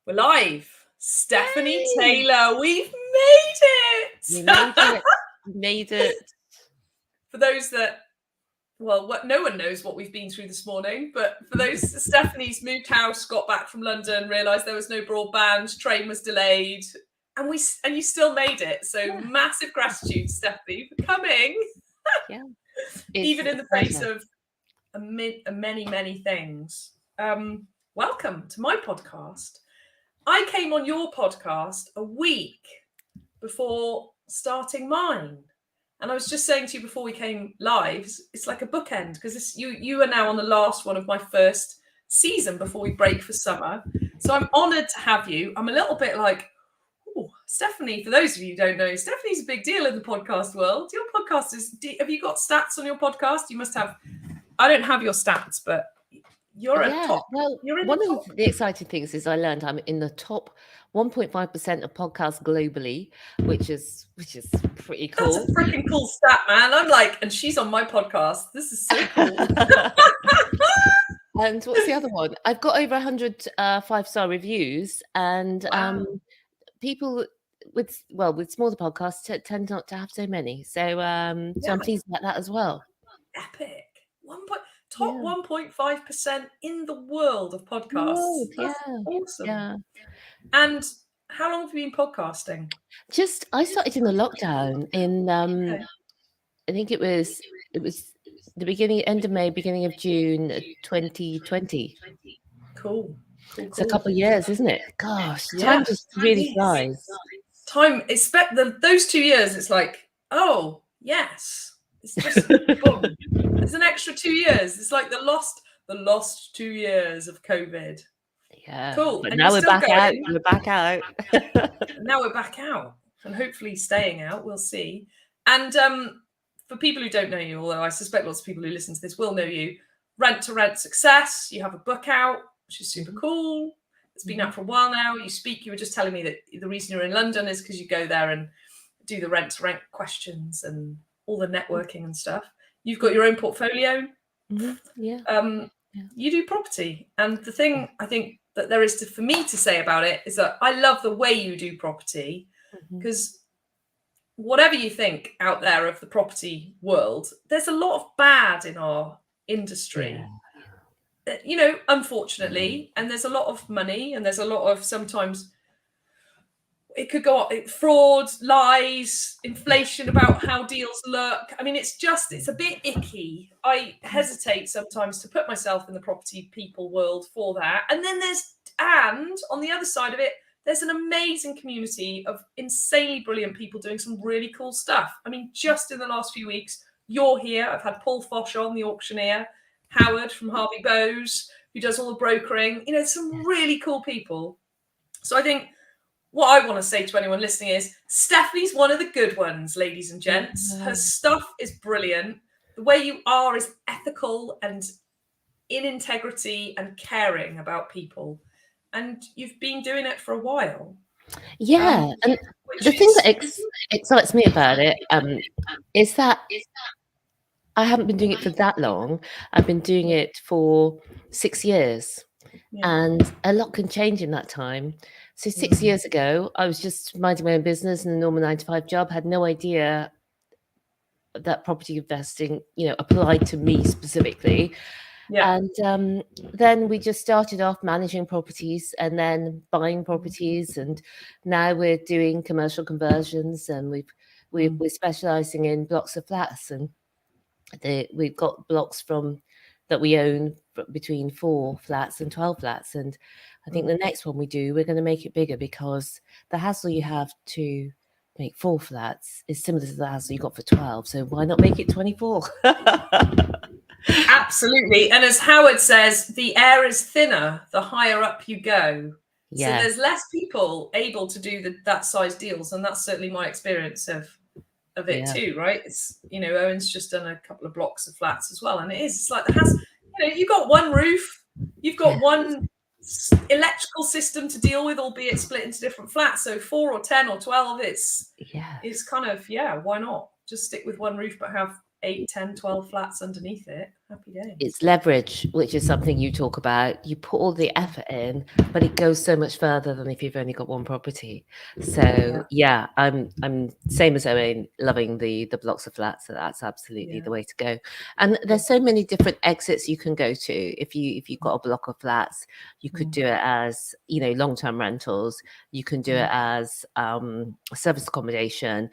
We're live. Stephanie Taylor, we've made it. We made it. We made it. For those that, no one knows what we've been through this morning, but for those, Stephanie's moved house, got back from London, realised there was no broadband, train was delayed, and you still made it. So massive gratitude, Stephanie, for coming. Yeah. Even in the face of many things. Welcome to my podcast. I came on your podcast a week before starting mine. And I was just saying to you before we came live, it's like a bookend, because you are now on the last one of my first season before we break for summer. So I'm honoured to have you. I'm a little bit like, Stephanie, for those of you who don't know, Stephanie's a big deal in the podcast world. Your podcast have you got stats on your podcast? You must have. I don't have your stats, but you're a top. Well, one of the exciting things is I learned I'm in the top 1.5% of podcasts globally, which is pretty cool. That's a freaking cool stat, man. I'm like, and she's on my podcast. This is so cool. And what's the other one? I've got over 100 5-star reviews, and people with smaller podcasts tend not to have so many. So I'm pleased about that as well. Epic. Top 1.5% in the world of podcasts. That's awesome. Yeah. And how long have you been podcasting? I started in the lockdown in I think it was the end of May, beginning of June 2020. Cool. It's a couple of years, isn't it? Gosh, time just really flies. Time, those 2 years, it's like, oh yes, it's just boom. There's an extra 2 years. It's like the lost 2 years of COVID. Yeah, cool. But now we're back out. We're back out. Now we're back out, and hopefully staying out. We'll see. And for people who don't know you, although I suspect lots of people who listen to this will know you, Rent to Rent Success. You have a book out, which is super cool. It's been out for a while now. You speak. You were just telling me that the reason you're in London is because you go there and do the rent to rent questions and all the networking and stuff. You've got your own portfolio. Mm-hmm. You do property. And the thing I think that there is for me to say about it is that I love the way you do property, because whatever you think out there of the property world, there's a lot of bad in our industry. Unfortunately, and there's a lot of money, and there's a lot of, sometimes it could go up, fraud, lies, inflation about how deals look. I mean, it's a bit icky. I hesitate sometimes to put myself in the property people world for that. And then on the other side of it, there's an amazing community of insanely brilliant people doing some really cool stuff. I mean, just in the last few weeks, you're here. I've had Paul Fosh on, the auctioneer, Howard from Harvey Bowes, who does all the brokering. Some really cool people. So I think what I want to say to anyone listening is Stephanie's one of the good ones, ladies and gents. Her stuff is brilliant. The way you are is ethical and in integrity and caring about people. And you've been doing it for a while. Yeah. And the thing that excites me about it is that I haven't been doing it for that long. I've been doing it for 6 years. And a lot can change in that time. So 6 years ago, I was just minding my own business in a normal 9-to-5 job, had no idea that property investing, applied to me specifically. Yeah. And then we just started off managing properties and then buying properties. And now we're doing commercial conversions, and we're specializing in blocks of flats. And we've got blocks that we own between 4 flats and 12 flats. And I think the next one we're going to make it bigger, because the hassle you have to make 4 flats is similar to the hassle you got for 12. So why not make it 24? Absolutely. And as Howard says, the air is thinner the higher up you go. Yeah. So there's less people able to do that size deals. And that's certainly my experience of it too, right? It's, Owen's just done a couple of blocks of flats as well. And it's like you've got one roof, you've got one electrical system to deal with, albeit split into different flats. So 4 or 10 or 12, it's kind of, why not? Just stick with one roof, but have 8, 10, 12 flats underneath it. Happy days. It's leverage, which is something you talk about. You put all the effort in, but it goes so much further than if you've only got one property. So yeah, I'm same as Owen, loving the blocks of flats. So that's absolutely the way to go. And there's so many different exits you can go to. If you've got a block of flats, you could do it as, you know, long-term rentals. You can do it as service accommodation,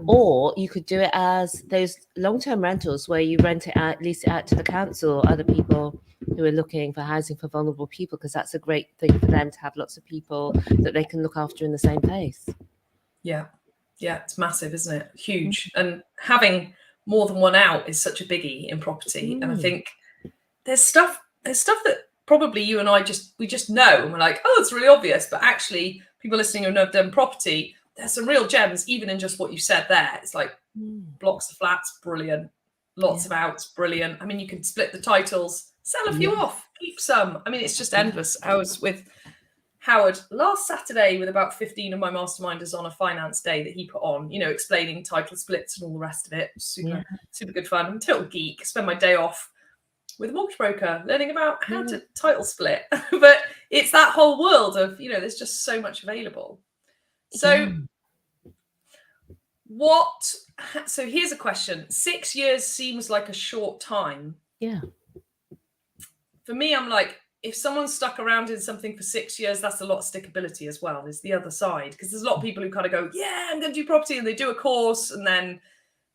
or you could do it as those long-term rentals where you rent it out, lease it out to the council or other people who are looking for housing for vulnerable people, because that's a great thing for them to have lots of people that they can look after in the same place. Yeah, it's massive, isn't it? Huge. And having more than one out is such a biggie in property. And I think there's stuff that probably you and I just know, and we're like, oh, it's really obvious, but actually people listening who have done property, there's some real gems even in just what you said there. It's like blocks of flats, brilliant. Lots of outs, brilliant. I mean, you can split the titles, sell a few off, keep some. I mean, it's just endless. I was with Howard last Saturday with about 15 of my masterminders on a finance day that he put on, you know, explaining title splits and all the rest of it. Super good fun. I'm a total geek. Spend my day off with a mortgage broker learning about how to title split. But it's that whole world of, you know, there's just so much available. So so here's a question. 6 years seems like a short time. Yeah. For me, I'm like, if someone's stuck around in something for 6 years, that's a lot of stickability as well. There's the other side, because there's a lot of people who kind of go, yeah, I'm going to do property, and they do a course, and then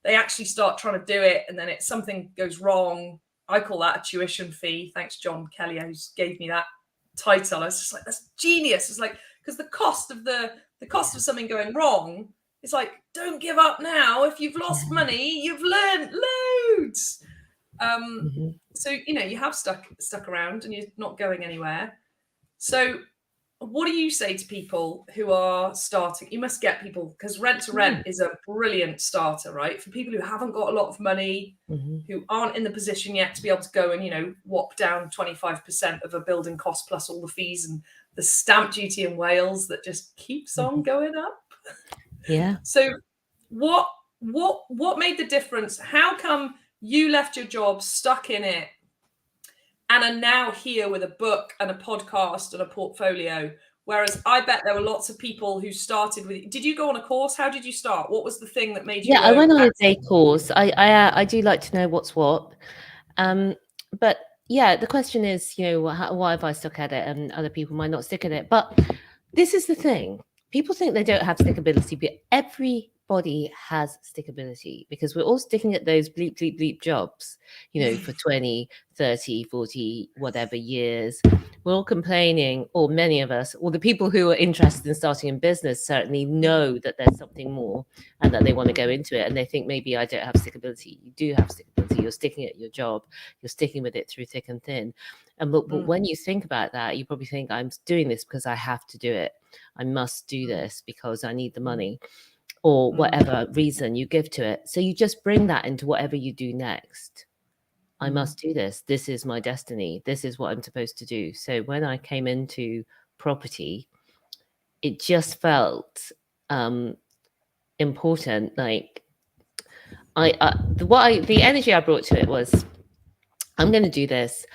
they actually start trying to do it, and then something goes wrong. I call that a tuition fee. Thanks, John Kelly, who gave me that title. I was just like, that's genius. It's like, because the cost of something going wrong, it's like, don't give up now. If you've lost money, you've learned loads. So, you know, you have stuck around and you're not going anywhere. So what do you say to people who are starting? You must get people, because rent to rent is a brilliant starter, right? For people who haven't got a lot of money, who aren't in the position yet to be able to go and, you know, whop down 25% of a building cost plus all the fees and the stamp duty in Wales that just keeps on going up. Yeah. So what made the difference? How come you left your job, stuck in it, and are now here with a book and a podcast and a portfolio? Whereas I bet there were lots of people who started with. Did you go on a course? How did you start? What was the thing that made you? Yeah, I went on a day course. I do like to know what's what. But yeah, the question is, you know, why have I stuck at it and other people might not stick at it? But this is the thing. People think they don't have stickability, but everybody has stickability, because we're all sticking at those bleep, bleep, bleep jobs, you know, for 20, 30, 40, whatever years. We're all complaining, or many of us, or the people who are interested in starting in business certainly know that there's something more and that they want to go into it. And they think, maybe I don't have stickability. You do have stickability. You're sticking at your job. You're sticking with it through thick and thin. But when you think about that, you probably think, I'm doing this because I have to do it. I must do this because I need the money, or whatever reason you give to it. So you just bring that into whatever you do next. I must do this. This is my destiny. This is what I'm supposed to do. So when I came into property, it just felt important. Like the energy I brought to it was, I'm going to do this.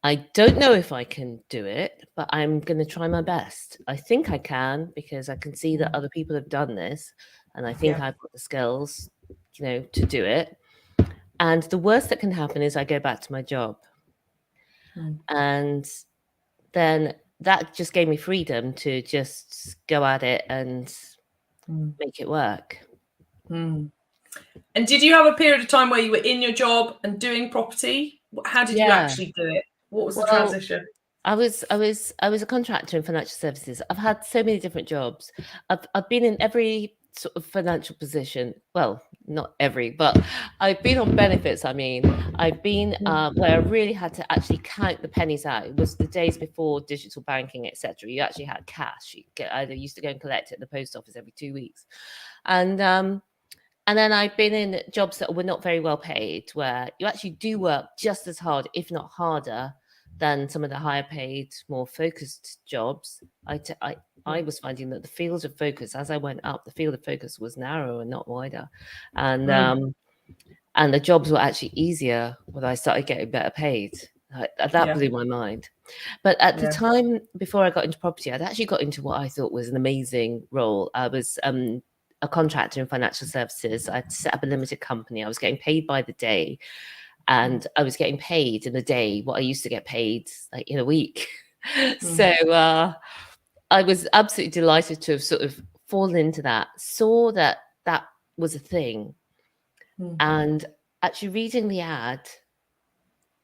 I don't know if I can do it, but I'm going to try my best. I think I can, because I can see that other people have done this, and I think I've got the skills, you know, to do it. And the worst that can happen is I go back to my job. And then that just gave me freedom to just go at it and make it work. And did you have a period of time where you were in your job and doing property? How did you actually do it? What was the transition? I was a contractor in financial services. I've had so many different jobs. I've been in every sort of financial position. Well, not every, but I've been on benefits. I mean, I've been where I really had to actually count the pennies out. It was the days before digital banking, etc. You actually had cash. I used to go and collect it at the post office every 2 weeks, and then I've been in jobs that were not very well paid, where you actually do work just as hard, if not harder, than some of the higher paid, more focused jobs. I was finding that the field of focus, as I went up, the field of focus was narrower and not wider. And And the jobs were actually easier when I started getting better paid. That blew my mind. But at the time, before I got into property, I'd actually got into what I thought was an amazing role. I was a contractor in financial services. I'd set up a limited company. I was getting paid by the day. And I was getting paid in a day what I used to get paid like in a week. So I was absolutely delighted to have sort of fallen into that, saw that that was a thing. And actually reading the ad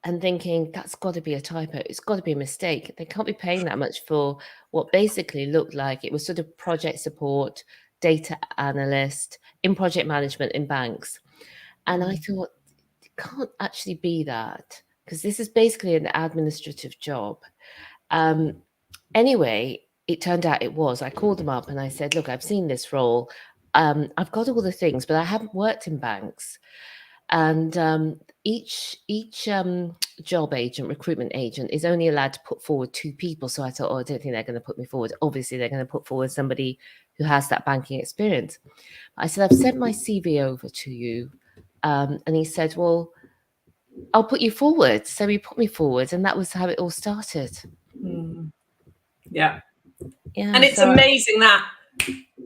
and thinking, that's got to be a typo. It's got to be a mistake. They can't be paying that much for what basically looked like it was sort of project support, data analyst in project management in banks. And I thought, it can't actually be that, because this is basically an administrative job. Anyway, it turned out it was. I called them up and I said, look, I've seen this role. I've got all the things, but I haven't worked in banks. And each job agent, recruitment agent, is only allowed to put forward 2 people. So I thought, I don't think they're going to put me forward. Obviously, they're going to put forward somebody who has that banking experience. I said, I've sent my CV over to you. And he said, well, I'll put you forward. So he put me forward, and that was how it all started. Yeah. And it's amazing that,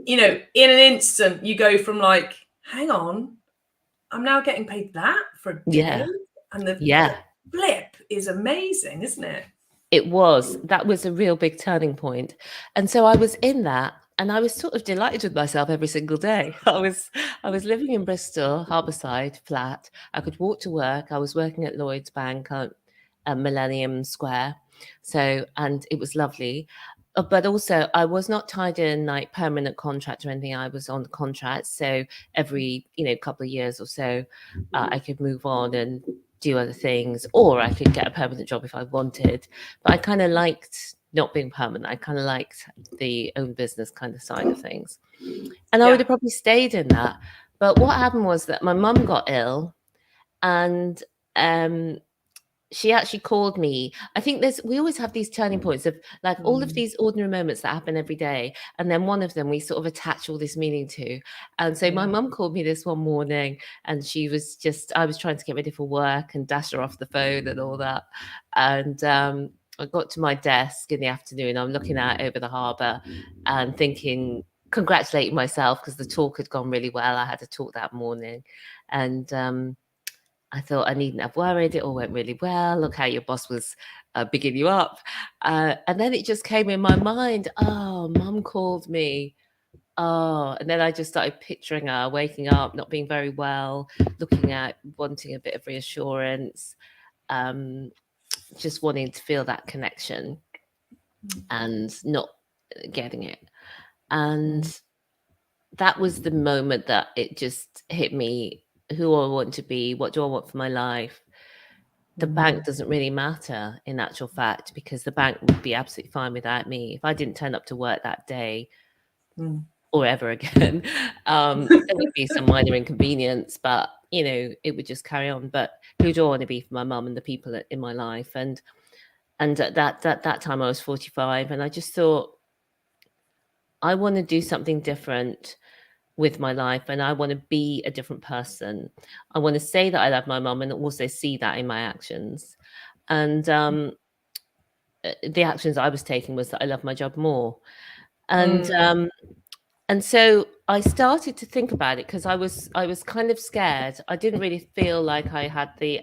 in an instant, you go from like, hang on, I'm now getting paid that for a day. And the flip is amazing, isn't it? It was. That was a real big turning point. And so I was in that, and I was sort of delighted with myself every single day. I was living in Bristol, Harbourside, flat. I could walk to work. I was working at Lloyds Bank at Millennium Square. And it was lovely. But also, I was not tied in like permanent contract or anything. I was on contract. So every, couple of years or so, I could move on and do other things, or I could get a permanent job if I wanted. But I kind of liked not being permanent. I kind of liked the own business kind of side of things. And I would have probably stayed in that. But what happened was that my mum got ill, and she actually called me. I think we always have these turning points of like all of these ordinary moments that happen every day. And then one of them we sort of attach all this meaning to. And so my mum called me this one morning, and I was trying to get ready for work and dash her off the phone and all that. And I got to my desk in the afternoon. I'm looking out over the harbour and congratulating myself because the talk had gone really well. I had a talk that morning, and I thought I needn't have worried. It all went really well. Look how your boss was bigging you up. And then it just came in my mind, oh, mum called me. Oh, and then I just started picturing her waking up, not being very well, wanting a bit of reassurance, just wanting to feel that connection and not getting it. And that was the moment that it just hit me. Who I want to be, what do I want for my life? The bank doesn't really matter in actual fact, because the bank would be absolutely fine without me. If I didn't turn up to work that day or ever again, there would be some minor inconvenience, but it would just carry on. But who do I want to be for my mum and the people in my life? And at that time I was 45, and I just thought, I want to do something different with my life, and I want to be a different person. I want to say that I love my mum and also see that in my actions. And the actions I was taking was that I love my job more. And so I started to think about it, because I was kind of scared. I didn't really feel like I had the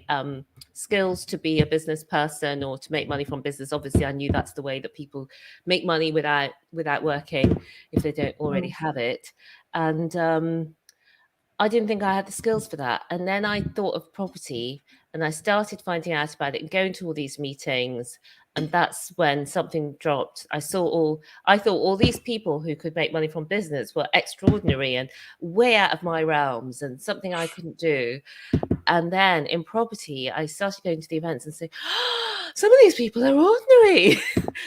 skills to be a business person or to make money from business. Obviously, I knew that's the way that people make money without working, if they don't already have it. And I didn't think I had the skills for that. And then I thought of property, and I started finding out about it and going to all these meetings. And that's when something dropped. I thought all these people who could make money from business were extraordinary and way out of my realms and something I couldn't do. And then in property, I started going to the events and saying, oh, some of these people are ordinary.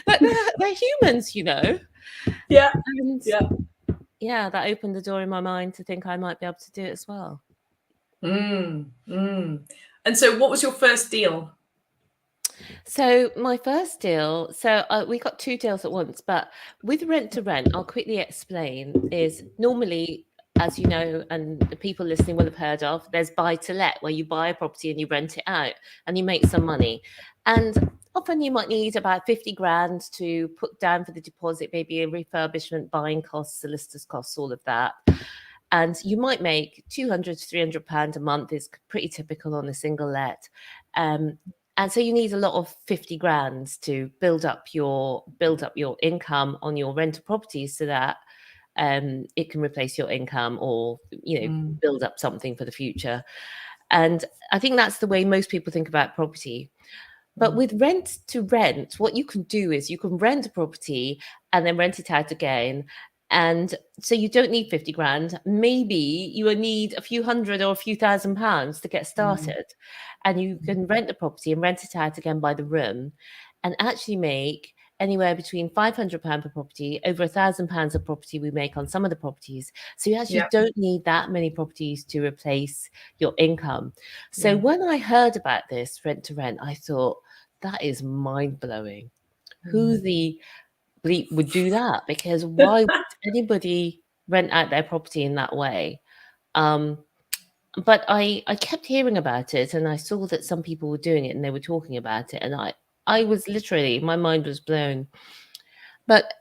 Like they're humans, Yeah. And that opened the door in my mind to think I might be able to do it as well. And so what was your first deal? So my first deal, we got 2 deals at once, but with rent to rent, I'll quickly explain, is normally as you know, and the people listening will have heard of, there's buy to let, where you buy a property and you rent it out and you make some money. And often you might need about 50 grand to put down for the deposit, maybe a refurbishment, buying costs, solicitors costs, all of that. And you might make 200 to 300 pounds a month, is pretty typical on a single let. And so you need a lot of 50 grand to build up your income on your rental properties, so that it can replace your income, or build up something for the future. And I think that's the way most people think about property. But with rent to rent, what you can do is you can rent a property and then rent it out again. And so you don't need 50 grand. Maybe you will need a few hundred or a few £1,000s to get started. And you can rent the property and rent it out again by the room, and actually make anywhere between £500 per property, over £1,000 a property we make on some of the properties. So you actually don't need that many properties to replace your income. So when I heard about this rent to rent, I thought, that is mind-blowing. Who the bleep would do that? Because why would anybody rent out their property in that way? But I kept hearing about it, and I saw that some people were doing it and they were talking about it, and I was literally, my mind was blown. But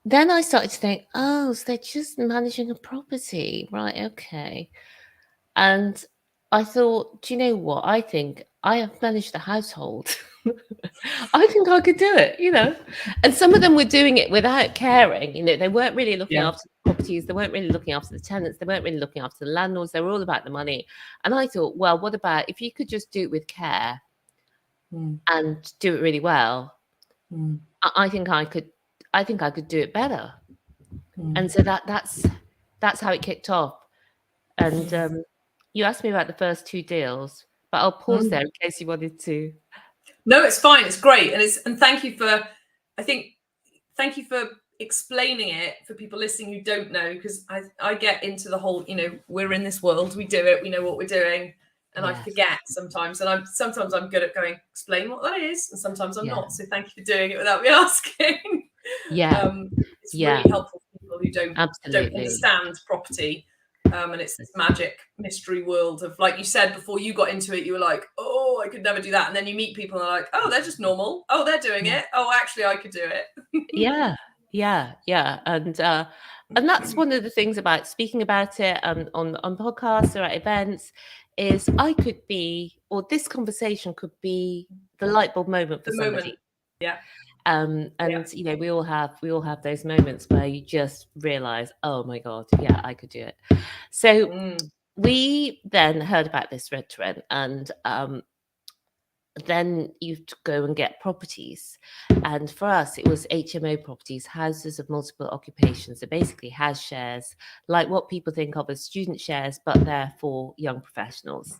then I started to think, oh, so they're just managing a property, right? Okay. And I thought, do you know what? I think I have managed the household. I think I could do it, And some of them were doing it without caring. They weren't really looking after the properties. They weren't really looking after the tenants. They weren't really looking after the landlords. They were all about the money. And I thought, well, what about if you could just do it with care and do it really well? I think I could do it better. And so that's how it kicked off. And you asked me about the first 2 deals, but I'll pause there in case you wanted to. No, it's fine. It's great. And thank you for explaining it for people listening who don't know, because I get into the whole, we're in this world, we do it, we know what we're doing. And I forget sometimes. And sometimes I'm good at going, explain what that is. And sometimes I'm not. So thank you for doing it without me asking. It's really helpful for people who don't understand property. And it's this magic mystery world of, like you said, before you got into it, you were like, oh, I could never do that. And then you meet people and they're like, oh, they're just normal. Oh, they're doing it. Oh, actually, I could do it. Yeah. And that's one of the things about speaking about it on podcasts or at events, is I could be, or this conversation could be the light bulb moment for somebody. And we all have those moments where you just realize, oh my God, I could do it. So we then heard about this rent to rent, and then you go and get properties. And for us, it was HMO properties, houses of multiple occupations. So basically house shares, like what people think of as student shares, but they're for young professionals.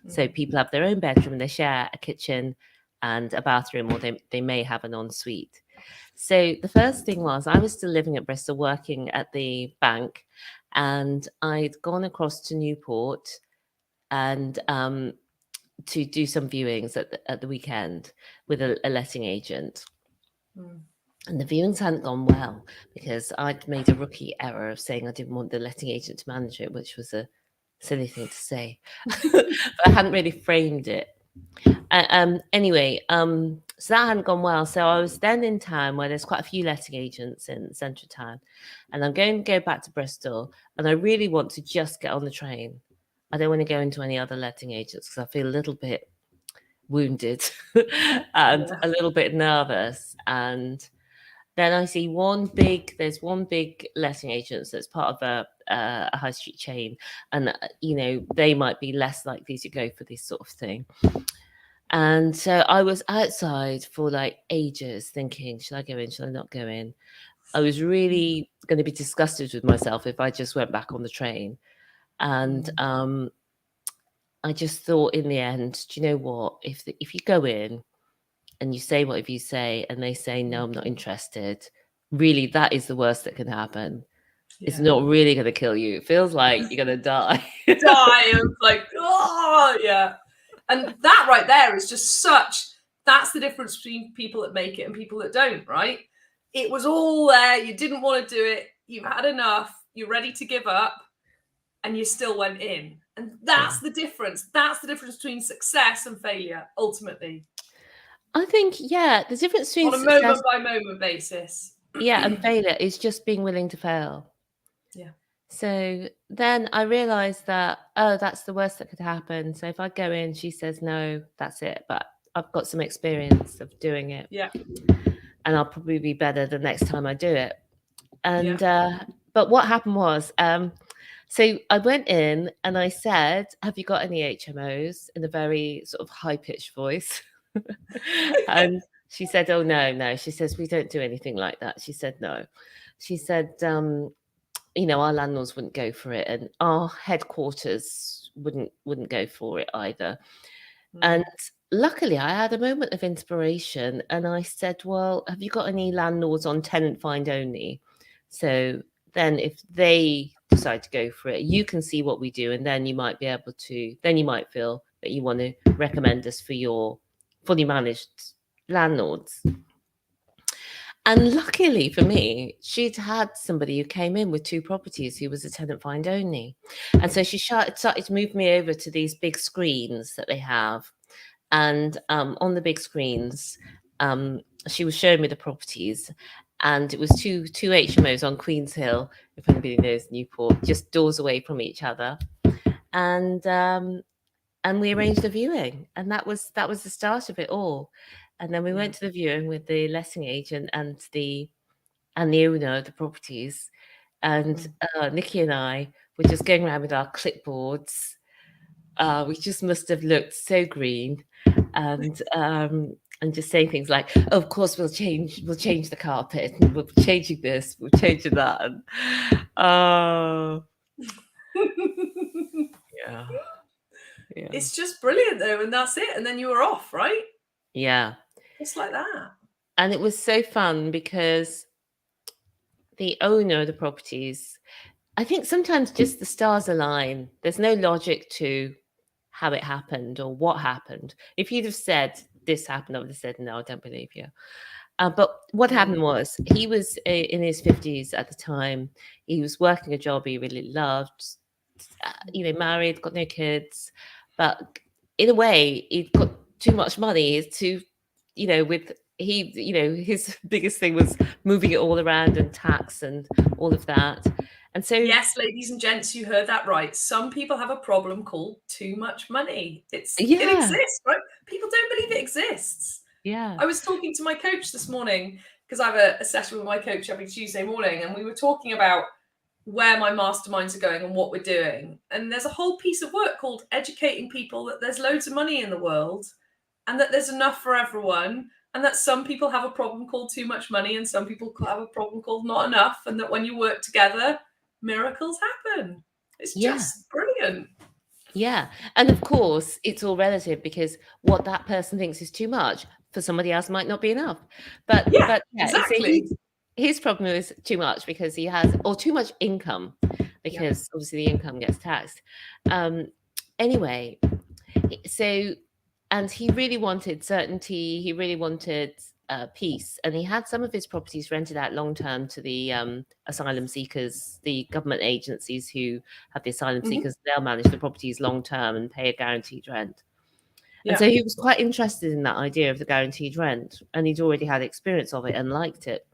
So people have their own bedroom, they share a kitchen and a bathroom, or they may have an ensuite. So the first thing was, I was still living at Bristol, working at the bank, and I'd gone across to Newport and to do some viewings at the weekend with a letting agent. And the viewings hadn't gone well, because I'd made a rookie error of saying I didn't want the letting agent to manage it, which was a silly thing to say. But I hadn't really framed it. Anyway, so that hadn't gone well. So I was then in town where there's quite a few letting agents in central town, and I'm going to go back to Bristol, and I really want to just get on the train. I don't want to go into any other letting agents because I feel a little bit wounded and a little bit nervous. And then I see there's one big letting agent that's part of a high street chain, and they might be less likely to go for this sort of thing. And so I was outside for like ages thinking, should I go in? Should I not go in? I was really going to be disgusted with myself if I just went back on the train. And I just thought in the end, do you know what? If you go in and you say whatever you say and they say, no, I'm not interested, really, that is the worst that can happen. It's not really going to kill you. It feels like you're going to die. And that right there is just that's the difference between people that make it and people that don't, right? It was all there. You didn't want to do it. You've had enough. You're ready to give up. and you still went in. And that's the difference. That's the difference between success and failure, ultimately. I think, the difference between On a success, moment by moment basis. and failure is just being willing to fail. Yeah. So then I realized that, that's the worst that could happen. So if I go in, she says no, that's it. But I've got some experience of doing it. Yeah. And I'll probably be better the next time I do it. And but what happened was, so I went in and I said, "Have you got any HMOs?" in a very sort of high-pitched voice. And she said, "Oh, no." She says, "We don't do anything like that." She said, "No." She said, our landlords wouldn't go for it, and our headquarters wouldn't go for it either. And luckily, I had a moment of inspiration, and I said, "Well, have you got any landlords on tenant find only? So then, if they decide to go for it, you can see what we do, and then you might be able to. Then you might feel that you want to recommend us for your fully managed landlords." And luckily for me, she'd had somebody who came in with 2 properties who was a tenant find only. And so she started to move me over to these big screens that they have. And on the big screens, she was showing me the properties. And it was two HMOs on Queen's Hill, if anybody knows Newport, just doors away from each other. And we arranged a viewing. And that was the start of it all. And then we went to the viewing with the letting agent and the owner of the properties. And Nicky and I were just going around with our clipboards. We just must have looked so green, and just saying things like, "Oh, of course we'll change the carpet. We're changing this. We're changing that." And, yeah. It's just brilliant though, and that's it. And then you were off, right? Yeah. Just like that. And it was so fun because the owner of the properties, I think sometimes just the stars align. There's no logic to how it happened or what happened. If you'd have said this happened, I would have said, "No, I don't believe you." But what happened was he was in his 50s at the time. He was working a job he really loved, married, got no kids. But in a way, he'd got too much money to, his biggest thing was moving it all around and tax and all of that. And so, yes, ladies and gents, you heard that right. Some people have a problem called too much money. It yeah, exists, right? People don't believe it exists. yeah. I was talking to my coach this morning because I have a session with my coach every Tuesday morning, and we were talking about where my masterminds are going and what we're doing. And there's a whole piece of work called educating people that there's loads of money in the world and that there's enough for everyone, and that some people have a problem called too much money and some people have a problem called not enough, and that when you work together, miracles happen. It's just brilliant. Yeah. And of course, it's all relative because what that person thinks is too much for somebody else might not be enough. But exactly. So his problem is too much because he has, or too much income, because obviously the income gets taxed. Anyway, so, and he really wanted certainty. He really wanted peace, and he had some of his properties rented out long term to the asylum seekers, the government agencies who have the asylum seekers. They'll manage the properties long term and pay a guaranteed rent. And so he was quite interested in that idea of the guaranteed rent, and he'd already had experience of it and liked it.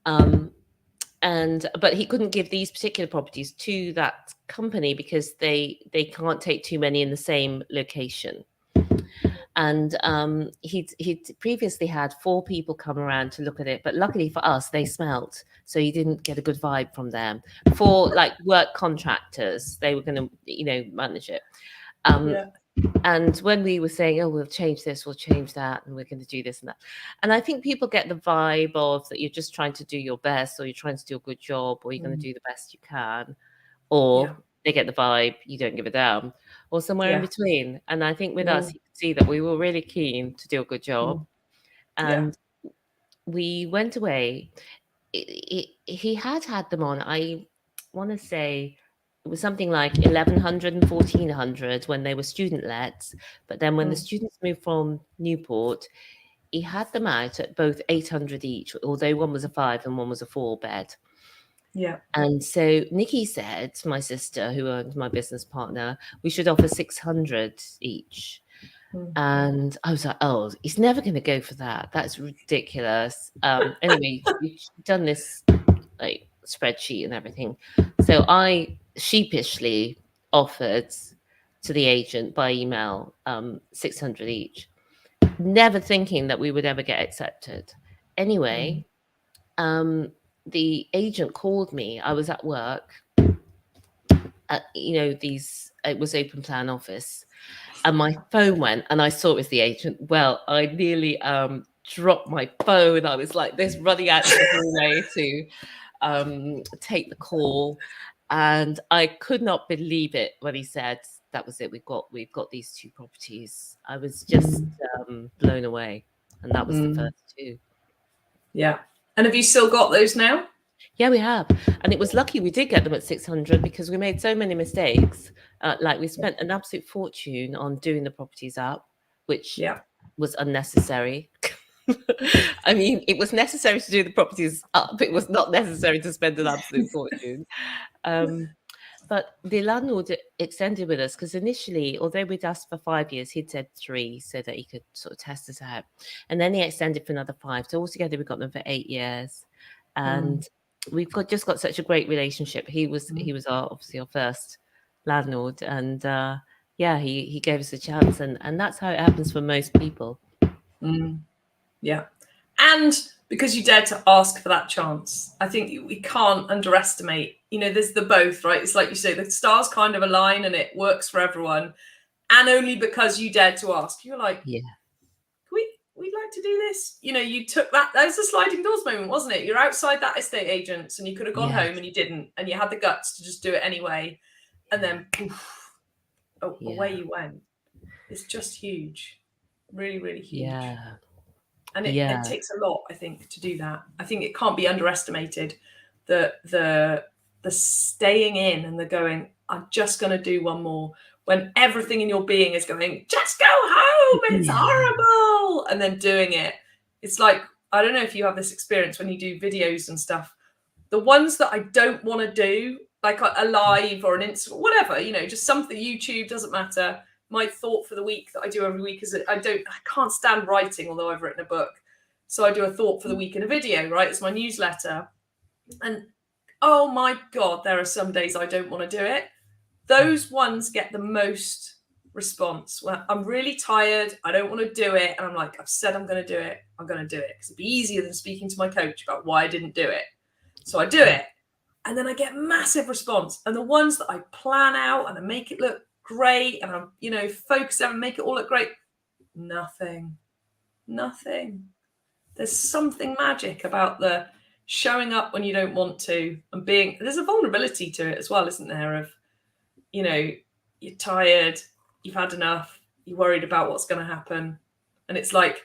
But he couldn't give these particular properties to that company because they can't take too many in the same location. And he'd previously had 4 people come around to look at it, but luckily for us, they smelt, so he didn't get a good vibe from them. 4 like work contractors, they were going to manage it. And when we were saying, "Oh, we'll change this, we'll change that, and we're going to do this and that," and I think people get the vibe of that you're just trying to do your best, or you're trying to do a good job, or you're going to do the best you can, or they get the vibe you don't give a damn, or somewhere in between. And I think with us, you could see that we were really keen to do a good job, and we went away. He had them on, I want to say it was something like 1,100 and 1,400 when they were student lets, but then when the students moved from Newport, he had them out at both 800 each, although one was a 5 and one was a 4 bed. Yeah. And so Nicky said, my sister, who owns my business partner, we should offer 600 each. And I was like, oh, he's never going to go for that. That's ridiculous. Anyway, we've done this like spreadsheet and everything. So I sheepishly offered to the agent by email 600 each, never thinking that we would ever get accepted. Anyway, the agent called me. I was at work at, it was open plan office, and my phone went, and I saw it was the agent. Well, I nearly dropped my phone. I was like this, running out to the hallway to take the call, and I could not believe it when he said that was it. We've got these 2 properties. I was just blown away, and that was the first 2. Yeah. And have you still got those now? Yeah, we have. And it was lucky we did get them at 600 because we made so many mistakes. Like we spent an absolute fortune on doing the properties up, which was unnecessary. I mean, it was necessary to do the properties up. It was not necessary to spend an absolute fortune. But the landlord extended with us because initially, although we'd asked for 5 years, he'd said 3 so that he could sort of test us out. And then he extended for another 5. So altogether, we got them for 8 years. And we've just got such a great relationship. He was obviously our first landlord, and he gave us a chance, and that's how it happens for most people. Yeah. And because you dared to ask for that chance, I think we can't underestimate, there's the both, right? It's like you say, the stars kind of align and it works for everyone. And only because you dared to ask, you're like, yeah, we'd like to do this. You took that was a sliding doors moment, wasn't it? You're outside that estate agent's and you could have gone home and you didn't, and you had the guts to just do it anyway. And then away you went. It's just huge. Really, really huge. Yeah. And it takes a lot, I think, to do that. I think it can't be underestimated, the staying in and the going, I'm just going to do one more, when everything in your being is going, just go home, it's horrible. And then doing it. It's like, I don't know if you have this experience when you do videos and stuff. The ones that I don't want to do, like a live or an Instagram, whatever, just something, YouTube, doesn't matter. My thought for the week that I do every week is that I can't stand writing, although I've written a book. So I do a thought for the week in a video, right? It's my newsletter. And oh my God, there are some days I don't want to do it. Those ones get the most response. Well, I'm really tired. I don't want to do it. And I'm like, I've said I'm going to do it. I'm going to do it because it'd be easier than speaking to my coach about why I didn't do it. So I do it. And then I get massive response. And the ones that I plan out and I make it look great and I'm focus and make it all look great, nothing. There's something magic about the showing up when you don't want to, and there's a vulnerability to it as well, isn't there, of you're tired, you've had enough, you're worried about what's going to happen, and it's like,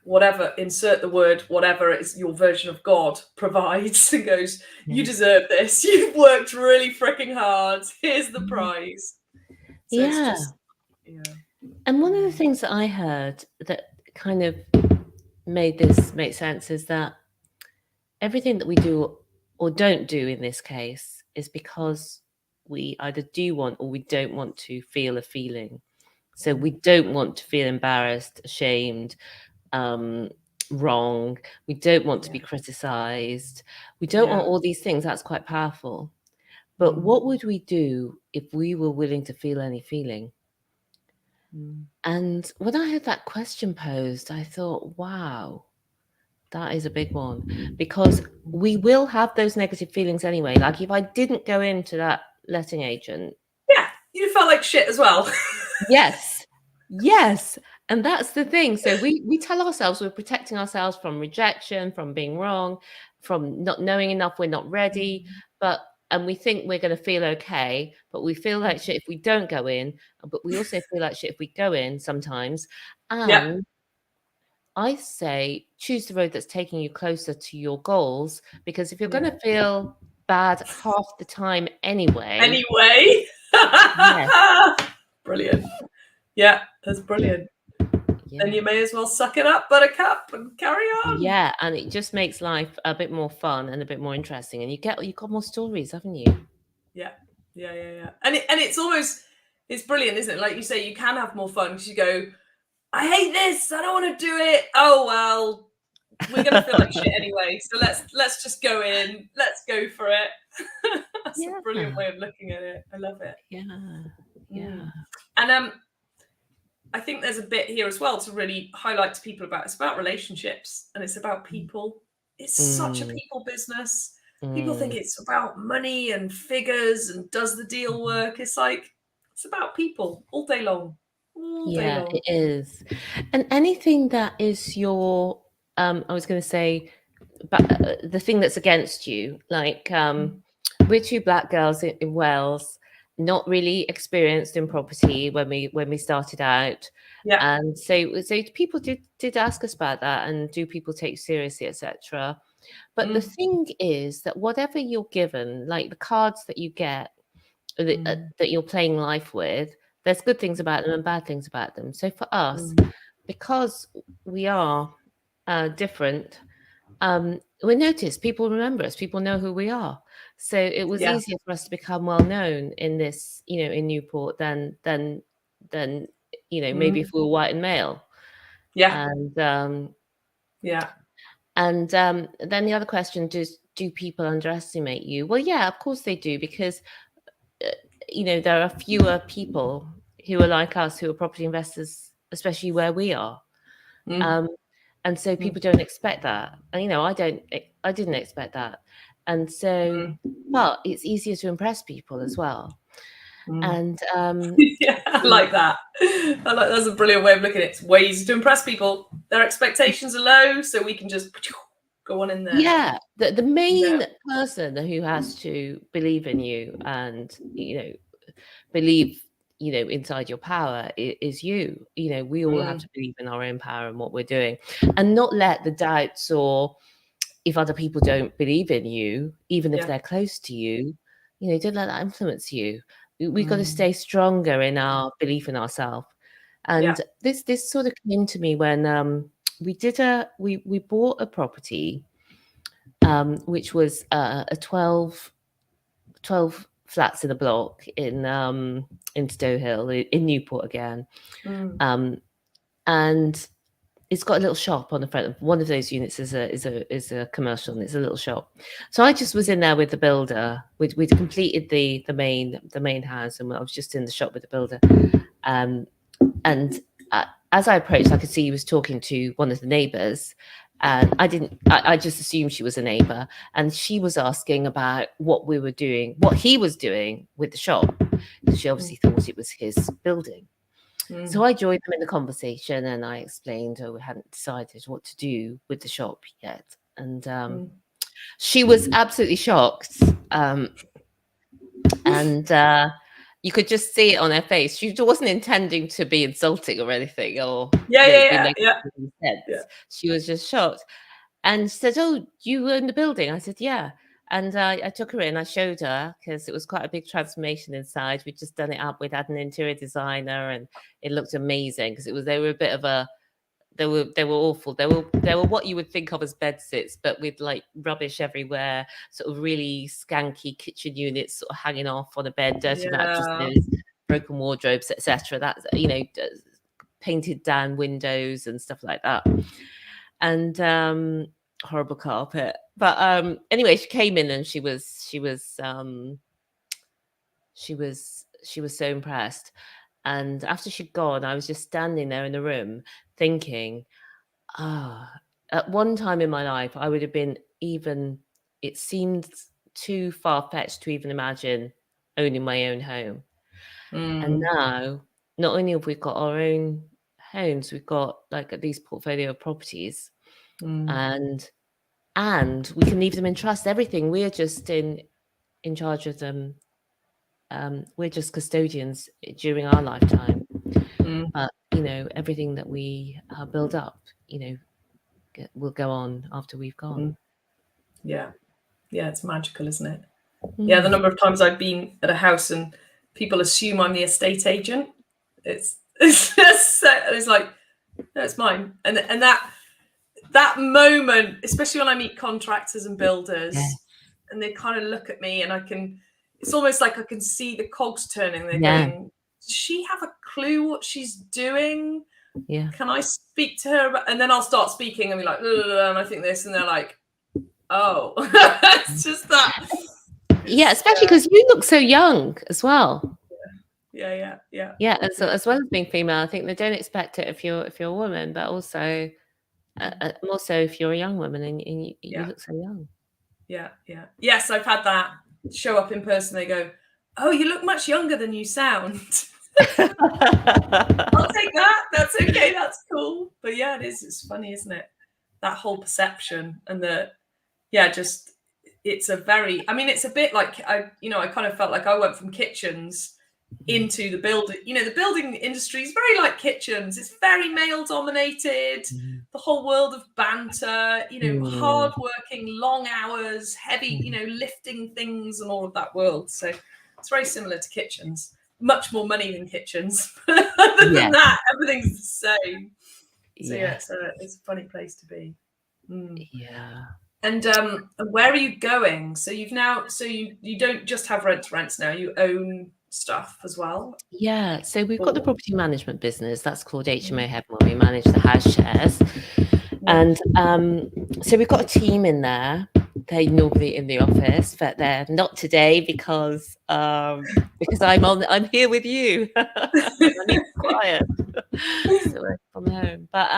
whatever, insert the word, whatever it is your version of God provides, and goes, you deserve this, you've worked really freaking hard, here's the prize. So and one of the things that I heard that kind of made this make sense is that everything that we do or don't do in this case is because we either do want or we don't want to feel a feeling. So we don't want to feel embarrassed, ashamed, wrong. We don't want to be criticized. We don't want all these things. That's quite powerful. But what would we do if we were willing to feel any feeling? And when I heard that question posed, I thought, wow, that is a big one, because we will have those negative feelings anyway. Like if I didn't go into that letting agent. Yeah, you felt like shit as well. Yes. And that's the thing. So we tell ourselves we're protecting ourselves from rejection, from being wrong, from not knowing enough, we're not ready. And we think we're going to feel okay, but we feel like shit if we don't go in. But we also feel like shit if we go in sometimes. And I say choose the road that's taking you closer to your goals, because if you're going to feel bad half the time anyway. Brilliant. Yeah, that's brilliant. then you may as well suck it up, buttercup, and carry on. Yeah, and it just makes life a bit more fun and a bit more interesting, and you've got more stories, haven't you? Yeah. And it's brilliant, isn't it? Like you say, you can have more fun because you go, I hate this, I don't want to do it. Oh well, we're gonna feel like shit anyway, so let's just go in, let's go for it. That's a brilliant way of looking at it. I love it. Yeah. And I think there's a bit here as well to really highlight to people about, it's about relationships and it's about people. It's such a people business. People think it's about money and figures and does the deal work. It's like, it's about people all day long. All day long. It is. And anything that is your, I was going to say, but the thing that's against you, like we're two black girls in Wales, not really experienced in property when we started out. Yeah. And so people did ask us about that, and do people take seriously, etc. But the thing is that whatever you're given, like the cards that you get, that you're playing life with, there's good things about them and bad things about them. So for us, because we are different, we notice, people remember us, people know who we are. So it was easier for us to become well known in this, in Newport than maybe if we were white and male. And and then the other question, do people underestimate you? Well, yeah, of course they do, because there are fewer people who are like us, who are property investors, especially where we are. And so people don't expect that. And, I didn't expect that. And so, but it's easier to impress people as well. And I like that. That's a brilliant way of looking at it. It's ways to impress people. Their expectations are low, so we can just go on in there. Yeah. The main person who has to believe in you and, believe, inside your power is you. We all have to believe in our own power and what we're doing, and not let the doubts, or if other people don't believe in you, even if they're close to you, don't let that influence you. We've got to stay stronger in our belief in ourselves. And this sort of came to me when we bought a property, which was a 12 flats in a block in Stowe Hill in Newport again. And it's got a little shop on the front. One of those units is a commercial, and it's a little shop. So I just was in there with the builder. We'd completed the main house, and I was just in the shop with the builder. And as I approached, I could see he was talking to one of the neighbours. And I just assumed she was a neighbour, and she was asking about what we were doing, what he was doing with the shop, because she obviously thought it was his building. So I joined them in the conversation, and I explained, we hadn't decided what to do with the shop yet. And she was absolutely shocked. And you could just see it on her face. She wasn't intending to be insulting or anything, or She was just shocked, and said, "Oh, you were in the building?" I said, "Yeah." And I took her in. I showed her, because it was quite a big transformation inside. We'd just done it up. We'd had an interior designer, and it looked amazing, because they were a bit of a, they were awful. They were what you would think of as bed sits, but with like rubbish everywhere, sort of really skanky kitchen units sort of hanging off on a bed, dirty mattresses, broken wardrobes, etc. That's painted down windows and stuff like that, and horrible carpet. But anyway, she came in, and she was so impressed. And after she'd gone, I was just standing there in the room thinking, at one time in my life, I would have been it seemed too far-fetched to even imagine owning my own home. And now, not only have we got our own homes, we've got like these portfolio of properties, and we can leave them in trust. Everything, we're just in charge of them. We're just custodians during our lifetime. But everything that we build up, will go on after we've gone. Yeah, it's magical, isn't it? Yeah, the number of times I've been at a house and people assume I'm the estate agent. It's like, No, it's mine. And that moment, especially when I meet contractors and builders, and they kind of look at me, and it's almost like I can see the cogs turning. They're going, does she have a clue what she's doing? Yeah. Can I speak to her? And then I'll start speaking and be like, and I think this, and they're like, oh, it's just that. Yeah, especially because you look so young as well. Yeah. As well as being female, I think they don't expect it if you're a woman, but also more so if you're a young woman and you look so young. Yeah. Yes, I've had that show up in person. They go, oh, you look much younger than you sound. I'll take that. That's okay. That's cool. But yeah, it is. It's funny, isn't it? That whole perception and it's a bit like I kind of felt like I went from kitchens into the building. The building industry is very like kitchens. It's very male dominated. The whole world of banter, hard working, long hours, heavy, lifting things and all of that world. So it's very similar to kitchens. Much more money than kitchens. Other than that, everything's the same. So it's a funny place to be. Yeah. And where are you going? So you don't just have rents now, you own stuff as well? Yeah, so we've got the property management business that's called HMO Heaven, where we manage the house shares. And so we've got a team in there. They're normally in the office, but they're not today because I'm here with you. I need quiet. So we're from home. But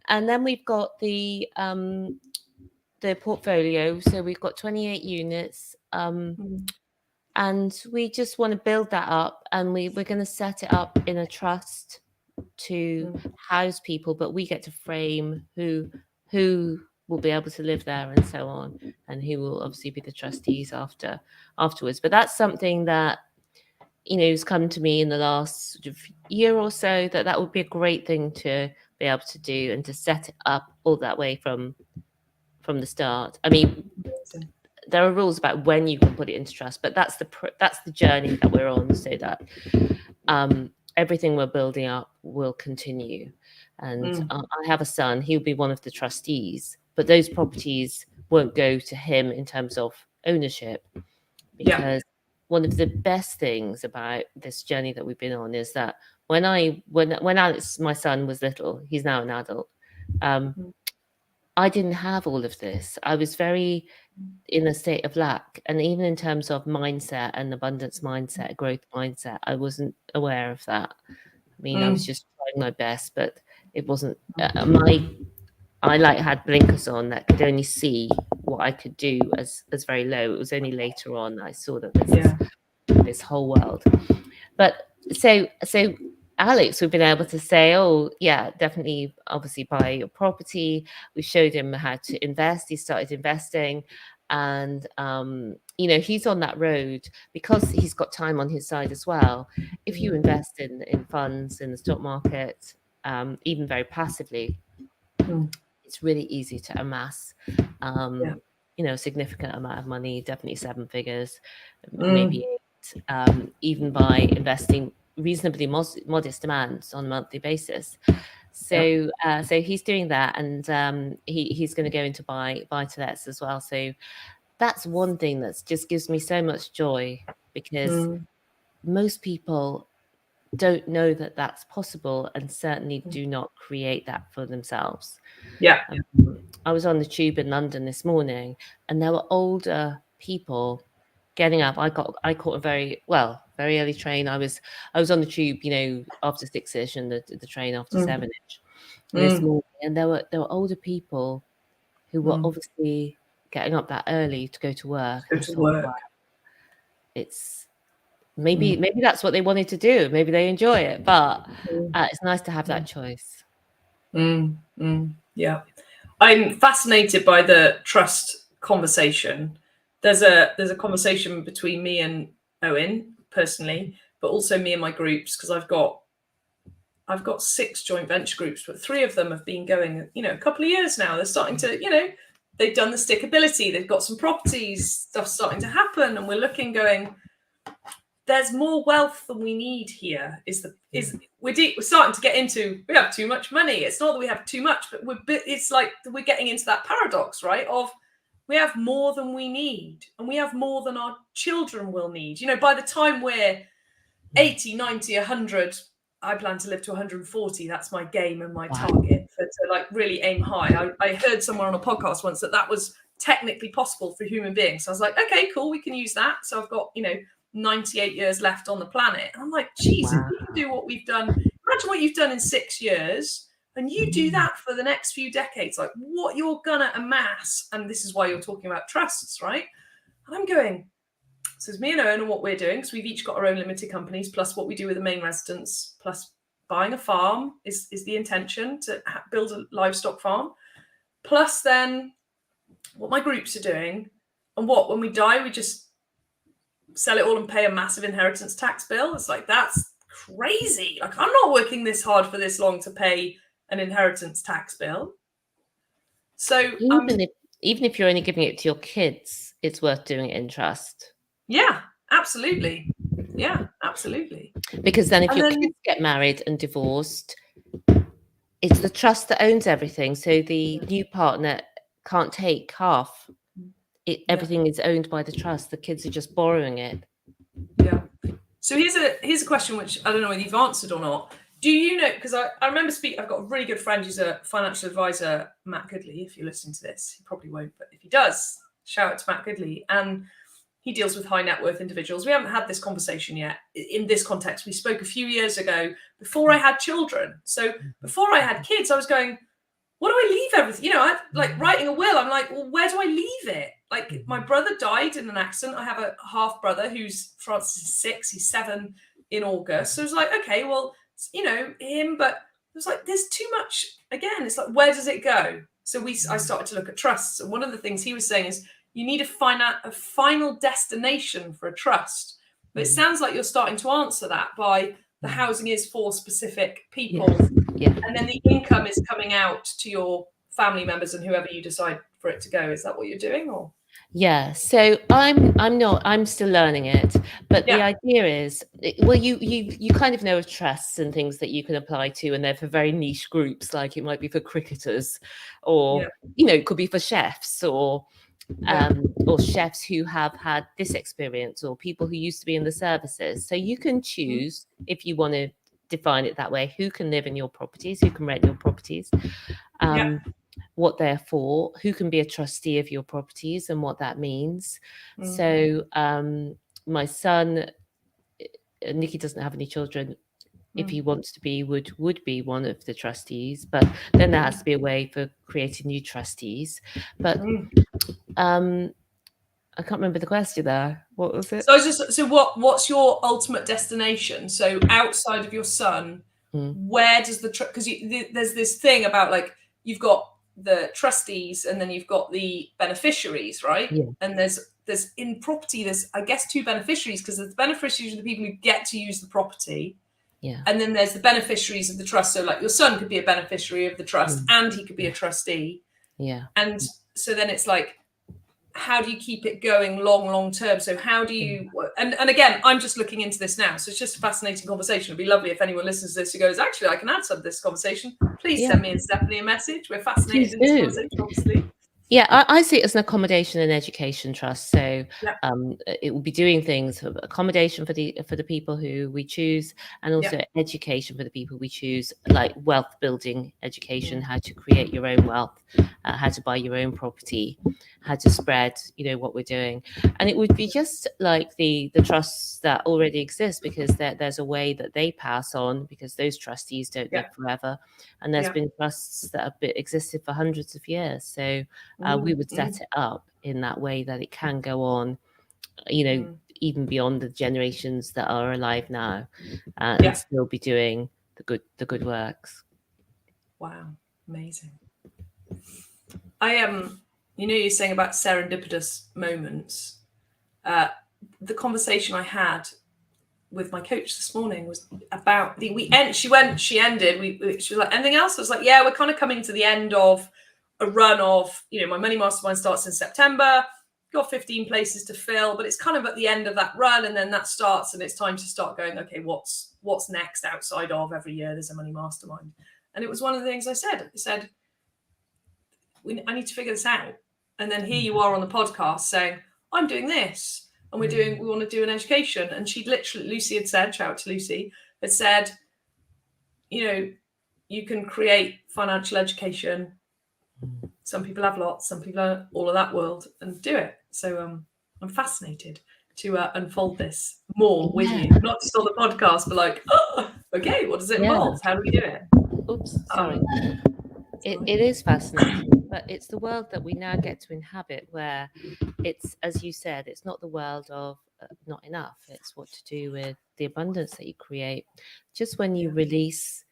and then we've got the portfolio. So we've got 28 units. And we just want to build that up, and we're going to set it up in a trust to house people, but we get to frame who will be able to live there and so on, and who will obviously be the trustees afterwards. But that's something that has come to me in the last sort of year or so, that would be a great thing to be able to do, and to set it up all that way from the start. I mean, there are rules about when you can put it into trust, but that's the journey that we're on, so that everything we're building up will continue. And I have a son; he'll be one of the trustees, but those properties won't go to him in terms of ownership, because one of the best things about this journey that we've been on is that when Alex, my son, was little, he's now an adult. I didn't have all of this. I was very in a state of lack. And even in terms of mindset and abundance mindset, growth mindset, I wasn't aware of that. I mean, I was just trying my best, but it wasn't I had blinkers on that could only see what I could do as very low. It was only later on that I saw that this whole world. But so Alex, we've been able to say, oh yeah, definitely, obviously buy your property. We showed him how to invest. He started investing, and he's on that road because he's got time on his side as well. If you invest in funds in the stock market, even very passively, it's really easy to amass a significant amount of money, definitely 7 figures, maybe 8, even by investing reasonably modest amounts on a monthly basis. So he's doing that, and he's going to go into buy-to-lets as well. So that's one thing that just gives me so much joy, because most people don't know that that's possible, and certainly do not create that for themselves. I was on the tube in London this morning, and there were older people getting up. I caught a very early train. I was on the tube, after 6ish, and the train after 7ish this morning. And there were older people who were obviously getting up that early to go to work. Wow, it's maybe that's what they wanted to do. Maybe they enjoy it, but it's nice to have that choice. Yeah, I'm fascinated by the trust conversation. There's a conversation between me and Owen personally, but also me and my groups, because I've got 6 joint venture groups, but 3 of them have been going, a couple of years now. They're starting to, they've done the stickability, they've got some properties, stuff starting to happen, and we're looking, going, there's more wealth than we need here. We're starting to get into, we have too much money. It's not that we have too much, but it's like we're getting into that paradox, right? Of we have more than we need, and we have more than our children will need. You know, by the time we're 80, 90, 100, I plan to live to 140. That's my game and my target, to like really aim high. I heard somewhere on a podcast once that was technically possible for human beings. So I was like, okay, cool, we can use that. So I've got, 98 years left on the planet. And I'm like, geez, if we can do what we've done, imagine what you've done in 6 years, and you do that for the next few decades, like what you're gonna amass. And this is why you're talking about trusts, right? And I'm going, so it's me and Owen and what we're doing, because we've each got our own limited companies, plus what we do with the main residence, plus buying a farm is the intention to build a livestock farm, plus then what my groups are doing, and when we die, we just sell it all and pay a massive inheritance tax bill. It's like, that's crazy. Like, I'm not working this hard for this long to pay an inheritance tax bill. So even if you're only giving it to your kids, it's worth doing it in trust. Yeah, absolutely. Yeah, absolutely. Because then if your kids get married and divorced, it's the trust that owns everything. So the new partner can't take half. Everything is owned by the trust. The kids are just borrowing it. Yeah. So here's a question which I don't know whether you've answered or not. Do you know, because I remember I've got a really good friend who's a financial advisor, Matt Goodley. If you're listening to this, he probably won't, but if he does, shout out to Matt Goodley. And he deals with high net worth individuals. We haven't had this conversation yet in this context. We spoke a few years ago before I had children. So before I had kids, I was going, what do I leave everything? I like writing a will. I'm like, well, where do I leave it? Like, my brother died in an accident. I have a half brother who's Francis is 6. He's 7 in August. So it was like, okay, well, him, but it was like, there's too much. Again, it's like, where does it go? So I started to look at trusts. And one of the things he was saying is you need a final destination for a trust. But it sounds like you're starting to answer that by the housing is for specific people. Yeah. And then the income is coming out to your family members and whoever you decide for it to go. Is that what you're doing? Or yeah, so I'm still learning it, but the idea is, well, you kind of know of trusts and things that you can apply to, and they're for very niche groups, like it might be for cricketers, or it could be for chefs, or chefs who have had this experience, or people who used to be in the services. So you can choose, if you want to define it that way, who can live in your properties, who can rent your properties, what they're for, who can be a trustee of your properties, and what that means. So my son, Nicky, doesn't have any children. If he wants to be, would be one of the trustees, but then there has to be a way for creating new trustees. But I can't remember the question there. What was it? So what's your ultimate destination? So outside of your son, where does because there's this thing about, like, you've got the trustees and then you've got the beneficiaries, right? Yeah. And there's in property, there's, I guess, two beneficiaries, because the beneficiaries are the people who get to use the property. Yeah. And then there's the beneficiaries of the trust. So like your son could be a beneficiary of the trust and he could be a trustee. Yeah. And so then it's like, how do you keep it going long term? So how do you, and again, I'm just looking into this now. So it's just a fascinating conversation. It'd be lovely if anyone listens to this who goes, actually, I can add some of this conversation. Please send me and Stephanie a message. We're fascinated in this conversation, obviously. Yeah, I see it as an accommodation and education trust. So it will be doing things, accommodation for the people who we choose, and also education for the people we choose, like wealth building education, how to create your own wealth, how to buy your own property, how to spread, what we're doing. And it would be just like the trusts that already exist, because there's a way that they pass on, because those trustees don't live forever. And there's been trusts that have existed for hundreds of years. So we would set it up in that way that it can go on, even beyond the generations that are alive now, and still be doing the good works. Wow, amazing. You're saying about serendipitous moments. The conversation I had with my coach this morning was about she was like, anything else? I was like, yeah, we're kind of coming to the end of a run of, my money mastermind starts in September. got 15 places to fill, but it's kind of at the end of that run, and then that starts, and it's time to start going, okay, what's next outside of every year there's a money mastermind. And it was one of the things I said. I said, I need to figure this out. And then here you are on the podcast saying, I'm doing this, and we want to do an education. And Lucy had said, shout out to Lucy, had said, you can create financial education. Some people have lots, some people are all of that world, and do it. So I'm fascinated to unfold this more with you, not just on the podcast, but like, okay, what does it involve? How do we do it? Oops, sorry. It is fascinating, but it's the world that we now get to inhabit, where it's, as you said, it's not the world of not enough. It's what to do with the abundance that you create. Just when you release,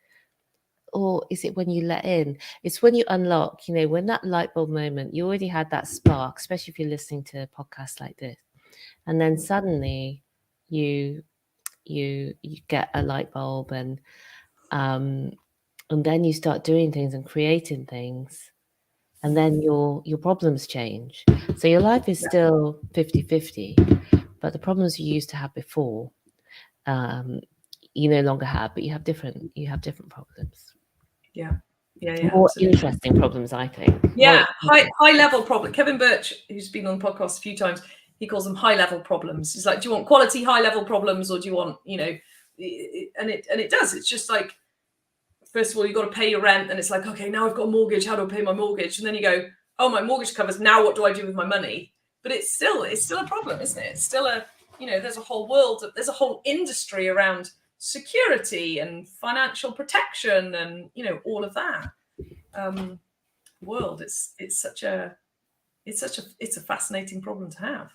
or is it when you let in? It's when you unlock, when that light bulb moment, you already had that spark, especially if you're listening to a podcast like this. And then suddenly you get a light bulb, and then you start doing things and creating things, and then your problems change. So your life is still 50-50, but the problems you used to have before, you no longer have, but you have different problems. Yeah, more absolutely. Interesting problems, I think. Yeah, high level problem. Kevin Birch, who's been on the podcast a few times, he calls them high level problems. He's like, do you want quality high level problems, or do you want, and it does. It's just like, first of all, you've got to pay your rent, and it's like, okay, now I've got a mortgage. How do I pay my mortgage? And then you go, oh, my mortgage covers. Now what do I do with my money? But it's still a problem, isn't it? It's still there's a whole world, there's a whole industry around security and financial protection, and all of that. World. It's a fascinating problem to have.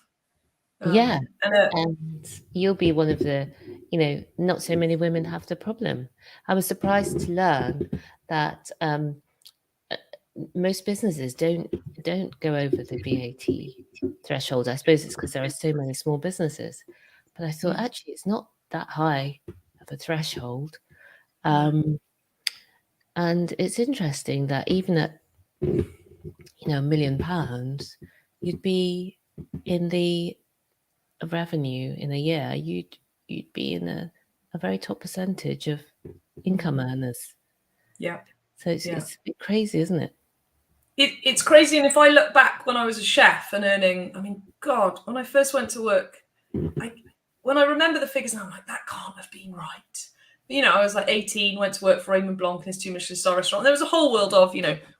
And you'll be one of the, not so many women have the problem. I was surprised to learn that most businesses don't go over the VAT threshold. I suppose it's because there are so many small businesses, but I thought actually it's not that high of a threshold. And it's interesting that even at £1 million, you'd be in the revenue in a year, you'd be in a very top percentage of income earners. Yeah. So it's a bit crazy, isn't it? It's crazy. And if I look back when I was a chef and earning, I mean, God, when I first went to work, when I remember the figures, I'm like, that can't have been right. I was like 18, went to work for Raymond Blanc in his 2 Michelin star restaurant. There was a whole world of,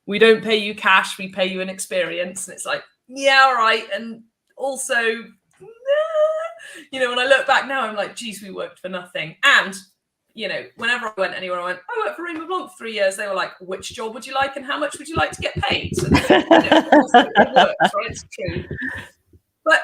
we don't pay you cash, we pay you an experience. And it's like, yeah, all right. And also, when I look back now, I'm like, geez, we worked for nothing. And, whenever I went anywhere, I worked for Raymond Blanc for 3 years. They were like, which job would you like and how much would you like to get paid? So it works, right? It's true. But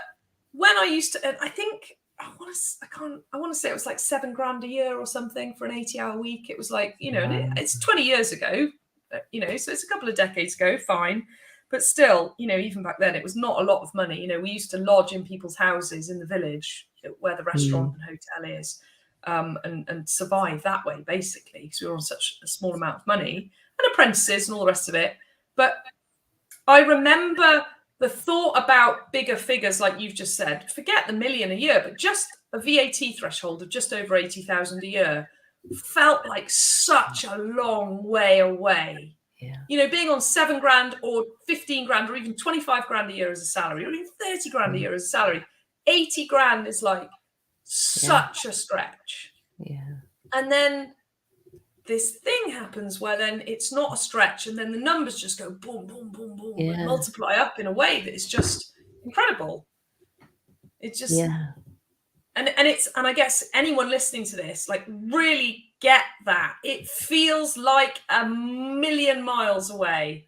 when I used to, I think, I want to say it was like $7,000 a year or something for an 80-hour week. It was like, and it's 20 years ago, so it's a couple of decades ago, fine. But still, even back then, it was not a lot of money. We used to lodge in people's houses in the village where the restaurant and hotel is, and survive that way, basically, because we were on such a small amount of money, and apprentices and all the rest of it. But I remember the thought about bigger figures, like you've just said, forget the million a year, but just a VAT threshold of just over 80,000 a year felt like such a long way away. Yeah. Being on $7,000 or $15,000 or even $25,000 a year as a salary, or even $30,000 a year as a salary, $80,000 is like such a stretch. Yeah. And then this thing happens where then it's not a stretch, and then the numbers just go boom, boom, boom, boom, and multiply up in a way that is just incredible. It's just, and I guess anyone listening to this, like, really get that. It feels like a million miles away,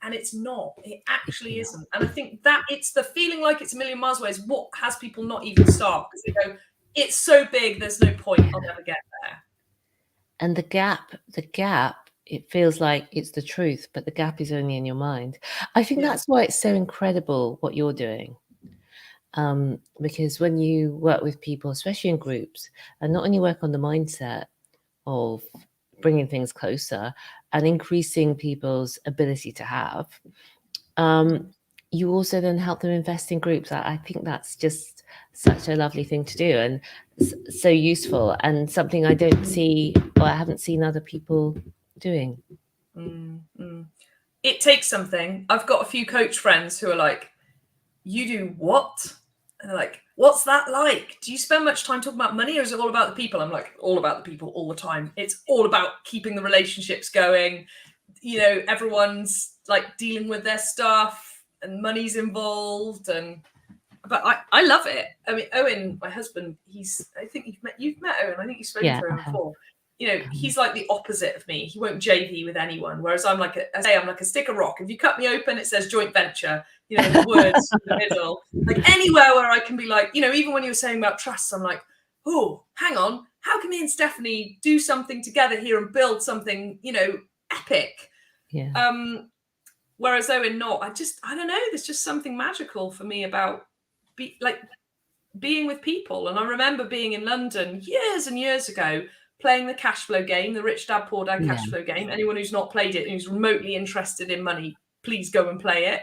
and it's not. It actually isn't. And I think that it's the feeling like it's a million miles away is what has people not even start, because they go, it's so big, there's no point, I'll never get there. And the gap, it feels like it's the truth, but the gap is only in your mind. I think that's why it's so incredible what you're doing. Because when you work with people, especially in groups, and not only work on the mindset of bringing things closer and increasing people's ability to have, you also then help them invest in groups. I think that's just such a lovely thing to do, and so useful, and something I don't see, or I haven't seen other people doing. It takes something. I've got a few coach friends who are like, you do what? And they're like, what's that like? Do you spend much time talking about money, or is it all about the people? I'm like, all about the people all the time. It's all about keeping the relationships going. You know, everyone's like dealing with their stuff and money's involved. But I love it. I mean, Owen, my husband, I think you've met Owen. I think you've spoken to him before. You know, he's like the opposite of me. He won't JV with anyone. Whereas I'm like a stick of rock. If you cut me open, it says joint venture, you know, the words in the middle. Like anywhere where I can be like, you know, even when you were saying about trusts, I'm like, oh, hang on. How can me and Stephanie do something together here and build something, you know, epic? Yeah. Whereas Owen not. I don't know. There's just something magical for me about being with people. And I remember being in London years and years ago, playing the cash flow game, the Rich Dad Poor Dad cash flow game. Anyone who's not played it and who's remotely interested in money, please go and play it.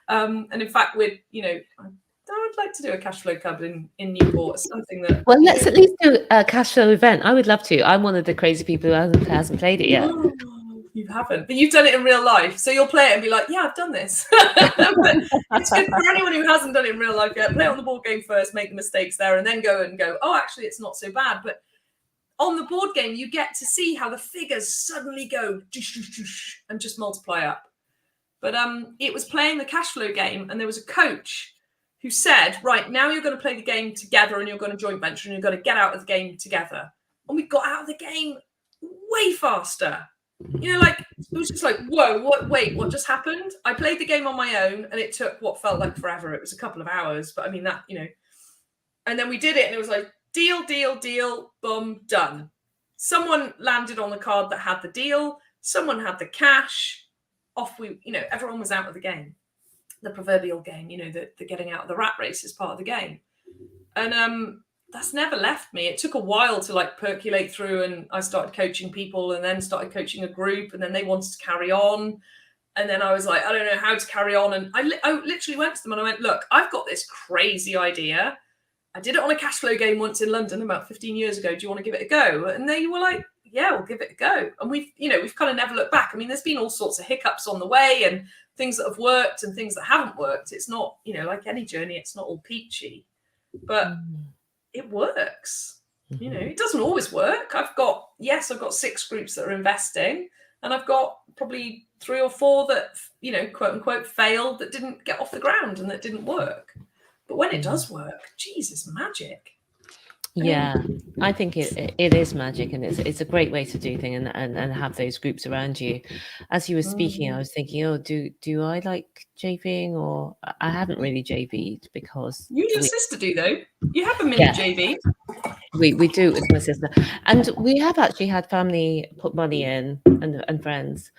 And in fact, I would like to do a cash flow club in Newport. It's something that. Well, let's at least do a cash flow event. I would love to. I'm one of the crazy people who hasn't played it yet. Oh, you haven't, but you've done it in real life. So you'll play it and be like, yeah, I've done this. But it's good for anyone who hasn't done it in real life yet. Play it on the board game first, make the mistakes there, and then go, oh, actually, it's not so bad. But on the board game, you get to see how the figures suddenly go and just multiply up. But it was playing the cash flow game, and there was a coach who said, right, now you're going to play the game together and you're going to joint venture and you're going to get out of the game together. And we got out of the game way faster. You know, like, it was just like, whoa, what just happened? I played the game on my own and it took what felt like forever. It was a couple of hours, but I mean that, you know. And then we did it and it was like, deal, boom, done. Someone landed on the card that had the deal. Someone had the cash. Everyone was out of the game. The proverbial game, you know, the getting out of the rat race is part of the game. And that's never left me. It took a while to like percolate through, and I started coaching people and then started coaching a group, and then they wanted to carry on. And then I was like, I don't know how to carry on. And I literally went to them and I went, look, I've got this crazy idea. I did it on a cash flow game once in London about 15 years ago. Do you want to give it a go? And they were like, yeah, we'll give it a go. And we've kind of never looked back. I mean, there's been all sorts of hiccups on the way and things that have worked and things that haven't worked. It's not, you know, like any journey, it's not all peachy, but it works. You know, it doesn't always work. I've got 6 groups that are investing, and I've got probably 3 or 4 that, you know, quote unquote failed, that didn't get off the ground and that didn't work. But when it does work, Jesus, magic. Yeah, I think it is magic, and it's a great way to do things and have those groups around you. As you were speaking, I was thinking, oh, do I like JVing? Or I haven't really JV'd because you and your sister do though. You have a mini JV. We do it with my sister, and we have actually had family put money in and friends.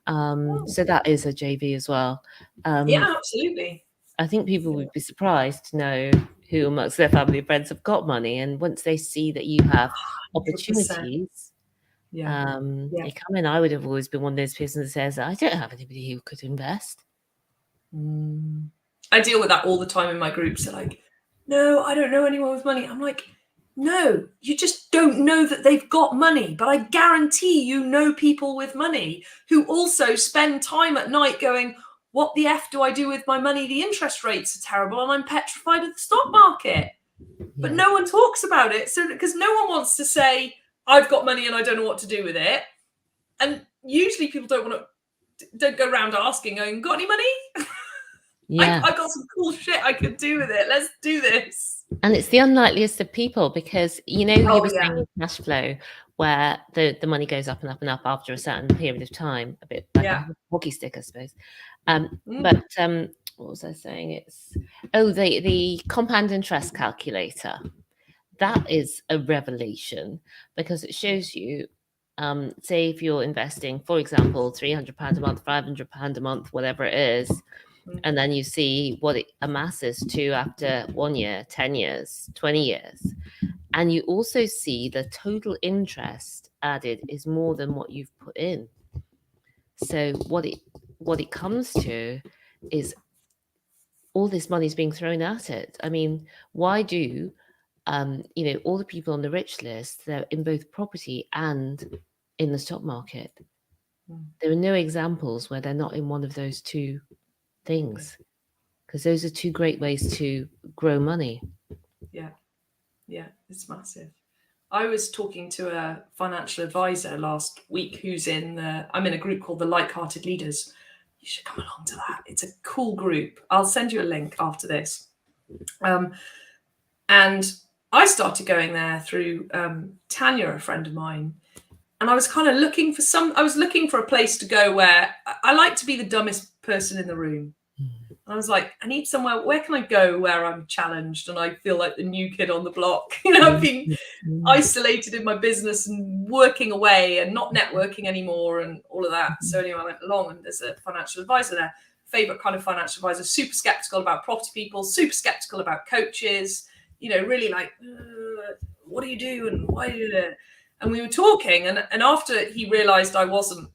So that is a JV as well. Yeah, absolutely. I think people would be surprised to know who amongst their family and friends have got money, and once they see that you have opportunities, they come in. I would have always been one of those persons that says, I don't have anybody who could invest. I deal with that all the time in my groups. They're like, no, I don't know anyone with money. I'm like, no, you just don't know that they've got money. But I guarantee you know people with money who also spend time at night going, what the F do I do with my money? The interest rates are terrible and I'm petrified of the stock market. But no one talks about it. So because no one wants to say, I've got money and I don't know what to do with it. And usually people don't go around asking, going, got any money? Yeah. I've got some cool shit I could do with it. Let's do this. And it's the unlikeliest of people, because, you know, you were saying cash flow, where the money goes up and up and up after a certain period of time, a bit like a hockey stick, I suppose. But what was I saying? It's the compound interest calculator. That is a revelation, because it shows you, say if you're investing, for example, £300 a month, £500 a month, whatever it is, and then you see what it amasses to after 1 year, 10 years, 20 years. And you also see the total interest added is more than what you've put in. So what it comes to is all this money is being thrown at it. I mean, why do all the people on the rich list, they're in both property and in the stock market? There are no examples where they're not in one of those two things, because those are two great ways to grow money. Yeah, it's massive. I was talking to a financial advisor last week who's I'm in a group called the Like-Hearted Leaders. You should come along to that. It's a cool group. I'll send you a link after this. And I started going there through Tanya, a friend of mine. And I was kind of looking for a place to go where I like to be the dumbest person in the room. And I was like, I need somewhere, where can I go where I'm challenged and I feel like the new kid on the block? I've been isolated in my business and working away and not networking anymore and all of that. So anyway, I went along and there's a financial advisor there, favorite kind of financial advisor, super skeptical about property people, super skeptical about coaches, really like, what do you do and why do you do it? And we were talking and after he realized I wasn't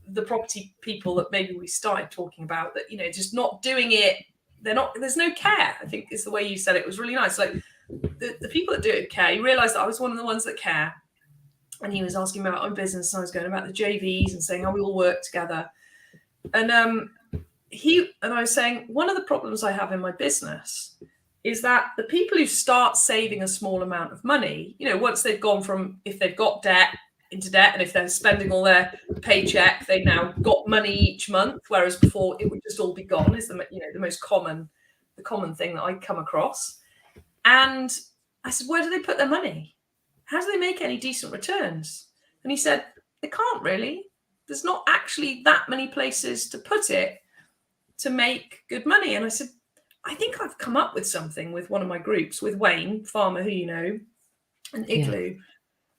the property people that maybe we started talking about, that just not doing it, there's no care, I think is the way you said it. It was really nice. Like the people that do it care. He realized that I was one of the ones that care, and he was asking about my business and I was going about the JVs and saying how we all work together. And I was saying, one of the problems I have in my business is that the people who start saving a small amount of money, once they've gone from, if they've got debt, into debt, and if they're spending all their paycheck, they now got money each month, whereas before it would just all be gone, is the most common thing that I come across. And I said, where do they put their money? How do they make any decent returns? And he said, they can't really. There's not actually that many places to put it to make good money. And I said, I think I've come up with something with one of my groups, with Wayne Farmer, who you know, and Igloo. Yeah.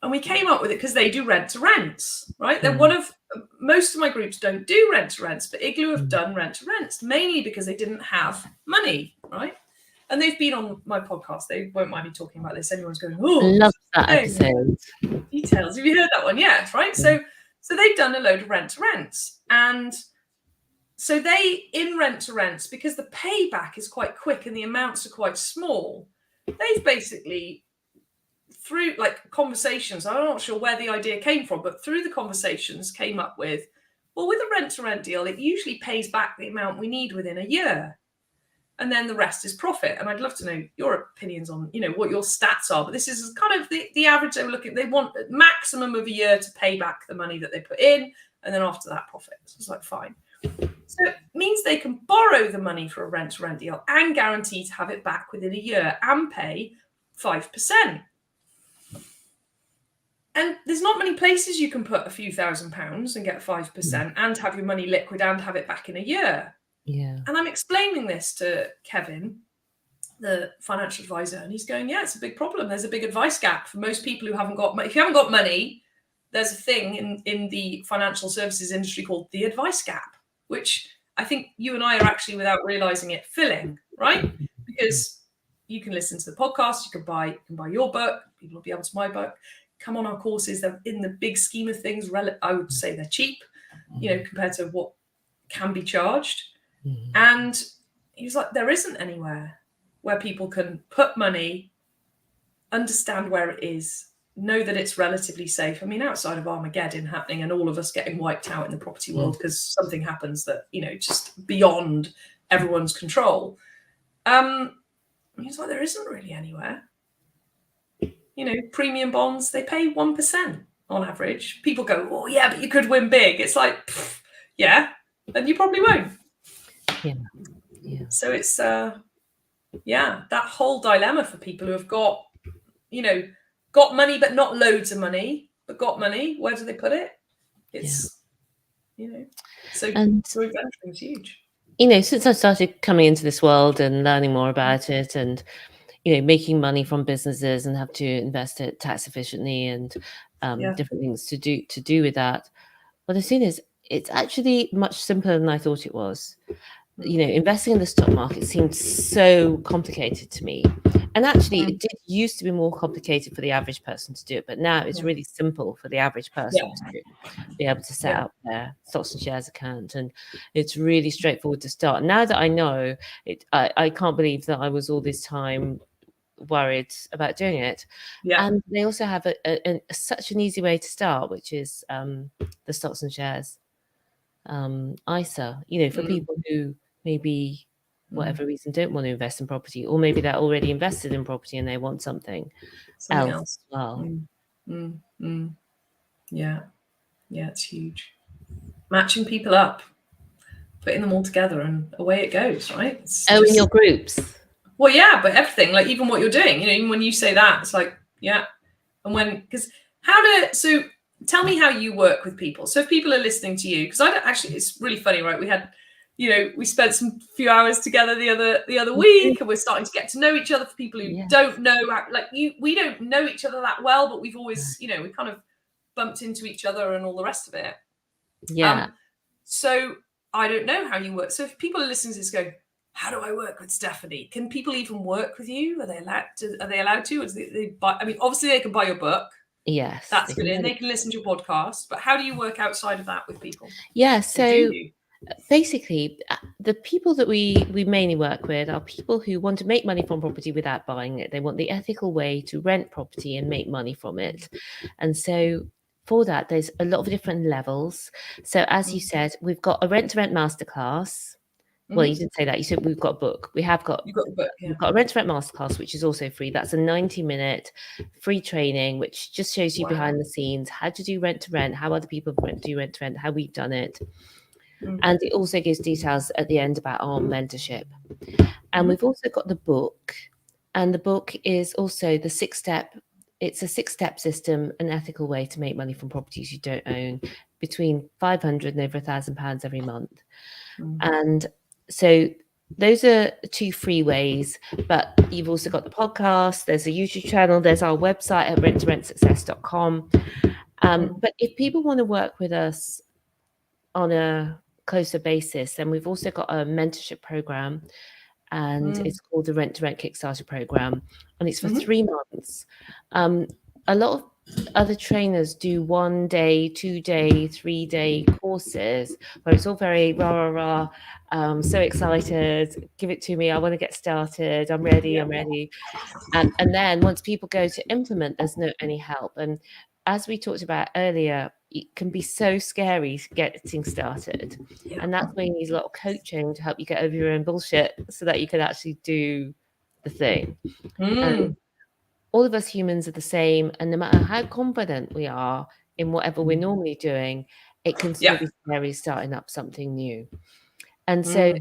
And we came up with it because they do rent to rents, right? They're most of my groups don't do rent to rents, but Igloo have done rent to rents, mainly because they didn't have money, right? And they've been on my podcast. They won't mind me talking about this. Everyone's going, oh, love that episode. Details. Have you heard that one? Yeah, right. Yeah. So they've done a load of rent to rents. And so in rent to rents, because the payback is quite quick and the amounts are quite small, they've basically, through like conversations, I'm not sure where the idea came from, but through the conversations came up with, well, with a rent-to-rent deal, it usually pays back the amount we need within a year. And then the rest is profit. And I'd love to know your opinions on, what your stats are. But this is kind of the average they were looking at. They want a maximum of a year to pay back the money that they put in. And then after that, profit. So it's like, fine. So it means they can borrow the money for a rent-to-rent deal and guarantee to have it back within a year and pay 5%. And there's not many places you can put a few £1,000s and get 5% and have your money liquid and have it back in a year. Yeah. And I'm explaining this to Kevin, the financial advisor, and he's going, yeah, it's a big problem. There's a big advice gap for most people who haven't got money. If you haven't got money, there's a thing in the financial services industry called the advice gap, which I think you and I are actually, without realizing it, filling, right? Because you can listen to the podcast, you can buy your book, people will be able to buy my book. Come on our courses. They're in the big scheme of things, I would say they're cheap, compared to what can be charged. And he was like, there isn't anywhere where people can put money, understand where it is, know that it's relatively safe. I mean, outside of Armageddon happening and all of us getting wiped out in the property world because something happens that, just beyond everyone's control. He's like, there isn't really anywhere. Premium bonds, they pay 1% on average. People go, oh, yeah, but you could win big. It's like, yeah, and you probably won't. Yeah. So it's, that whole dilemma for people who have got money, but not loads of money, but got money. Where do they put it? It's, so venturing is huge. Since I started coming into this world and learning more about it and making money from businesses and have to invest it tax efficiently and different things to do with that. What I've seen is it's actually much simpler than I thought it was. Investing in the stock market seemed so complicated to me. And actually, it did used to be more complicated for the average person to do it, but now it's really simple for the average person to be able to set up their stocks and shares account, and it's really straightforward to start. Now that I know it, I can't believe that I was all this time worried about doing it. And they also have such an easy way to start, which is the stocks and shares ISA, for people who maybe whatever reason don't want to invest in property, or maybe they're already invested in property and they want something else as well. Yeah, it's huge. Matching people up, putting them all together, and away it goes, right? In your groups? Well, yeah, but everything, like even what you're doing, even when you say that, it's like, and so tell me how you work with people. So if people are listening to you, because I don't actually, it's really funny, right? We had, we spent some few hours together the other week, and we're starting to get to know each other. For people who don't know, we don't know each other that well, but we've always, we kind of bumped into each other and all the rest of it. Yeah. So I don't know how you work. So if people are listening to this going, how do I work with Stephanie? Can people even work with you? Are they allowed to? Obviously they can buy your book. Yes. That's good. And they can listen to your podcast. But how do you work outside of that with people? Yeah. So basically, the people that we mainly work with are people who want to make money from property without buying it. They want the ethical way to rent property and make money from it. And so for that, there's a lot of different levels. So as you said, we've got a rent-to-rent masterclass. Well, you didn't say that. You said we've got a book. You've got a rent-to-rent masterclass, which is also free. That's a 90-minute free training, which just shows you behind the scenes how to do rent-to-rent, how other people do rent-to-rent, how we've done it. And it also gives details at the end about our mentorship. And we've also got the book. And the book is also the 6-step. It's a 6-step system, an ethical way to make money from properties you don't own, between £500 and over £1,000 every month. And so those are 2 free ways, but you've also got the podcast, there's a YouTube channel, there's our website at rent2rentsuccess.com. But if people want to work with us on a closer basis, then we've also got a mentorship program, and it's called the Rent to Rent Kickstarter program, and it's for 3 months. A lot of other trainers do 1-day, 2-day, 3-day courses where it's all very rah. So excited, give it to me, I want to get started, I'm ready. And then once people go to implement, there's no any help. And as we talked about earlier, it can be so scary getting started. And that's why you need a lot of coaching to help you get over your own bullshit so that you can actually do the thing. And all of us humans are the same. And no matter how confident we are in whatever we're normally doing, it can still be scary starting up something new. And so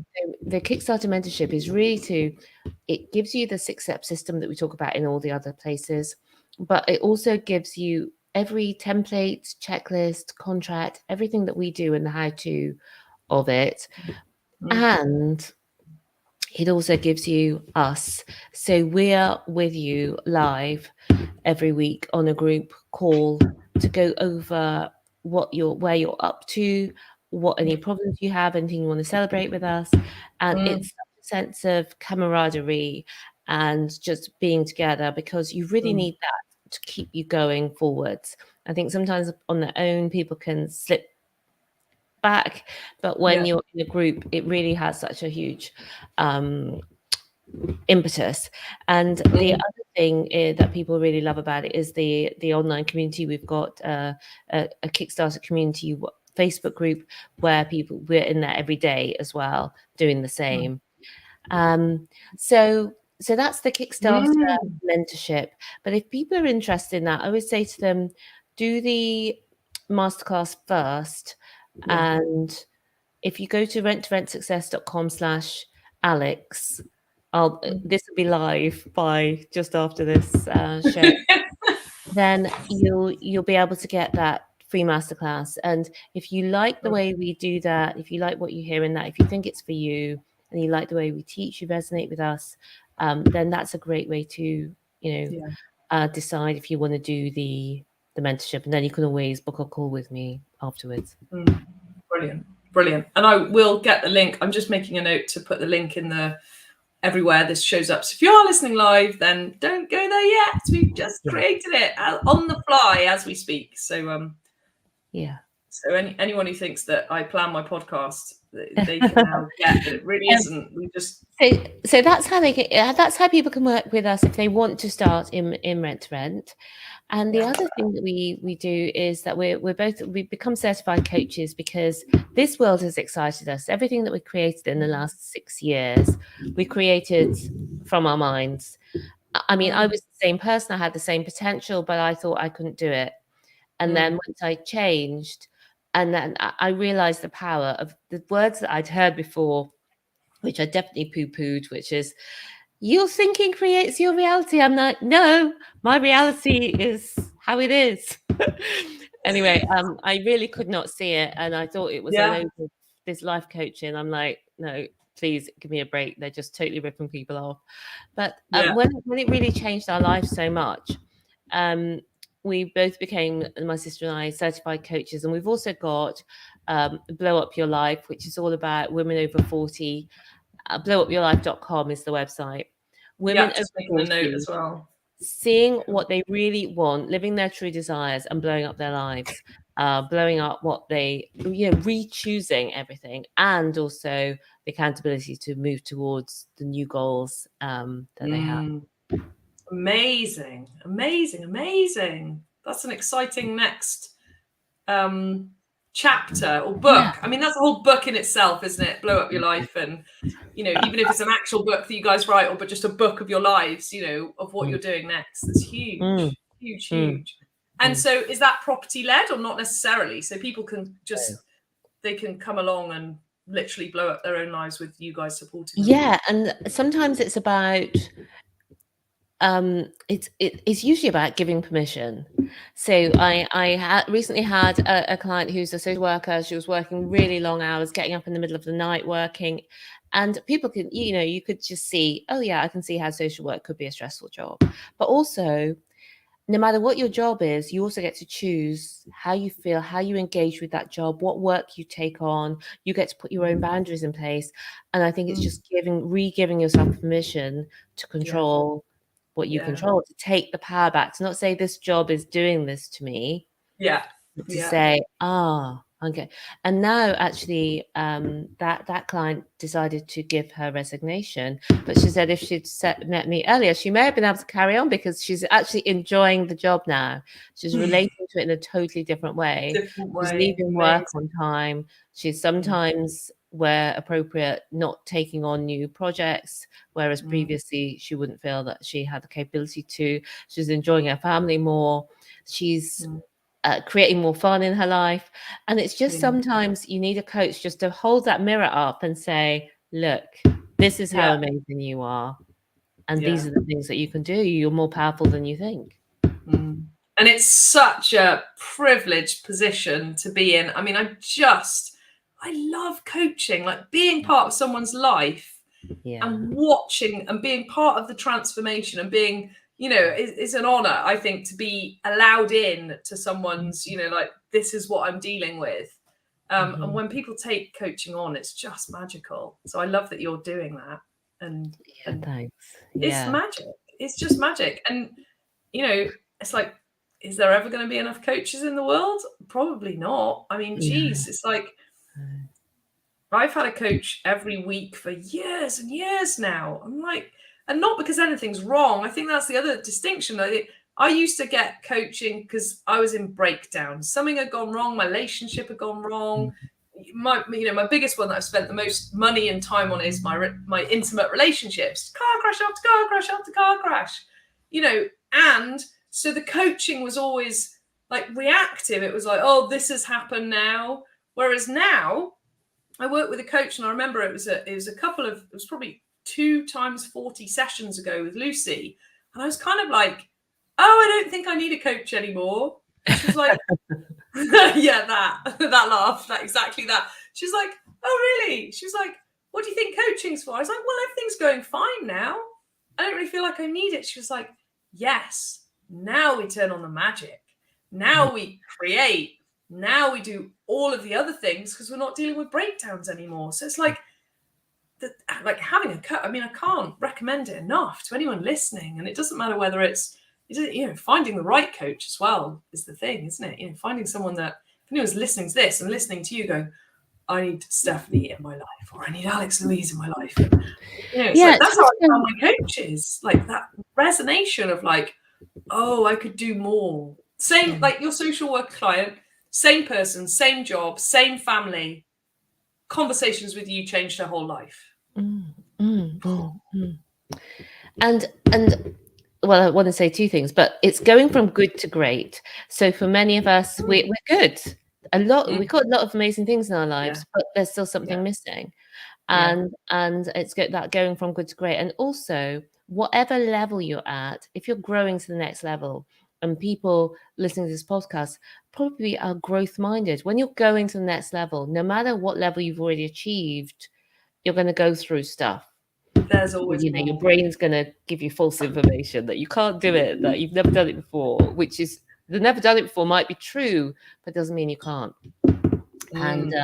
the Kickstarter mentorship is really it gives you the 6-step system that we talk about in all the other places, but it also gives you every template, checklist, contract, everything that we do and the how-to of it. And it also gives you us. So we're with you live every week on a group call to go over where you're up to, what any problems you have, anything you want to celebrate with us. And it's a sense of camaraderie and just being together, because you really need that to keep you going forwards. I think sometimes on their own, people can slip back, but when you're in a group, it really has such a huge impetus. And the other thing that people really love about it is the online community. We've got a Kickstarter community Facebook group where we're in there every day as well, doing the same. So that's the Kickstarter mentorship. But if people are interested in that, I always say to them, do the masterclass first. And if you go to rent2rentsuccess.com/Alex, this will be live by just after this show. Then you'll be able to get that free masterclass. And if you like the way we do that, if you like what you hear in that, if you think it's for you and you like the way we teach, you resonate with us, then that's a great way to decide if you want to do the mentorship. And then you can always book a call with me afterwards. Brilliant. And I will get the link. I'm just making a note to put the link in the everywhere this shows up. So if you are listening live, then don't go there yet. We've just created it on the fly as we speak. So So anyone who thinks that I plan my podcast, they can now get that it really isn't. We just so that's how that's how people can work with us if they want to start in rent to rent. And the other thing that we do is that we've become certified coaches because this world has excited us. Everything that we created in the last 6 years, we created from our minds. I mean, I was the same person. I had the same potential, but I thought I couldn't do it. And then once I changed, and then I realized the power of the words that I'd heard before, which I definitely poo-pooed, which is, your thinking creates your reality. I'm like, no, my reality is how it is. Anyway, I really could not see it. And I thought it was a load of this life coaching. I'm like, no, please give me a break. They're just totally ripping people off. But when it really changed our lives so much, we both became, my sister and I, certified coaches. And we've also got Blow Up Your Life, which is all about women over 40. blowupyourlife.com is the website. Women over 40 as well. Seeing what they really want, living their true desires, and blowing up their lives, blowing up what they, re-choosing everything, and also the accountability to move towards the new goals that they have. Amazing. That's an exciting next chapter or book. I mean, that's a whole book in itself, isn't it? Blow Up Your Life. And even if it's an actual book that you guys write, but just a book of your lives, of what you're doing next. It's huge. And so is that property led or not necessarily? So people can they can come along and literally blow up their own lives with you guys supporting them. And sometimes it's about it's usually about giving permission. So I recently had a client who's a social worker. She was working really long hours, getting up in the middle of the night working, and people can, you could just see, oh yeah, I can see how social work could be a stressful job. But also, no matter what your job is, you also get to choose how you feel, how you engage with that job, what work you take on. You get to put your own boundaries in place. And I think it's just re-giving yourself permission to control what you control, to take the power back, to not say this job is doing this to me. But to say, okay. And now actually that client decided to give her resignation, but she said if she'd met me earlier, she may have been able to carry on because she's actually enjoying the job now. She's relating to it in a totally different way. She's leaving work on time. She's sometimes, where appropriate, not taking on new projects, whereas previously she wouldn't feel that she had the capability to. She's enjoying her family more. She's creating more fun in her life. And it's just sometimes you need a coach just to hold that mirror up and say, look, this is how amazing you are. And these are the things that you can do. You're more powerful than you think. And it's such a privileged position to be in. I mean, I love coaching, like being part of someone's life and watching and being part of the transformation and being, it's an honor, I think, to be allowed in to someone's, like, this is what I'm dealing with. And when people take coaching on, it's just magical. So I love that you're doing that. And thanks. It's magic. It's just magic. And, it's like, is there ever going to be enough coaches in the world? Probably not. I mean, geez, it's like, I've had a coach every week for years and years now. I'm like, and not because anything's wrong. I think that's the other distinction. I used to get coaching because I was in breakdown. Something had gone wrong. My relationship had gone wrong. My biggest one that I've spent the most money and time on is my intimate relationships. Car crash after car crash after car crash. And so the coaching was always like reactive. It was like, oh, this has happened now. Whereas now, I worked with a coach, and I remember it was probably 2 times 40 sessions ago with Lucy. And I was kind of like, oh, I don't think I need a coach anymore. And she was like, that laugh, exactly that. She's like, oh, really? She was like, what do you think coaching's for? I was like, well, everything's going fine now. I don't really feel like I need it. She was like, yes, now we turn on the magic. Now we create. Now we do all of the other things because we're not dealing with breakdowns anymore. So it's like, like having a coach, I mean, I can't recommend it enough to anyone listening. And it doesn't matter whether it's, you know, finding the right coach as well is the thing, isn't it? You know, finding someone that, if anyone's listening to this and listening to you going, I need Stephanie in my life, or I need Alex Louise in my life. And, you know, it's like, that's how I found my coaches, like that resonation of like, oh, I could do more. Same, like your social work client, same person, same job, same family. Conversations with you changed her whole life. And well, I want to say two things, but it's going from good to great. So for many of us, we're good. We've got a lot of amazing things in our lives, but there's still something missing. And it's that going from good to great. And also, whatever level you're at, if you're growing to the next level, and people listening to this podcast probably are growth minded. When you're going to the next level, no matter what level you've already achieved, you're going to go through stuff. There's always more. Your brain's going to give you false information that you can't do it, that you've never done it before, which is the never done it before might be true, but doesn't mean you can't. And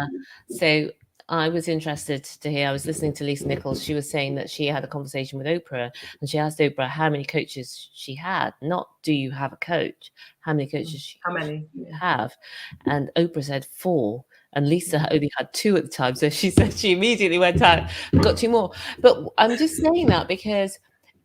so I was interested to hear, I was listening to Lisa Nichols. She was saying that she had a conversation with Oprah, and she asked Oprah how many coaches she had, not do you have a coach, how many coaches she have. And Oprah said 4. And Lisa only had 2 at the time. So she said she immediately went out and got 2 more. But I'm just saying that because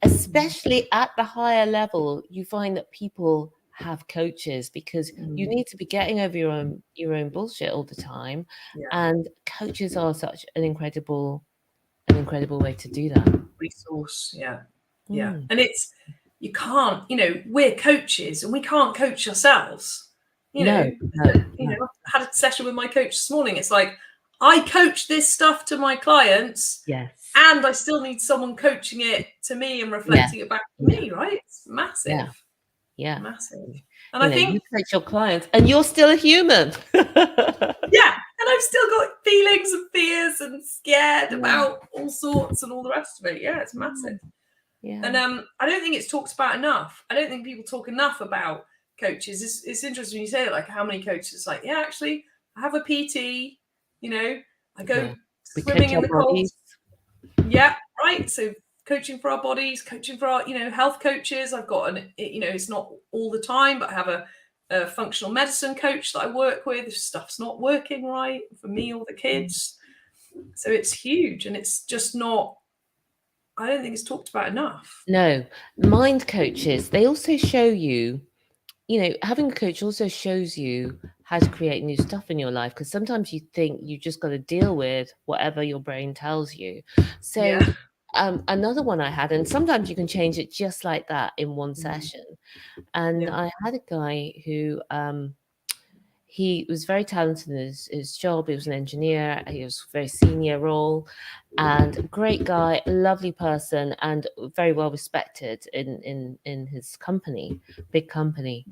especially at the higher level, you find that people have coaches because you need to be getting over your own bullshit all the time. And coaches are such an incredible way to do that. Resource. And it's, you can't, you know, we're coaches and we can't coach ourselves. You know, I had a session with my coach this morning. It's like, I coach this stuff to my clients, and I still need someone coaching it to me and reflecting it back to me, right? It's massive. Massive. And I think you coach your clients and you're still a human. And I've still got feelings and fears and scared about all sorts and all the rest of it. It's massive. And I don't think it's talked about enough. I don't think people talk enough about coaches. It's interesting when you say it, like how many coaches. It's like, actually, I have a PT, you know, I go swimming in the cold. Right. So coaching for our bodies, coaching for our, you know, health coaches. I've got you know, it's not all the time, but I have a functional medicine coach that I work with if stuff's not working right for me or the kids. So it's huge, and it's just not, I don't think it's talked about enough. No, mind coaches, they also show you, you know, having a coach also shows you how to create new stuff in your life, because sometimes you think you just got to deal with whatever your brain tells you. So another one I had, and sometimes you can change it just like that in one session. And I had a guy who he was very talented in his job. He was an engineer. He was a very senior role, and great guy, lovely person, and very well respected in his company, big company.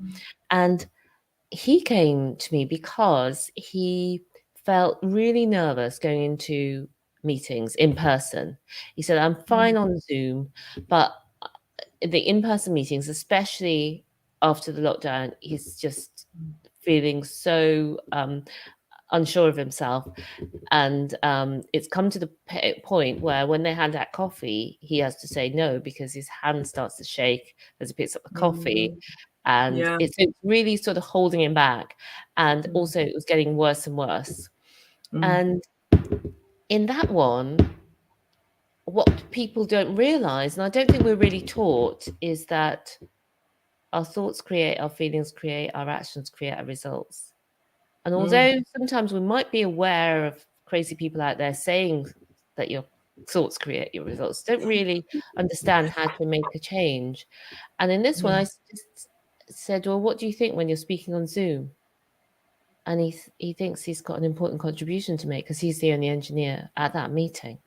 And he came to me because he felt really nervous going into meetings in person. He said, I'm fine on Zoom, but the in-person meetings, especially after the lockdown, he's just feeling so unsure of himself. And it's come to the point where when they hand out coffee, he has to say no because his hand starts to shake as he picks up the coffee. And it's really sort of holding him back. And also it was getting worse and worse. And in that one, what people don't realize, and I don't think we're really taught, is that our thoughts create, our feelings create, our actions create our results. And although sometimes we might be aware of crazy people out there saying that your thoughts create your results, don't really understand how to make a change. And in this one, I just said, well, what do you think when you're speaking on Zoom? And he thinks he's got an important contribution to make because he's the only engineer at that meeting.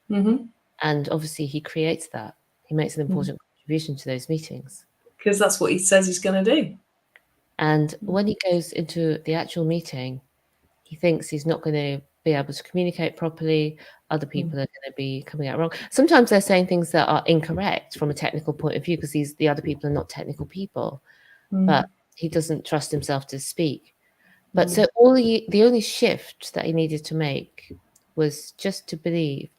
And obviously he creates that. He makes an important contribution to those meetings. Because that's what he says he's going to do. And when he goes into the actual meeting, he thinks he's not going to be able to communicate properly. Other people are going to be coming out wrong. Sometimes they're saying things that are incorrect from a technical point of view because the other people are not technical people. But he doesn't trust himself to speak. But so the only shift that he needed to make was just to believe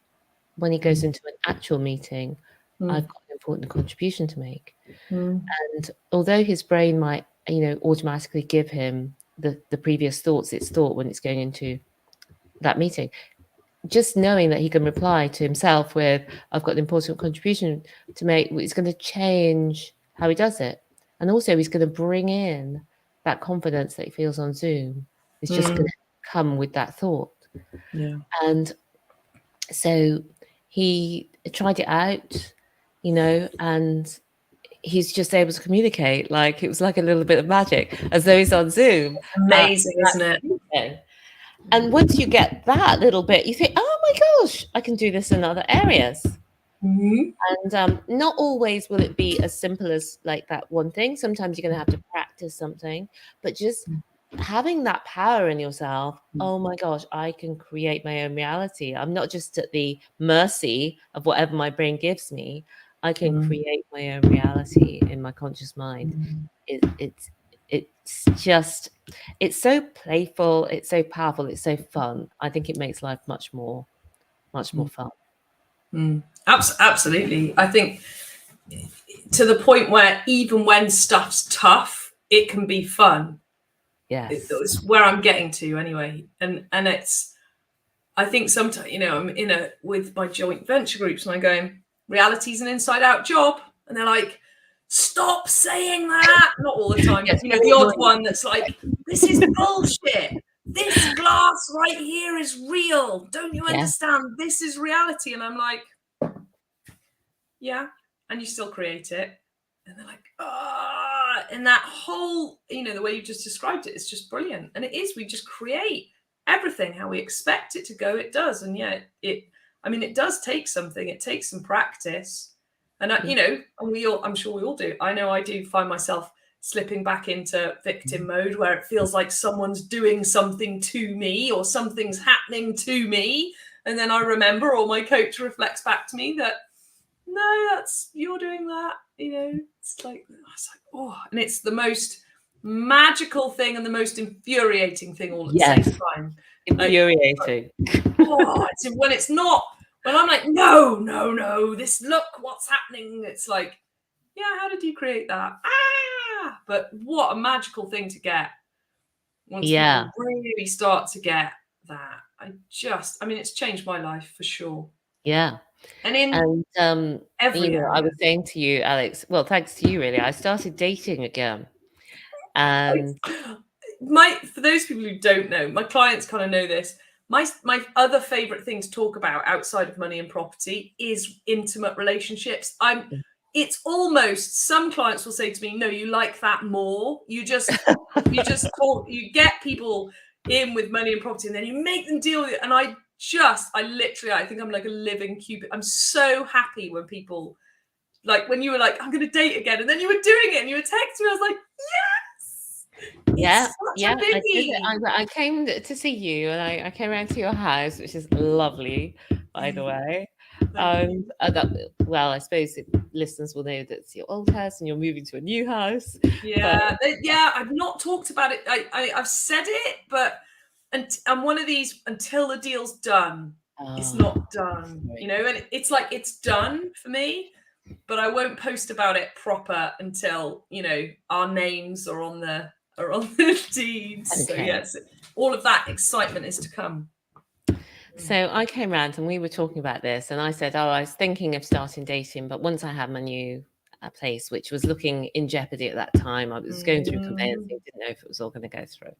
when he goes into an actual meeting, I've got an important contribution to make. And although his brain might, automatically give him the previous thoughts it's thought when it's going into that meeting, just knowing that he can reply to himself with, I've got an important contribution to make, it's going to change how he does it. And also he's going to bring in that confidence that he feels on Zoom. It's just going to come with that thought. Yeah. And so he tried it out, and he's just able to communicate. Like, it was like a little bit of magic, as though he's on Zoom. Amazing, isn't it? And once you get that little bit, you think, oh my gosh, I can do this in other areas. And not always will it be as simple as like that one thing. Sometimes you're going to have to practice something, but just having that power in yourself, oh my gosh, I can create my own reality. I'm not just at the mercy of whatever my brain gives me. I can create my own reality in my conscious mind. It's so playful, it's so powerful, it's so fun. I think it makes life much more fun. Absolutely. I think to the point where even when stuff's tough, it can be fun. Yes. It's where I'm getting to anyway. And it's, I think sometimes, I'm with my joint venture groups and I'm going, reality's an inside out job. And they're like, stop saying that. Not all the time, but the odd one that's like, this is bullshit. This glass right here is real. Don't you understand? This is reality. And I'm like, yeah. And you still create it. And they're like, ah. And that whole, the way you just described it is just brilliant. And it is, we just create everything how we expect it to go. It does. And it does take something. It takes some practice. And and I'm sure we all do. I know I do find myself slipping back into victim mode where it feels like someone's doing something to me or something's happening to me. And then I remember, or my coach reflects back to me that, no, you're doing that. It's like, oh, and it's the most magical thing and the most infuriating thing all at the same time. Infuriating. When I'm like, no, look what's happening. It's like, yeah, how did you create that? But what a magical thing to get once you really start to get that. It's changed my life for sure. Yeah. And every area. I was saying to you, Alex, well, thanks to you, really, I started dating again. And for those people who don't know, my clients kind of know this. My other favorite thing to talk about outside of money and property is intimate relationships. It's almost, some clients will say to me, no, you like that more. You just talk, you get people in with money and property and then you make them deal with it. And I think I'm like a living Cupid. I'm so happy when people, like when you were like, I'm going to date again. And then you were doing it and you were texting me. I was like, yes. I came to see you and I came around to your house, which is lovely, by the way. I suppose listeners will know that it's your old house and you're moving to a new house. I've not talked about it. I've said it, but I'm one of these, until the deal's done, it's not done. And it's like, it's done for me, but I won't post about it proper until our names are on the deeds. Okay. So yes, all of that excitement is to come. So I came round and we were talking about this, and I said, I was thinking of starting dating, but once I had my new place, which was looking in jeopardy at that time, I was going through conveyancing, didn't know if it was all going to go through.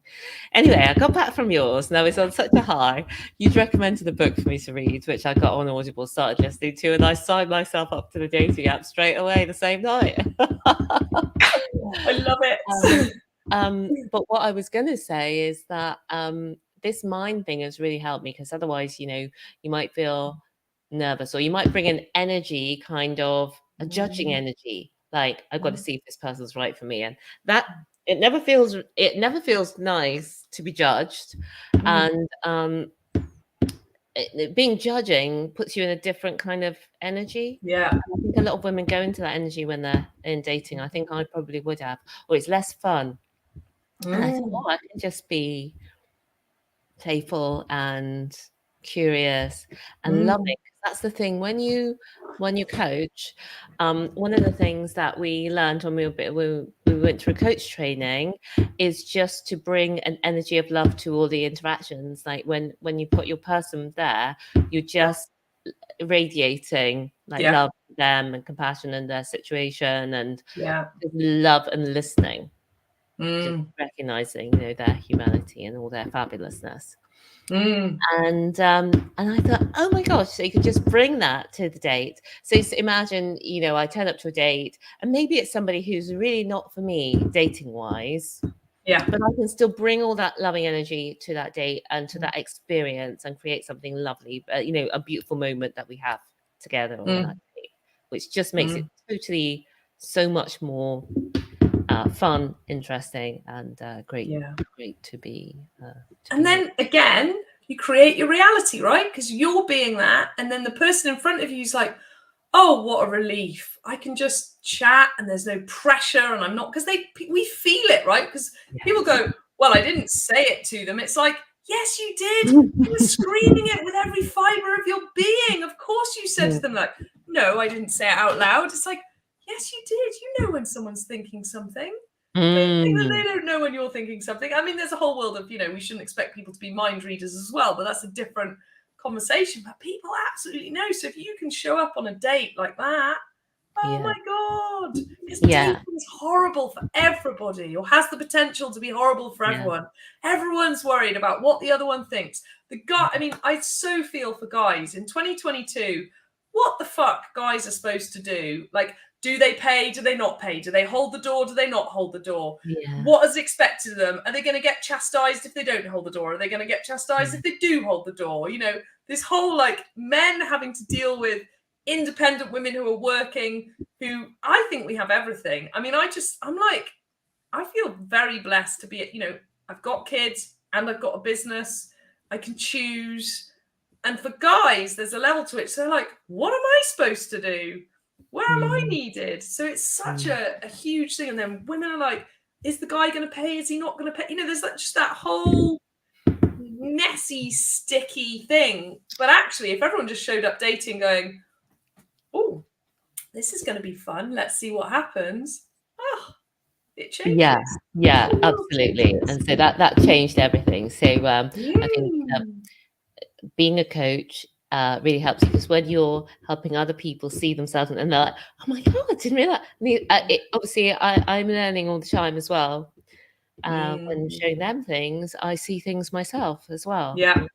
Anyway, I got back from yours and I was on such a high. You'd recommended a book for me to read, which I got on Audible, started listening to, and I signed myself up to the dating app straight away the same night. I love it. But what I was going to say is that this mind thing has really helped me, because otherwise, you might feel nervous, or you might bring an energy, kind of a judging energy, like I've got to see if this person's right for me, and that it never feels nice to be judged, and being judging puts you in a different kind of energy. Yeah, I think a lot of women go into that energy when they're in dating. I think I probably would have, or it's less fun. And I thought, I can just be playful and curious and loving. that's the thing. When you coach, one of the things that we learned when we went through coach training is just to bring an energy of love to all the interactions. Like when you put your person there, you're just radiating like love to them and compassion in their situation, and love and listening, just recognizing, their humanity and all their fabulousness. And I thought, oh my gosh, so you could just bring that to the date. So imagine, I turn up to a date and maybe it's somebody who's really not for me dating wise. Yeah. But I can still bring all that loving energy to that date and to that experience and create something lovely, a beautiful moment that we have together on that date, which just makes it totally so much more fun, interesting, and great to be. And then again, you create your reality, right? Because you're being that, and then the person in front of you is like, oh, what a relief. I can just chat and there's no pressure, and I'm not, because we feel it, right? Because people go, well, I didn't say it to them. It's like, yes, you did. You were screaming it with every fiber of your being. Of course you said to them, like, no, I didn't say it out loud. It's like, yes, you did. You know when someone's thinking something. Don't think that they don't know when you're thinking something. I mean, there's a whole world of, we shouldn't expect people to be mind readers as well, but that's a different conversation. But people absolutely know. So if you can show up on a date like that, oh my God, because dating is horrible for everybody, or has the potential to be horrible for everyone. Everyone's worried about what the other one thinks. I so feel for guys in 2022. What the fuck guys are supposed to do? Like, do they pay? Do they not pay? Do they hold the door? Do they not hold the door? What is expected of them? Are they going to get chastised if they don't hold the door? Are they going to get chastised if they do hold the door? This whole like men having to deal with independent women who are working, who I think we have everything. I mean, I feel very blessed to be, I've got kids and I've got a business. I can choose. And for guys, there's a level to it. So they're like, what am I supposed to do? Where am I needed? So it's such a huge thing. And then women are like, is the guy going to pay? Is he not going to pay? There's just that whole messy, sticky thing. But actually, if everyone just showed up dating going, oh, this is going to be fun. Let's see what happens. Oh, it changes. Yeah, absolutely. And so that changed everything. So I think being a coach really helps, because when you're helping other people see themselves and they're like, oh my God, I didn't realize. Obviously, I'm learning all the time as well. When showing them things, I see things myself as well. Yeah.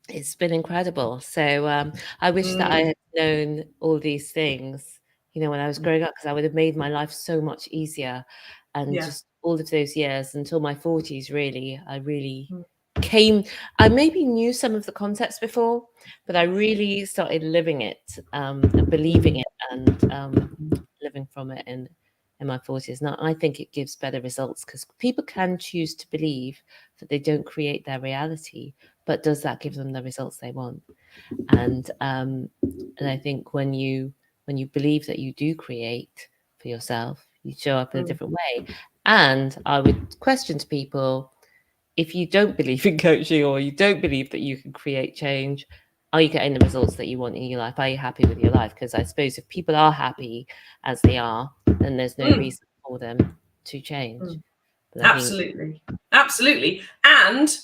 It's been incredible. So I wish that I had known all these things, when I was growing up, because I would have made my life so much easier. And just all of those years until my 40s, really, I I maybe knew some of the concepts before, but I really started living it and believing it and living from it in my 40s. Now, I think it gives better results, because people can choose to believe that they don't create their reality, but does that give them the results they want? And I think when you believe that you do create for yourself, you show up in a different way. And I would question to people, if you don't believe in coaching, or you don't believe that you can create change, are you getting the results that you want in your life? Are you happy with your life? Because I suppose if people are happy as they are, then there's no reason for them to change. Absolutely. And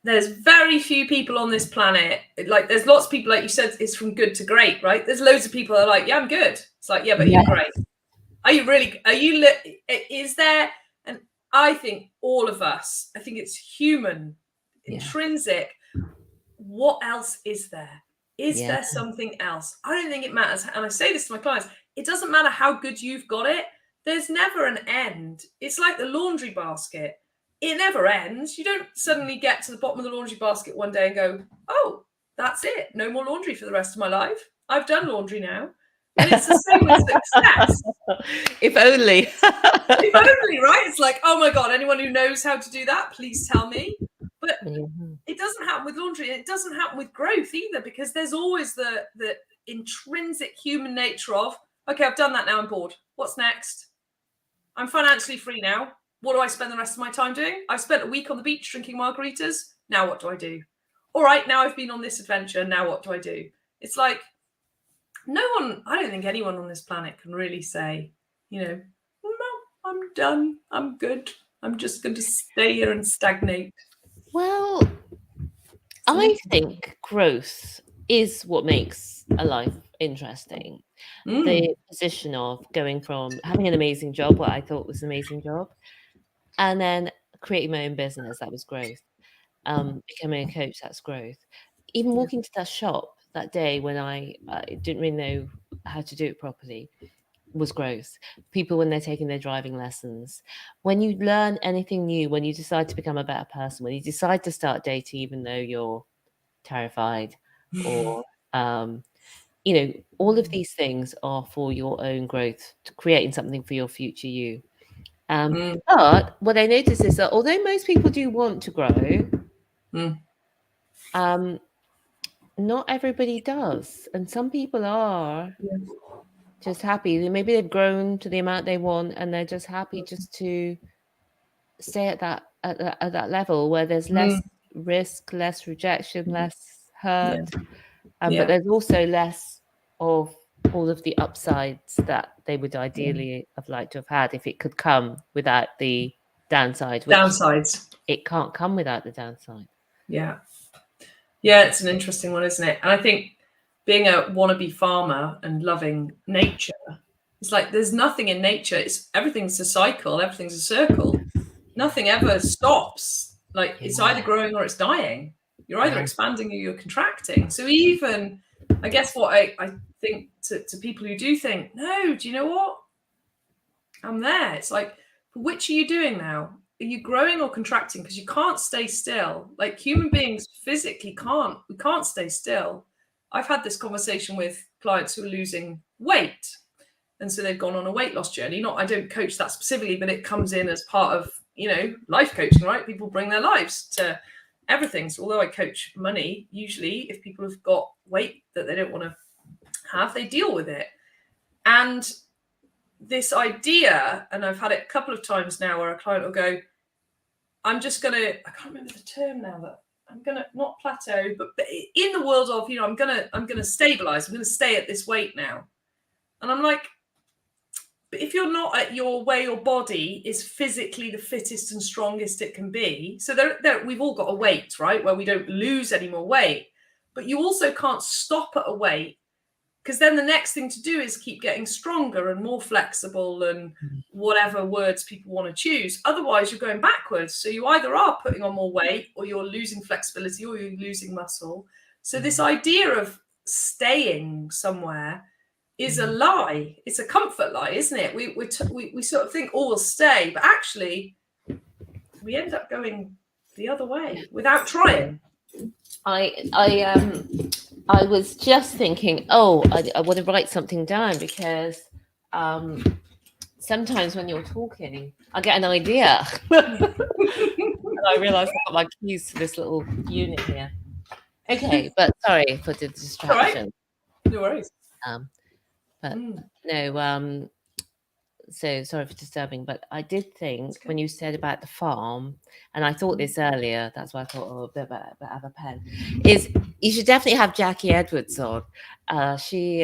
there's very few people on this planet, like there's lots of people, like you said, it's from good to great, right? There's loads of people that are like, yeah, I'm good. It's like, yeah, but you're great. Is there, and I think all of us, I think it's human, intrinsic. What else is there? Is there something else? I don't think it matters. And I say this to my clients, it doesn't matter how good you've got it. There's never an end. It's like the laundry basket. It never ends. You don't suddenly get to the bottom of the laundry basket one day and go, oh, that's it. No more laundry for the rest of my life. I've done laundry now. And it's the same with success. If only. If only, right? It's like, oh my God, anyone who knows how to do that, please tell me. But it doesn't happen with laundry. And it doesn't happen with growth either, because there's always the intrinsic human nature of, okay, I've done that now, I'm bored. What's next? I'm financially free now. What do I spend the rest of my time doing? I've spent a week on the beach drinking margaritas. Now what do I do? All right, now I've been on this adventure. Now what do I do? It's like I don't think anyone on this planet can really say, no, I'm done. I'm good. I'm just going to stay here and stagnate. Well, I think growth is what makes a life interesting. The position of going from having an amazing job, what I thought was an amazing job, and then creating my own business, that was growth. Becoming a coach, that's growth. Even walking to that shop that day when I didn't really know how to do it properly was growth. People when they're taking their driving lessons, when you learn anything new, when you decide to become a better person, when you decide to start dating even though you're terrified, or all of these things are for your own growth, to creating something for your future you. But what I notice is that although most people do want to grow, not everybody does. And some people are just happy. Maybe they've grown to the amount they want and they're just happy just to stay at that level where there's less risk, less rejection, less hurt. But there's also less of all of the upsides that they would ideally have liked to have had if it could come without the downside. Downsides. It can't come without the downside. Yeah, it's an interesting one, isn't it? And I think being a wannabe farmer and loving nature, it's like there's nothing in nature. Everything's a cycle. Everything's a circle. Nothing ever stops. Like it's either growing or it's dying. You're either expanding or you're contracting. So even, I guess what I think to people who do think, no, do you know what? I'm there. It's like, which are you doing now? Are you growing or contracting? Because you can't stay still. Like human beings physically we can't stay still. I've had this conversation with clients who are losing weight. And so they've gone on a weight loss journey. I don't coach that specifically, but it comes in as part of, life coaching, right? People bring their lives to everything. So although I coach money, usually if people have got weight that they don't want to have, they deal with it. And this idea, and I've had it a couple of times now where a client will go, I can't remember the term now, that I'm going to not plateau, but in the world of, I'm going to stabilize, I'm going to stay at this weight now. And I'm like, but if you're not at where your body is physically the fittest and strongest it can be, so we've all got a weight, right, where we don't lose any more weight, but you also can't stop at a weight, because then the next thing to do is keep getting stronger and more flexible and whatever words people want to choose. Otherwise, you're going backwards. So you either are putting on more weight or you're losing flexibility or you're losing muscle. So this idea of staying somewhere is a lie. It's a comfort lie, isn't it? We sort of think, we'll stay, but actually we end up going the other way without trying. I was just thinking, I want to write something down, because sometimes when you're talking, I get an idea. And I realise I've got my keys to this little unit here. Okay, but sorry for the distraction. Right. No worries. No, so sorry for disturbing, but I did think when you said about the farm, and I thought this earlier, that's why I thought, a bit about have a pen, is you should definitely have Jackie Edwards on. She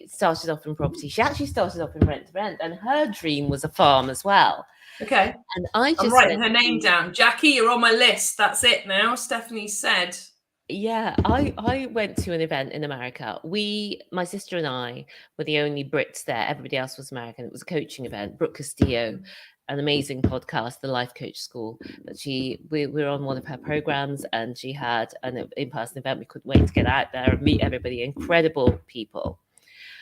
started off in property. She actually started off in rent to rent, and her dream was a farm as well. Okay. And I'm writing her name down. Jackie, you're on my list. That's it now. Stephanie said. Yeah, I went to an event in America. My sister and I were the only Brits there. Everybody else was American. It was a coaching event. Brooke Castillo, an amazing podcast, The Life Coach School. But we were on one of her programs, and she had an in-person event. We couldn't wait to get out there and meet everybody. Incredible people.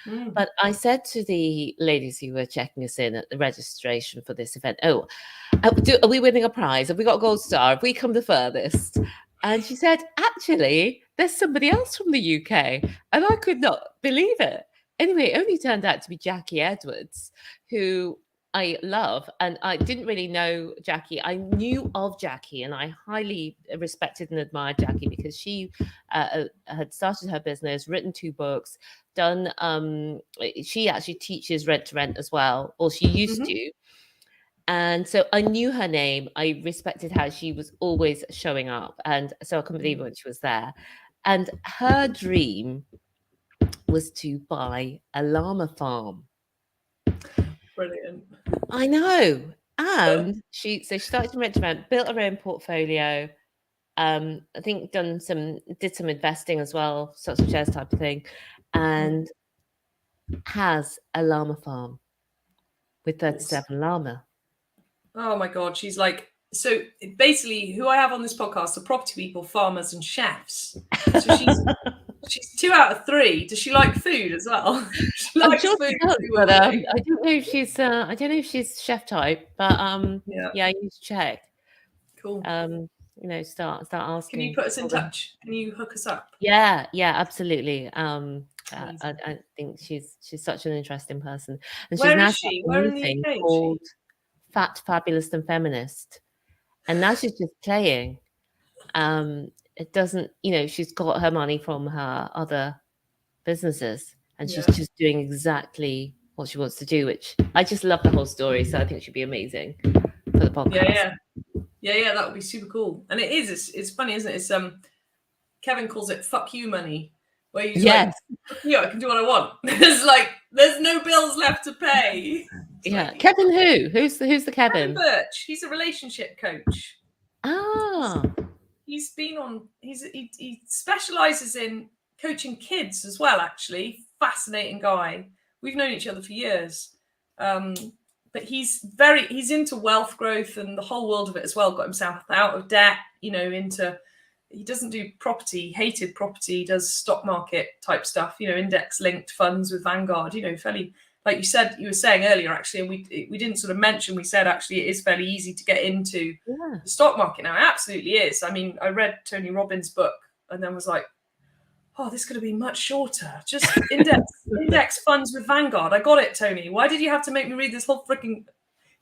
But I said to the ladies who were checking us in at the registration for this event, are we winning a prize? Have we got a gold star? Have we come the furthest? And she said, actually, there's somebody else from the UK. And I could not believe it. Anyway, it only turned out to be Jackie Edwards, who I love. And I didn't really know Jackie. I knew of Jackie, and I highly respected and admired Jackie, because she had started her business, written 2 books, she actually teaches rent to rent as well, or she used to. And so I knew her name. I respected how she was always showing up. And so I couldn't believe it when she was there. And her dream was to buy a llama farm. Brilliant. I know. And she started to rent, built her own portfolio. I think did some investing as well, stocks and shares type of thing, and has a llama farm with 37 llama. Oh my God, she's like, so basically who I have on this podcast are property people, farmers and chefs. So she's 2 out of 3. Does she like food as well? She likes I'm sure food, she does, but I don't know if she's chef type, but yeah, you need to check. Cool. Start asking. Can you put us in touch? Can you hook us up? Yeah, absolutely. I think she's such an interesting person, and Where she's now is she? got Where a in the UK called Fat, Fabulous, and Feminist, and now she's just playing. It doesn't, she's got her money from her other businesses, and she's just doing exactly what she wants to do, which I just love the whole story. So I think she'd be amazing for the podcast. Yeah, that would be super cool. And it is. It's funny, isn't it? It's Kevin calls it "fuck you money," where you like, I can do what I want. there's no bills left to pay. It's like, Kevin who? Who's the Kevin? Birch. He's a relationship coach. He's been on. He specializes in coaching kids as well. Actually, fascinating guy. We've known each other for years. But he's into wealth growth and the whole world of it as well. Got himself out of debt, he doesn't do property, hated property, does stock market type stuff, index linked funds with Vanguard, fairly, like you were saying earlier, actually, and we didn't sort of mention, we said actually it is fairly easy to get into the stock market now. It absolutely is. I mean, I read Tony Robbins' book and then was like, oh, this could have been much shorter. Just index funds with Vanguard. I got it, Tony. Why did you have to make me read this whole freaking...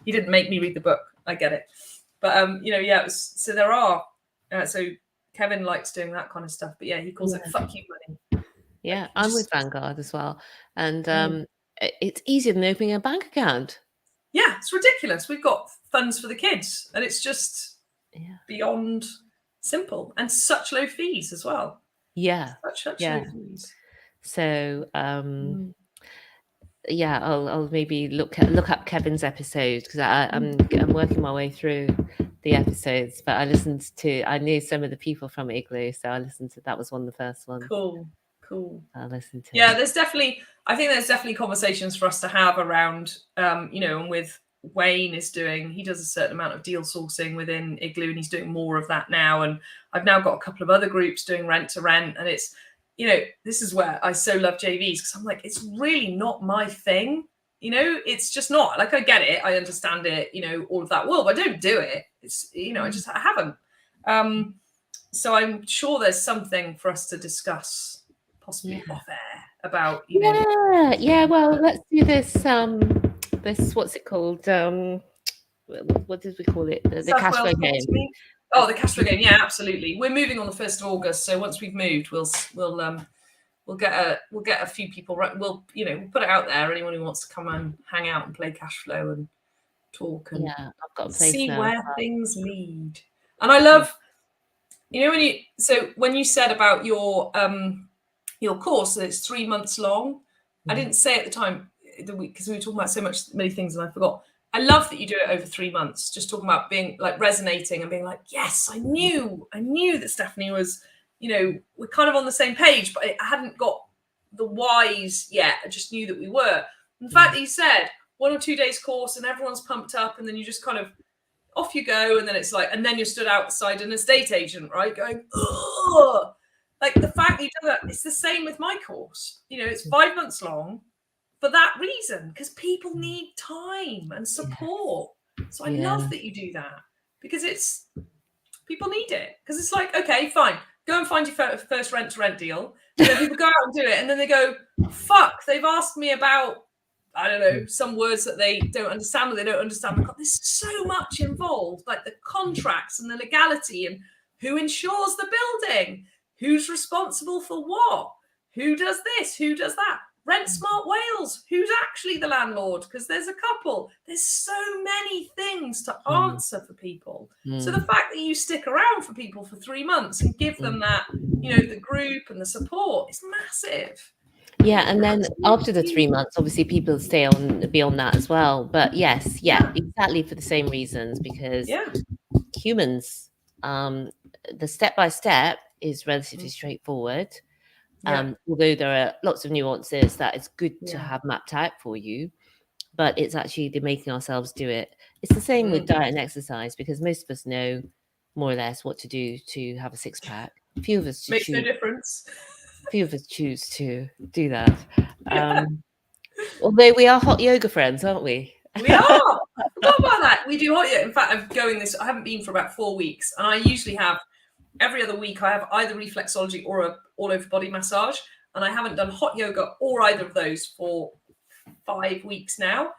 He didn't make me read the book. I get it. But, so there are... so Kevin likes doing that kind of stuff. But, he calls it fuck you money. Yeah, I'm with Vanguard as well. And it's easier than opening a bank account. Yeah, it's ridiculous. We've got funds for the kids. And it's just beyond simple. And such low fees as well. Yeah. So I'll maybe look up Kevin's episode, because I'm working my way through the episodes, but I knew some of the people from Igloo, so I listened to that. Was one of the first ones. Cool. I listened to there's definitely conversations for us to have around and with Wayne he does a certain amount of deal sourcing within Igloo, and he's doing more of that now. And I've now got a couple of other groups doing rent to rent, and it's, this is where I so love JVs, because I'm like, it's really not my thing. It's just not. Like, I get it, I understand it, all of that world, but I don't do it. It's, I haven't. So I'm sure there's something for us to discuss, possibly off air, about. Well, let's do this. This, what's it called? What did we call it? The cash flow game. Oh, the cash flow game. Yeah, absolutely. We're moving on the 1st of August, so once we've moved, we'll get a few people. We'll put it out there. Anyone who wants to come and hang out and play cash flow and talk and I've got a place see now. where things lead. And I love, when you said about your course that it's 3 months long, I didn't say at the time, because we were talking about many things and I forgot. I love that you do it over 3 months, just talking about being like resonating and being like, yes, I knew that Stephanie was, we're kind of on the same page, but I hadn't got the whys yet. I just knew that we were. In fact, that you said 1 or 2 days course and everyone's pumped up, and then you just kind of off you go. And then it's like, and then you're stood outside an estate agent, right? Going, ugh. Like, the fact that you do that, it's the same with my course. It's 5 months long for that reason, because people need time and support. So I love that you do that, because people need it. Because it's like, okay, fine, go and find your first rent to rent deal. People go out and do it, and then they go, fuck, they've asked me about, I don't know, some words that they don't understand, or they don't understand. There's so much involved, like the contracts and the legality, and who insures the building, who's responsible for what, who does this, who does that. Rent Smart Wales. Who's actually the landlord? Because there's a couple. There's so many things to answer for people. So the fact that you stick around for people for 3 months and give them that, the group and the support is massive. Yeah, and then after the 3 months, obviously people stay on beyond that as well. But yes, exactly for the same reasons, because humans, the step-by-step is relatively straightforward. Although there are lots of nuances that it's good to have mapped out for you, but it's actually the making ourselves do it. It's the same with diet and exercise, because most of us know more or less what to do to have a six-pack. A few of us makes no difference. Few of us choose to do that. Although we are hot yoga friends, aren't we? We are. I forgot about that. We do hot yoga. In fact, I haven't been for about 4 weeks, and I usually have every other week. I have either reflexology or a all over body massage, and I haven't done hot yoga or either of those for 5 weeks now,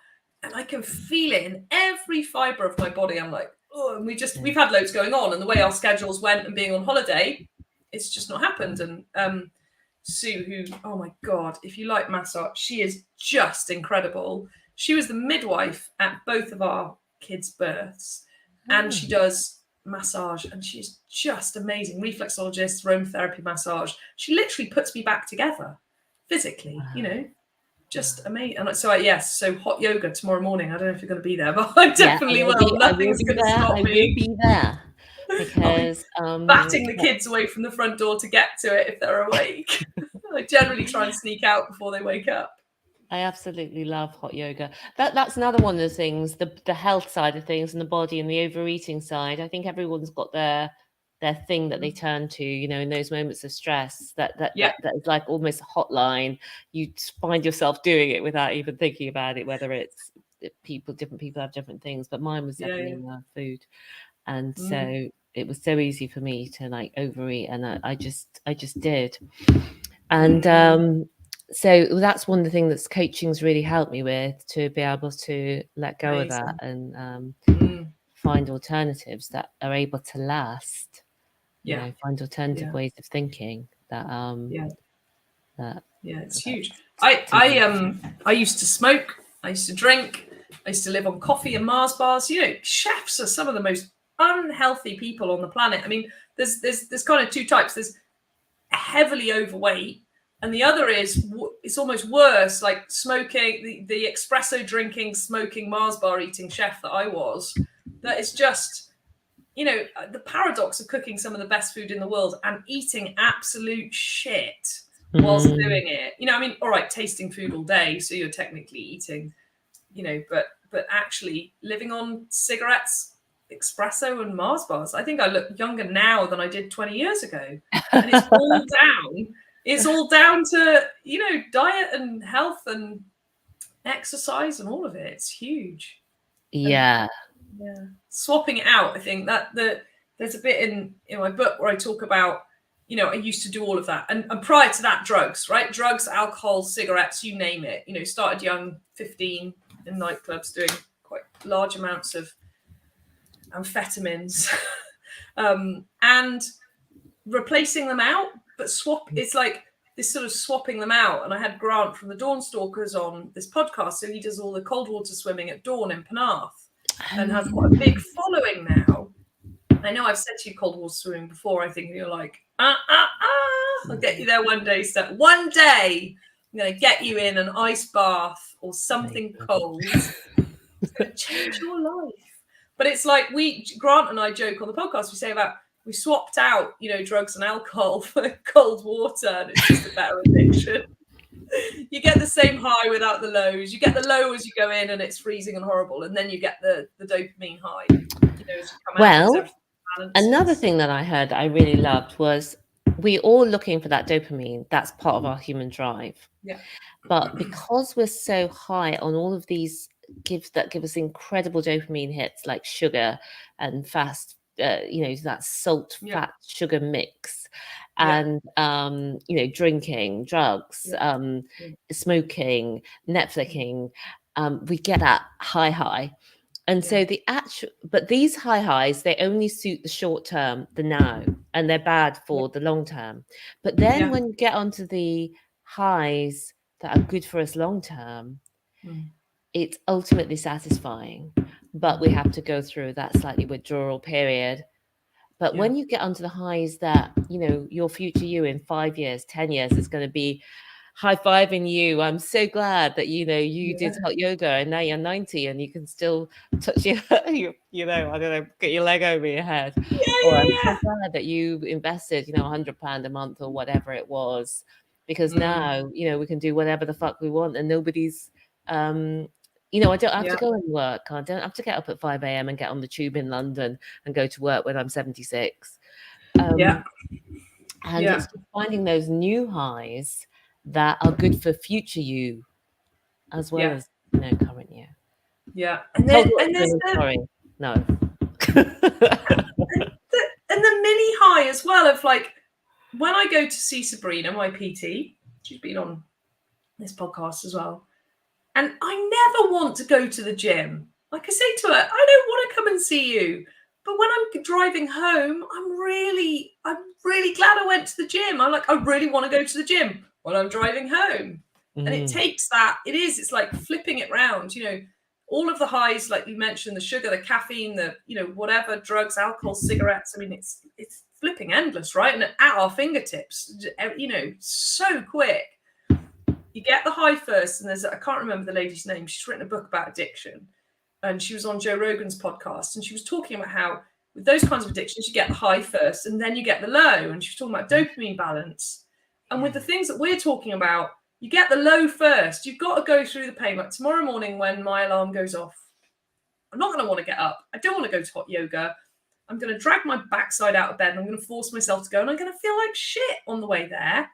and I can feel it in every fiber of my body. I'm like, oh, and we've had loads going on, and the way our schedules went and being on holiday, it's just not happened. And Sue, who, oh my God, if you like massage, she is just incredible. She was the midwife at both of our kids' births, and she does massage, and she's just amazing. Reflexologist, aromatherapy massage. She literally puts me back together physically, just amazing. And so so hot yoga tomorrow morning. I don't know if you're going to be there, but I definitely will. Nothing's going to stop me. I will be there. Because batting the kids away from the front door to get to it if they're awake. I generally try and sneak out before they wake up. I absolutely love hot yoga. That's another one of the things, the health side of things, and the body and the overeating side. I think everyone's got their thing that they turn to, in those moments of stress. That is like almost a hotline. You find yourself doing it without even thinking about it. Whether it's different people have different things, but mine was definitely food. And so it was so easy for me to like overeat, and I just did. And so that's one of the things that coaching's really helped me with, to be able to let go of that and find alternatives that are able to last. Find alternative ways of thinking that it's huge. I used to smoke, I used to drink, I used to live on coffee and Mars bars. Chefs are some of the most unhealthy people on the planet. I mean, there's kind of two types. There's heavily overweight, and the other is, it's almost worse, like smoking, the espresso drinking, smoking, Mars bar eating chef that I was. That is just, the paradox of cooking some of the best food in the world and eating absolute shit whilst doing it. I mean, all right, tasting food all day, so you're technically eating, but actually living on cigarettes, espresso and Mars bars. I think I look younger now than I did 20 years ago. And it's all down to, diet and health and exercise and all of it. It's huge. Yeah. Swapping it out. I think that there's a bit in my book where I talk about, I used to do all of that. And prior to that, drugs, right? Drugs, alcohol, cigarettes, you name it. Started young, 15, in nightclubs doing quite large amounts of amphetamines and replacing them out, but it's like this sort of swapping them out. And I had Grant from the Dawn Stalkers on this podcast, so he does all the cold water swimming at dawn in Penarth and has quite a big following now. I know I've said to you cold water swimming before. I think you're like, I'll get you there one day, Steph. One day I'm going to get you in an ice bath or something cold. It's going to change your life. But it's like Grant and I joke on the podcast, we say about, we swapped out, drugs and alcohol for cold water, and it's just a better addiction. You get the same high without the lows. You get the low as you go in and it's freezing and horrible, and then you get the dopamine high. As you come out, another thing that I heard that I really loved was, we're all looking for that dopamine. That's part of our human drive. Yeah. But because we're so high on all of these that give us incredible dopamine hits, like sugar and fast, that salt, fat, sugar mix, and drinking, drugs, smoking, Netflixing, we get that high. And so but these highs, they only suit the short term, the now, and they're bad for the long term. But then when you get onto the highs that are good for us long term, it's ultimately satisfying. But we have to go through that slightly withdrawal period. But when you get onto the highs that, you know, your future you in 5 years, 10 years is going to be high-fiving you. I'm so glad that, you know, you did hot yoga and now you're 90 and you can still touch your, you know, I don't know, get your leg over your head. Or I'm so glad that you invested, you know, £100 a month or whatever it was, because now, you know, we can do whatever the fuck we want and nobody's, you know, I don't have to go and work. I don't have to get up at 5 a.m. and get on the tube in London and go to work when I'm 76. And it's just finding those new highs that are good for future you as well as, you know, current you. Yeah. And then, sorry. No. and the mini high as well of like, when I go to see Sabrina, my PT, she's been on this podcast as well, and I never want to go to the gym. Like I say to her, I don't want to come and see you. But when I'm driving home, I'm really glad I went to the gym. I'm like, I really want to go to the gym when I'm driving home. And it takes that, it's like flipping it round, you know, all of the highs, like you mentioned, the sugar, the caffeine, the, you know, whatever, drugs, alcohol, cigarettes. I mean, it's flipping endless, right? And at our fingertips, you know, so quick. You get the high first, and I can't remember the lady's name. She's written a book about addiction, and she was on Joe Rogan's podcast, and she was talking about how with those kinds of addictions, you get the high first, and then you get the low. And she was talking about dopamine balance. And with the things that we're talking about, you get the low first. You've got to go through the pain. Like tomorrow morning when my alarm goes off, I'm not going to want to get up. I don't want to go to hot yoga. I'm going to drag my backside out of bed, and I'm going to force myself to go, and I'm going to feel like shit on the way there.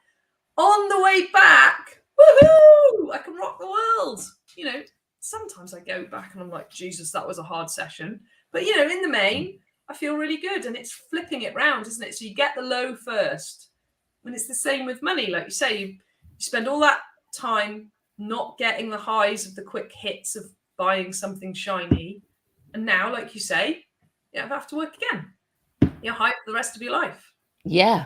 On the way back, woohoo! I can rock the world. You know, sometimes I go back and I'm like, Jesus, that was a hard session. But, you know, in the main, I feel really good. And it's flipping it round, isn't it? So you get the low first. And it's the same with money. Like you say, you spend all that time not getting the highs of the quick hits of buying something shiny. And now, like you say, you have to work again. You're high for the rest of your life. Yeah.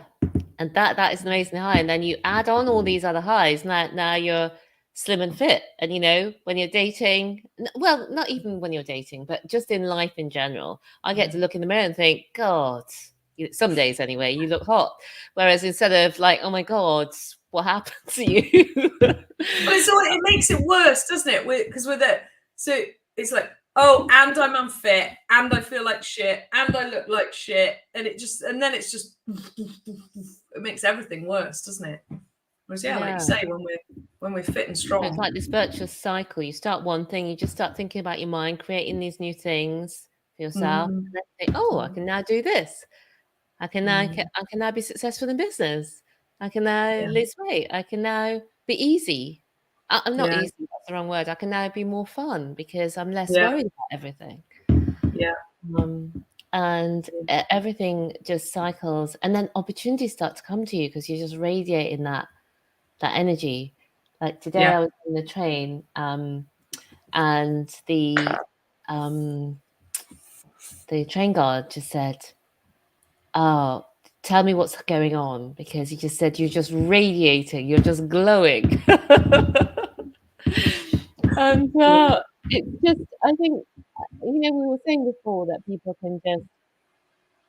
And that is an amazing high. And then you add on all these other highs. Now you're slim and fit. And, you know, when you're dating, well, not even when you're dating, but just in life in general, I get to look in the mirror and think, God, some days anyway, you look hot. Whereas instead of like, oh my God, what happened to you? But it makes it worse, doesn't it? Because with it, so it's like, oh, and I'm unfit, and I feel like shit, and I look like shit, and then it's just, it makes everything worse, doesn't it? Whereas, like you say, when we're fit and strong, it's like this virtuous cycle. You start one thing, you just start thinking about your mind, creating these new things for yourself, and then think, oh, I can now do this. I can now be successful in business. I can now lose weight. I can now be easy. I'm not easy, that's the wrong word. I can now be more fun because I'm less worried about everything. Yeah. And everything just cycles, and then opportunities start to come to you because you're just radiating that energy. Like today I was on the train, and the train guard just said, oh, tell me what's going on, because he just said, you're just radiating, you're just glowing. And it's just, I think, you know, we were saying before that people can just,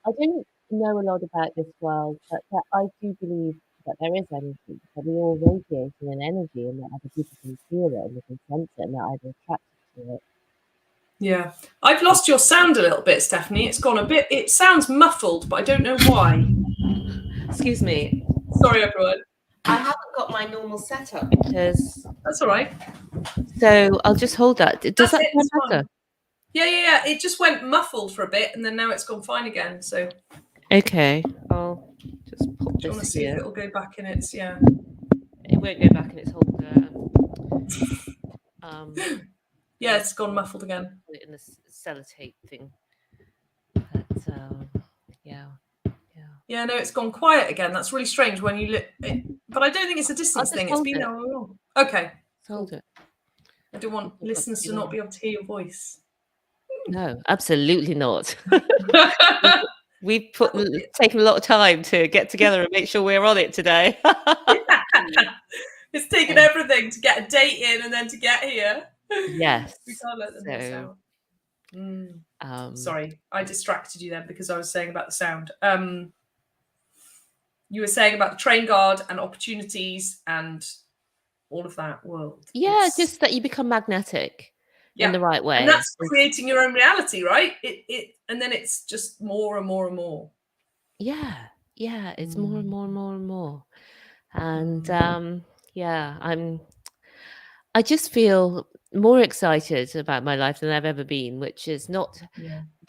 I don't know a lot about this world, but I do believe that there is energy, that we all radiate an energy, and that other people can feel it and they can sense it, and they're either attracted to it. Yeah. I've lost your sound a little bit, Stephanie. It's gone a bit, it sounds muffled, but I don't know why. Excuse me. Sorry, everyone. I haven't got my normal setup because... That's all right. So I'll just hold that. Does that sound better? Yeah. It just went muffled for a bit, and then now it's gone fine again. So. Okay. I'll just pop this. Do you want to see if it'll go back in its? Yeah. It won't go back in its holder. Yeah, it's gone muffled again. Put it in the sellotape thing. But Yeah, no, it's gone quiet again. That's really strange when you but I don't think it's a distance thing. It's been there all along. Okay. Hold it. I don't want listeners to not be able to hear your voice. No, absolutely not. We've taken a lot of time to get together and make sure we're on it today. It's taken everything to get a date in and then to get here. Yes. We can't let them miss out. Sorry, I distracted you then because I was saying about the sound. You were saying about the train guard and opportunities and all of that world. Yeah, just that you become magnetic in the right way. And that's creating your own reality, right? And then it's just more and more and more. Yeah, it's more and more and more and more. And I just feel more excited about my life than I've ever been, which is not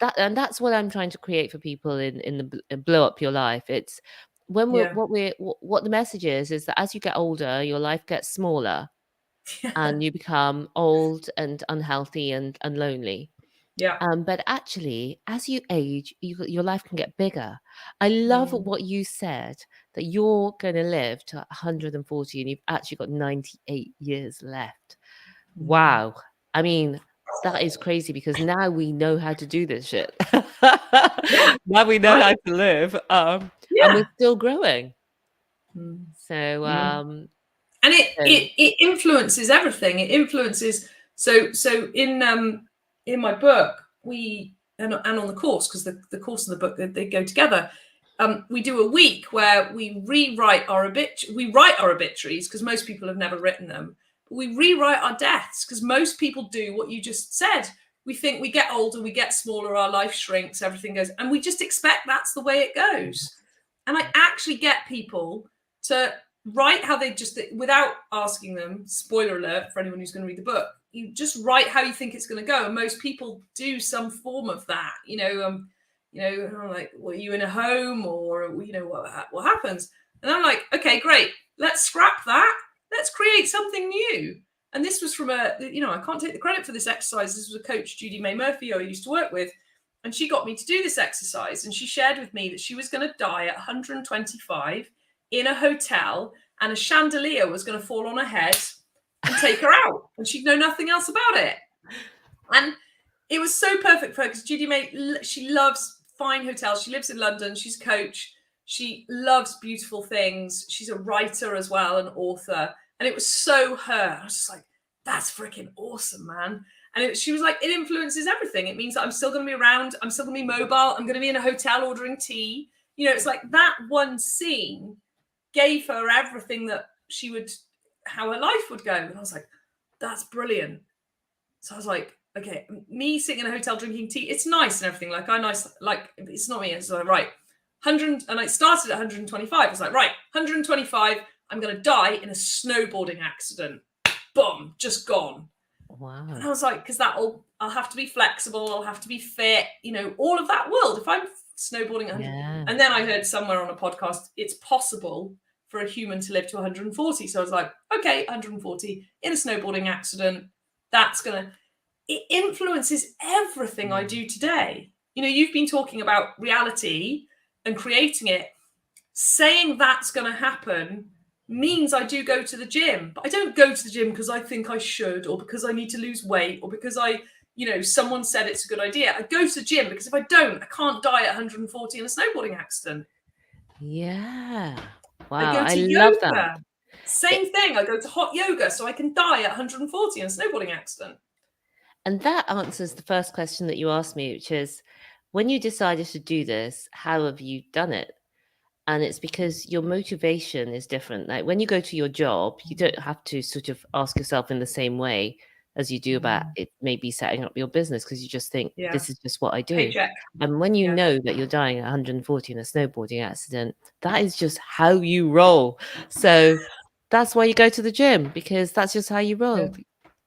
that, and that's what I'm trying to create for people in the Blow Up Your Life. It's when what the message is that as you get older, your life gets smaller, and you become old and unhealthy and lonely. But actually, as you age, your life can get bigger. I love what you said, that you're going to live to 140 and you've actually got 98 years left. Wow. I mean, that is crazy because now we know how to do this shit. Now we know how to live. And we're still growing. So, and it influences everything. It influences. So in my book, we and on the course, because the course and the book, they go together. We do a week where we write our obituaries because most people have never written them. But we rewrite our deaths because most people do what you just said. We think we get older, we get smaller, our life shrinks, everything goes, and we just expect that's the way it goes. And I actually get people to write how they just, without asking them, spoiler alert for anyone who's going to read the book, you just write how you think it's going to go. And most people do some form of that, like, were you in a home or, what happens? And I'm like, okay, great. Let's scrap that. Let's create something new. And this was from I can't take the credit for this exercise. This was a coach, Judy May Murphy, who I used to work with. And she got me to do this exercise. And she shared with me that she was going to die at 125 in a hotel, and a chandelier was going to fall on her head and take her out. And she'd know nothing else about it. And it was so perfect for her because Judy May, she loves fine hotels. She lives in London. She's a coach. She loves beautiful things. She's a writer as well, an author. And it was so her. I was just like, that's freaking awesome, man. And she was like, it influences everything. It means that I'm still going to be around. I'm still going to be mobile. I'm going to be in a hotel ordering tea. It's like that one scene gave her everything that how her life would go. And I was like, that's brilliant. So I was like, okay, me sitting in a hotel drinking tea, it's nice and everything. It's not me. It's like, right, 100, and I started at 125. I was like, right, 125, I'm going to die in a snowboarding accident. Boom, just gone. Wow. And I was like, because I'll have to be flexible, I'll have to be fit, all of that world. If I'm snowboarding at 100, and then I heard somewhere on a podcast, it's possible for a human to live to 140. So I was like, okay, 140 in a snowboarding accident, it influences everything I do today. You've been talking about reality and creating it. Saying that's going to happen means I do go to the gym, but I don't go to the gym because I think I should, or because I need to lose weight, or because someone said it's a good idea. I go to the gym because if I don't, I can't die at 140 in a snowboarding accident. Yeah. Wow. I go to love yoga. that. Same thing. I go to hot yoga so I can die at 140 in a snowboarding accident. And that answers the first question that you asked me, which is, when you decided to do this, how have you done it? And it's because your motivation is different. Like when you go to your job, you don't have to sort of ask yourself in the same way as you do about it, maybe setting up your business, because you just think, this is just what I do. Paycheck. And when you know that you're dying at 140 in a snowboarding accident, that is just how you roll. So that's why you go to the gym, because that's just how you roll. Yeah.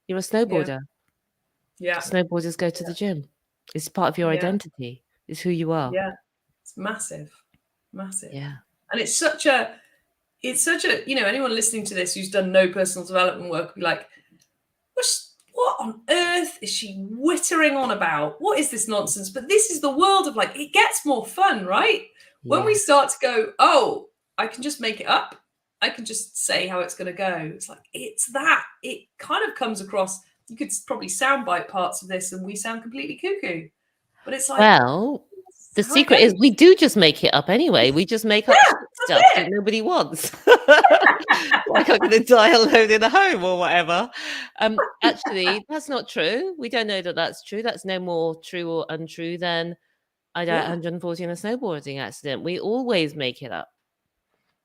You're a snowboarder. Yeah. Snowboarders go to the gym. It's part of your identity. It's who you are. Yeah. It's massive. Yeah. And it's such a, anyone listening to this who's done no personal development work will be like, what on earth is she wittering on about? What is this nonsense? But this is the world of it gets more fun, right? Yeah. When we start to go, oh, I can just make it up. I can just say how it's going to go. It's like, it's that. It kind of comes across, you could probably soundbite parts of this and we sound completely cuckoo. But it's like, well, The secret is we do just make it up anyway. We just make up stuff that nobody wants. Like I'm going to die alone in a home or whatever. Actually, that's not true. We don't know that that's true. That's no more true or untrue than I died 140 in a snowboarding accident. We always make it up.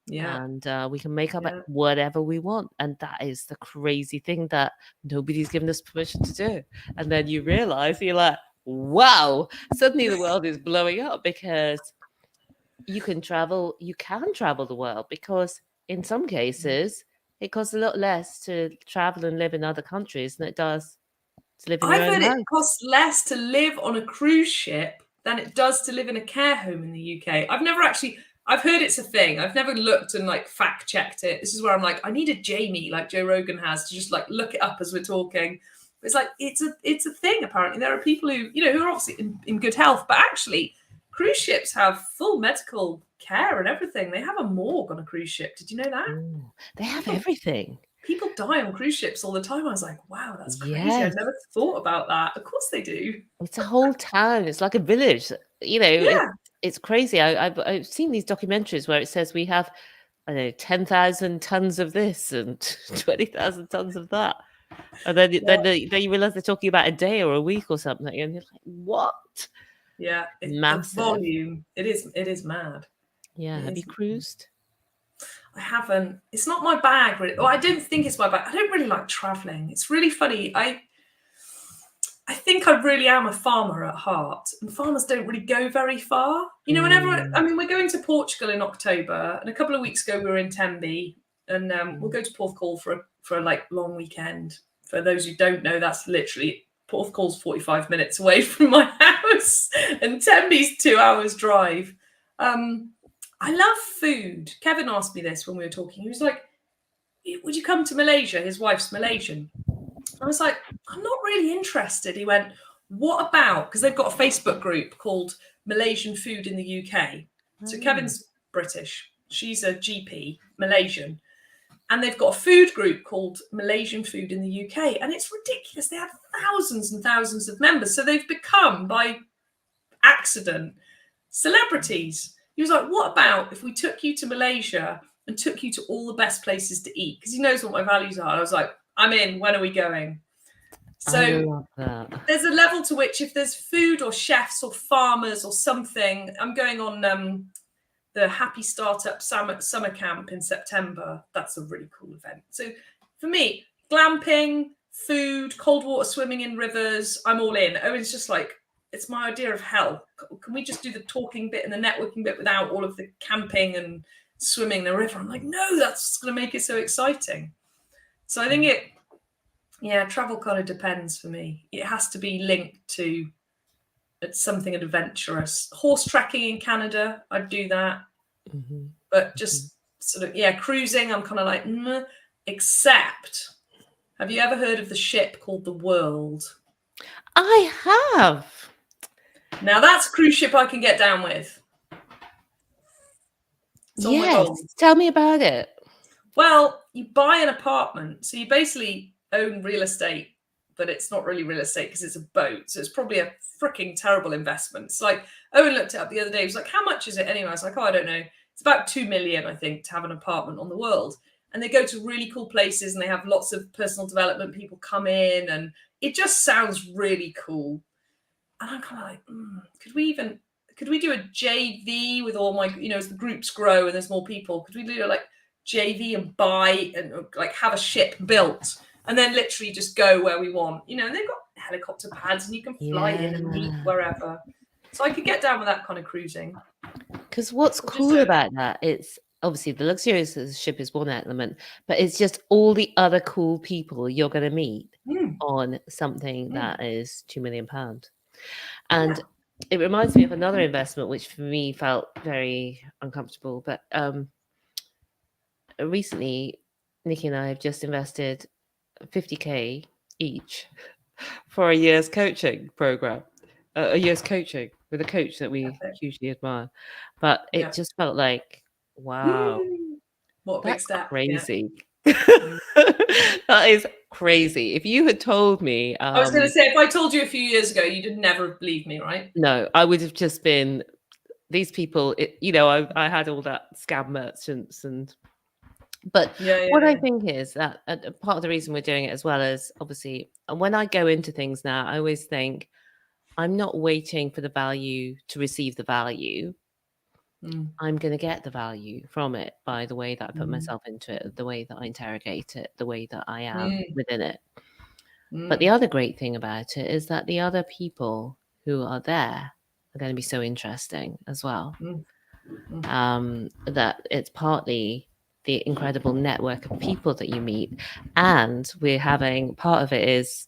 Yeah. And we can make up whatever we want. And that is the crazy thing that nobody's given us permission to do. And then you realize, you're like, wow, suddenly the world is blowing up because you can travel the world, because in some cases it costs a lot less to travel and live in other countries than it does to live in your own house. I've heard it costs less to live on a cruise ship than it does to live in a care home in the UK. I've heard it's a thing. I've never looked and like fact checked it. This is where I'm like, I need a Jamie like Joe Rogan has to just like look it up as we're talking. It's like it's a thing. Apparently, there are people who who are obviously in good health, but actually, cruise ships have full medical care and everything. They have a morgue on a cruise ship. Did you know that? Ooh, they have everything. People die on cruise ships all the time. I was like, wow, that's crazy. I've never thought about that. Of course they do. It's a whole town. It's like a village. It's crazy. I've seen these documentaries where it says we have, 10,000 tons of this and 20,000 tons of that. And then you realize they're talking about a day or a week or something, and you're like, "What?" Yeah, it's massive volume. It is mad. Yeah, have you cruised? I haven't. It's not my bag, really. Well, I don't think it's my bag. I don't really like traveling. It's really funny. I think I really am a farmer at heart, and farmers don't really go very far. We're going to Portugal in October, and a couple of weeks ago we were in Tenby, and we'll go to Porthcawl for a like long weekend. For those who don't know, that's literally Porthcawl's 45 minutes away from my house, and Tenby's 2 hours drive. I love food. Kevin asked me this when we were talking. He was like, "Would you come to Malaysia?" His wife's Malaysian. I was like, "I'm not really interested." He went, "What about?" Because they've got a Facebook group called Malaysian Food in the UK. So Kevin's British. She's a GP, Malaysian. And they've got a food group called Malaysian Food in the UK. And it's ridiculous. They have thousands and thousands of members. So they've become, by accident, celebrities. He was like, "What about if we took you to Malaysia and took you to all the best places to eat?" Because he knows what my values are. And I was like, "I'm in. When are we going?" So I love that. There's a level to which if there's food or chefs or farmers or something, I'm going on the Happy Startup Summer Camp in September. That's a really cool event. So for me, glamping, food, cold water swimming in rivers, I'm all in. Owen's just like, it's my idea of hell. Can we just do the talking bit and the networking bit without all of the camping and swimming in the river? I'm like, no, that's going to make it so exciting. So I think travel kind of depends for me. It has to be linked to something adventurous. Horse tracking in Canada, I'd do that. Mm-hmm. But just sort of, cruising, I'm kind of like, except, have you ever heard of the ship called the World? I have. Now that's a cruise ship I can get down with. Yes, tell me about it. Well, you buy an apartment. So you basically own real estate, but it's not really real estate because it's a boat. So it's probably a freaking terrible investment. It's like, Owen looked it up the other day. He was like, "How much is it anyway?" I was like, "Oh, I don't know. It's about 2 million, I think, to have an apartment on the World." And they go to really cool places and they have lots of personal development people come in, and it just sounds really cool. And I'm kind of like, could we do a JV with all my, as the groups grow and there's more people, could we do like JV and buy and like have a ship built and then literally just go where we want, and they've got helicopter pads and you can fly in and meet wherever. So I could get down with that kind of cruising. Because what's cool about that, it's obviously the luxurious ship is one element, but it's just all the other cool people you're going to meet on something that is £2 million. And it reminds me of another investment, which for me felt very uncomfortable. But recently, Nicky and I have just invested 50K each for a year's coaching program, a year's coaching with a coach that we hugely admire. But it just felt like, wow, what a big step. Crazy. That is crazy. If you had told me, I was going to say, if I told you a few years ago, you'd never believe me, right? No, I would have just been these people, I had all that scam merchants but what I think is that part of the reason we're doing it as well is obviously when I go into things now, I always think I'm not waiting for the value to receive the value. I'm going to get the value from it by the way that I put myself into it, the way that I interrogate it, the way that I am within it. But the other great thing about it is that the other people who are there are going to be so interesting as well. That it's partly the incredible network of people that you meet. And we're having, part of it is,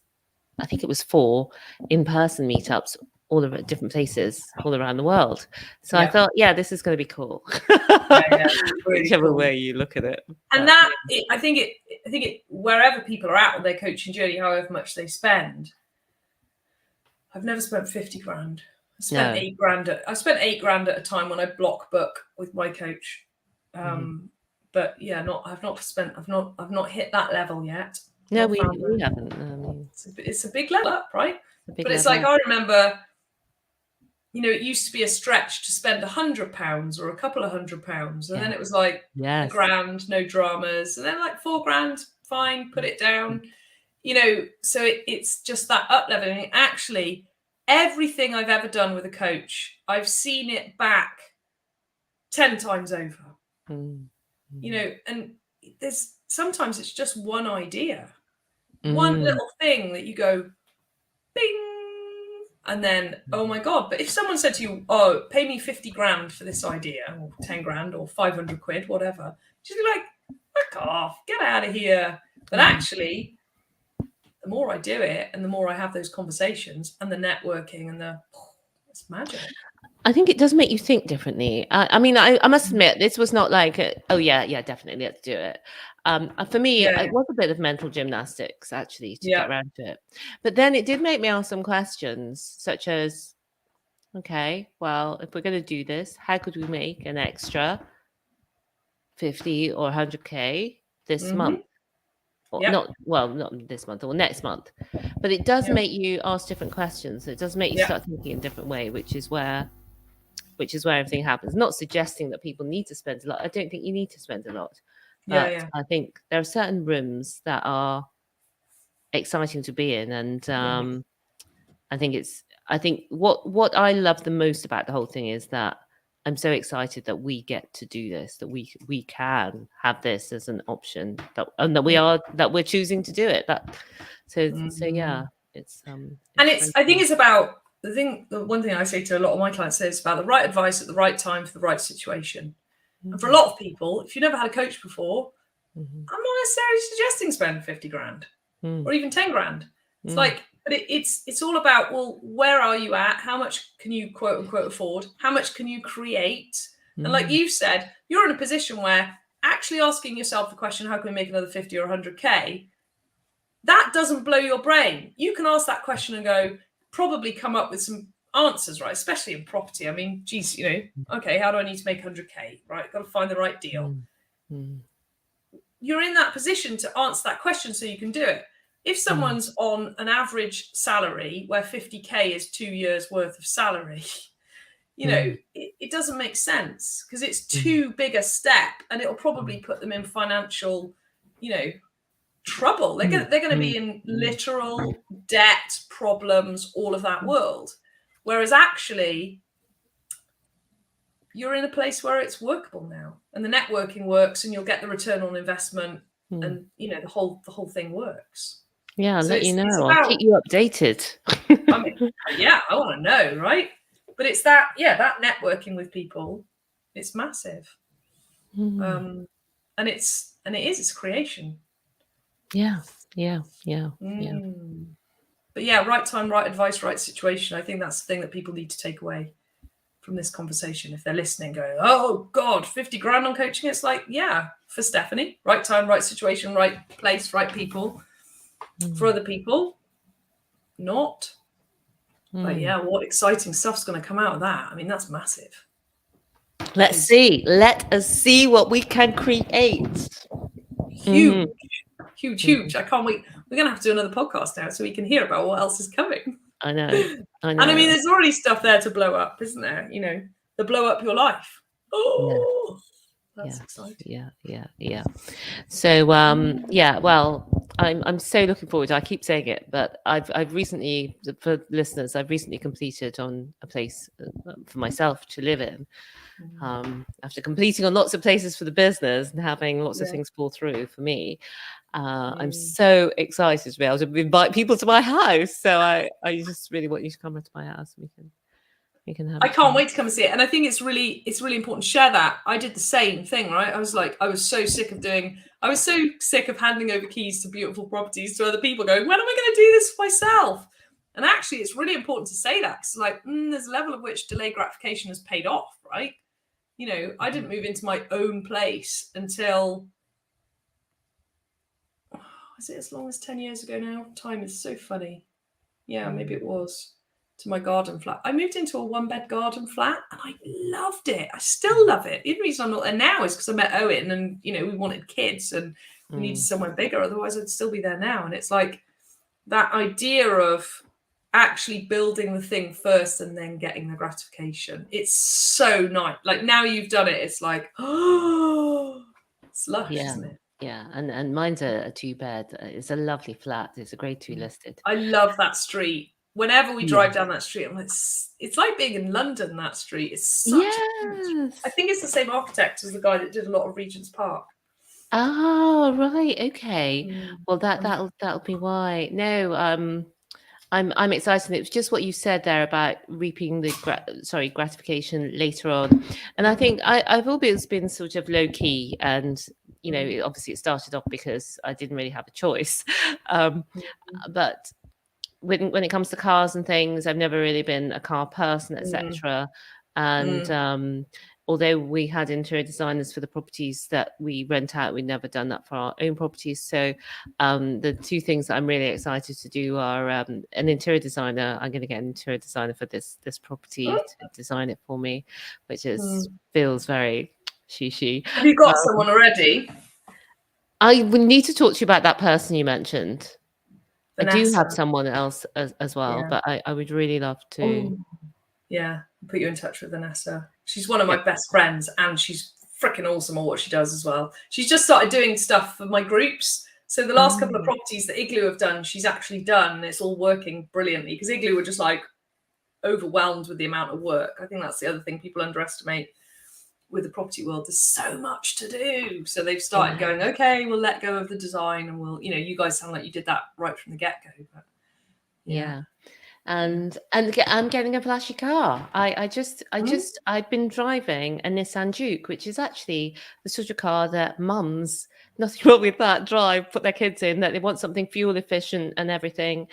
I think it was 4 in-person meetups all over different places all around the world. So I thought, this is going to be cool. Really whichever cool. way you look at it. And that, I think it, wherever people are at on their coaching journey, however much they spend, I've never spent 50 grand. I spent 8 grand. I spent 8 grand at a time when I block book with my coach. But I've not hit that level yet. No, we haven't. It's a big level up, right? But it's like, I remember, it used to be a stretch to spend £100 or a couple of £100, and then it was like a grand, no dramas, and then like 4 grand, fine, put it down. So it's just that up leveling. Actually, everything I've ever done with a coach, I've seen it back 10 times over. And sometimes it's just one idea, one little thing that you go, bing, and then, oh my God. But if someone said to you, oh, pay me 50 grand for this idea, or 10 grand, or 500 quid, whatever, you'd be like, fuck off, get out of here. But actually, the more I do it, and the more I have those conversations, and the networking, and it's magic. I think it does make you think differently. I mean, I must admit, this was not like, definitely, let's do it. For me, it was a bit of mental gymnastics, actually, to get around to it. But then it did make me ask some questions, such as, okay, well, if we're going to do this, how could we make an extra 50 or 100K this month? Or not this month or next month. But it does make you ask different questions. It does make you start thinking in a different way, which is where everything happens. Not suggesting that people need to spend a lot. I don't think you need to spend a lot. But I think there are certain rooms that are exciting to be in. And I think what I love the most about the whole thing is that I'm so excited that we get to do this, that we can have this as an option, that we're choosing to do it. It's I think it's about the one thing I say to a lot of my clients is about the right advice at the right time for the right situation. And for a lot of people, if you've never had a coach before, I'm not necessarily suggesting spend 50 grand or even 10 grand. It's like, but it's all about, well, where are you at? How much can you quote unquote afford? How much can you create? And like you said, you're in a position where actually asking yourself the question, how can we make another 50 or 100K? That doesn't blow your brain. You can ask that question and go, probably come up with some answers, right? Especially in property. I mean, geez, okay, how do I need to make 100K? Right, got to find the right deal. You're in that position to answer that question, so you can do it. If someone's on an average salary where 50K is 2 years worth of salary, it doesn't make sense because it's too big a step, and it'll probably put them in financial, trouble. They're going to be in literal debt, problems, all of that world. Whereas actually, you're in a place where it's workable now, and the networking works, and you'll get the return on investment, and the whole thing works. Yeah, I'll let you know. I'll keep you updated. I mean, I want to know, right? But it's that networking with people, it's massive. And it's creation. Yeah. But right time, right advice, right situation. I think that's the thing that people need to take away from this conversation. If they're listening, going, oh God, 50 grand on coaching. It's like, for Stephanie, right time, right situation, right place, right people. For other people, not. But what exciting stuff's going to come out of that? I mean, that's massive. Let us see what we can create. Huge. I can't wait. We're going to have to do another podcast now so we can hear about what else is coming. I know. And I mean, there's already stuff there to blow up, isn't there? The the blow up your life. Oh, that's exciting. Yeah. So well, I'm so looking forward. I keep saying it, but I've recently, for listeners, I've recently completed on a place for myself to live in. After completing on lots of places for the business and having lots of things fall through for me, I'm so excited to be able to invite people to my house. So I just really want you to come to my house. We can have. I can't wait to come and see it, and I think it's really important to share that. I did the same thing, right? I was so sick of handing over keys to beautiful properties to other people, going, when am I going to do this for myself? And actually, it's really important to say that, because there's a level at which delayed gratification has paid off, right? You know, I didn't move into my own place until, is it as long as 10 years ago now? Time is so funny. Yeah, maybe it was. To my garden flat. I moved into a 1-bed garden flat and I loved it. I still love it. The only reason I'm not there now is because I met Owen and, you know, we wanted kids and we needed somewhere bigger. Otherwise, I'd still be there now. And it's like that idea of actually building the thing first and then getting the gratification. It's so nice. Like, now you've done it, it's like, oh, it's lush, isn't it? Yeah, and mine's a 2-bed. It's a lovely flat. It's a grade 2 listed. I love that street. Whenever we drive down that street, I'm like, it's like being in London, that street. It's such I think it's the same architect as the guy that did a lot of Regent's Park. Oh, right. Okay. Well, that'll be why. No, I'm excited. It was just what you said there about reaping the gratification later on. And I think I've always been sort of low key, and you know, obviously it started off because I didn't really have a choice. But when it comes to cars and things, I've never really been a car person, etc. And although we had interior designers for the properties that we rent out, we've never done that for our own properties. So the two things that I'm really excited to do are an interior designer. I'm going to get an interior designer for this property to design it for me, which feels very she. Have you got someone already? I would need to talk to you about that person you mentioned. Vanessa. I do have someone else as well, but I would really love to. Yeah, I'll put you in touch with Vanessa. She's one of my best friends, and she's freaking awesome at what she does as well. She's just started doing stuff for my groups. So the last couple of properties that Igloo have done, she's actually done, and it's all working brilliantly, because Igloo were just like overwhelmed with the amount of work. I think that's the other thing people underestimate with the property world. There's so much to do. So they've started going, okay, we'll let go of the design, and we'll, you know, you guys sound like you did that right from the get-go. But and I'm getting a flashy car. I've been driving a Nissan Juke, which is actually the sort of car that mums, nothing wrong with that, put their kids in, that they want something fuel efficient and everything.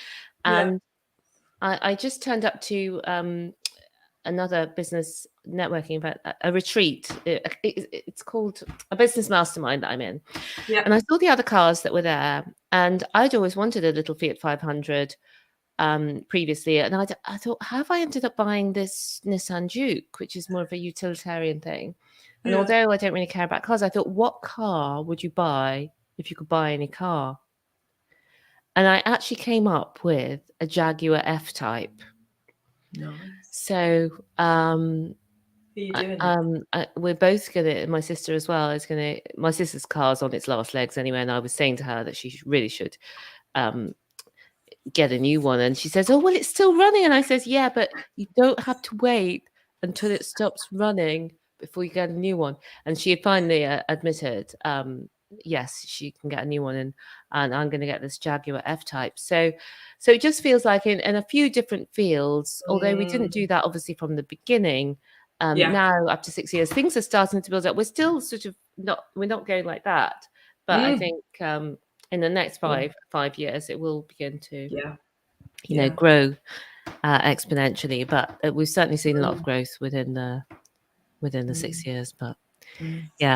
And I just turned up to another business networking event, a retreat. It's called a business mastermind that I'm in. And I saw the other cars that were there, and I'd always wanted a little Fiat 500 previously, and I thought, have I ended up buying this Nissan Juke, which is more of a utilitarian thing? And although I don't really care about cars, I thought, what car would you buy if you could buy any car? And I actually came up with a Jaguar F-Type. Nice. So we're both gonna, my sister as well is gonna, my sister's car's on its last legs anyway, and I was saying to her that she really should get a new one, and she says, oh well, it's still running, and I says, yeah, but you don't have to wait until it stops running before you get a new one. And she had finally admitted yes, she can get a new one, and I'm going to get this Jaguar F-Type. So it just feels like in a few different fields, although we didn't do that obviously from the beginning, now up to 6 years, things are starting to build up. We're still sort of we're not going like that, but I think in the next 5 years, it will begin to, grow exponentially. But we've certainly seen a lot of growth within the 6 years. But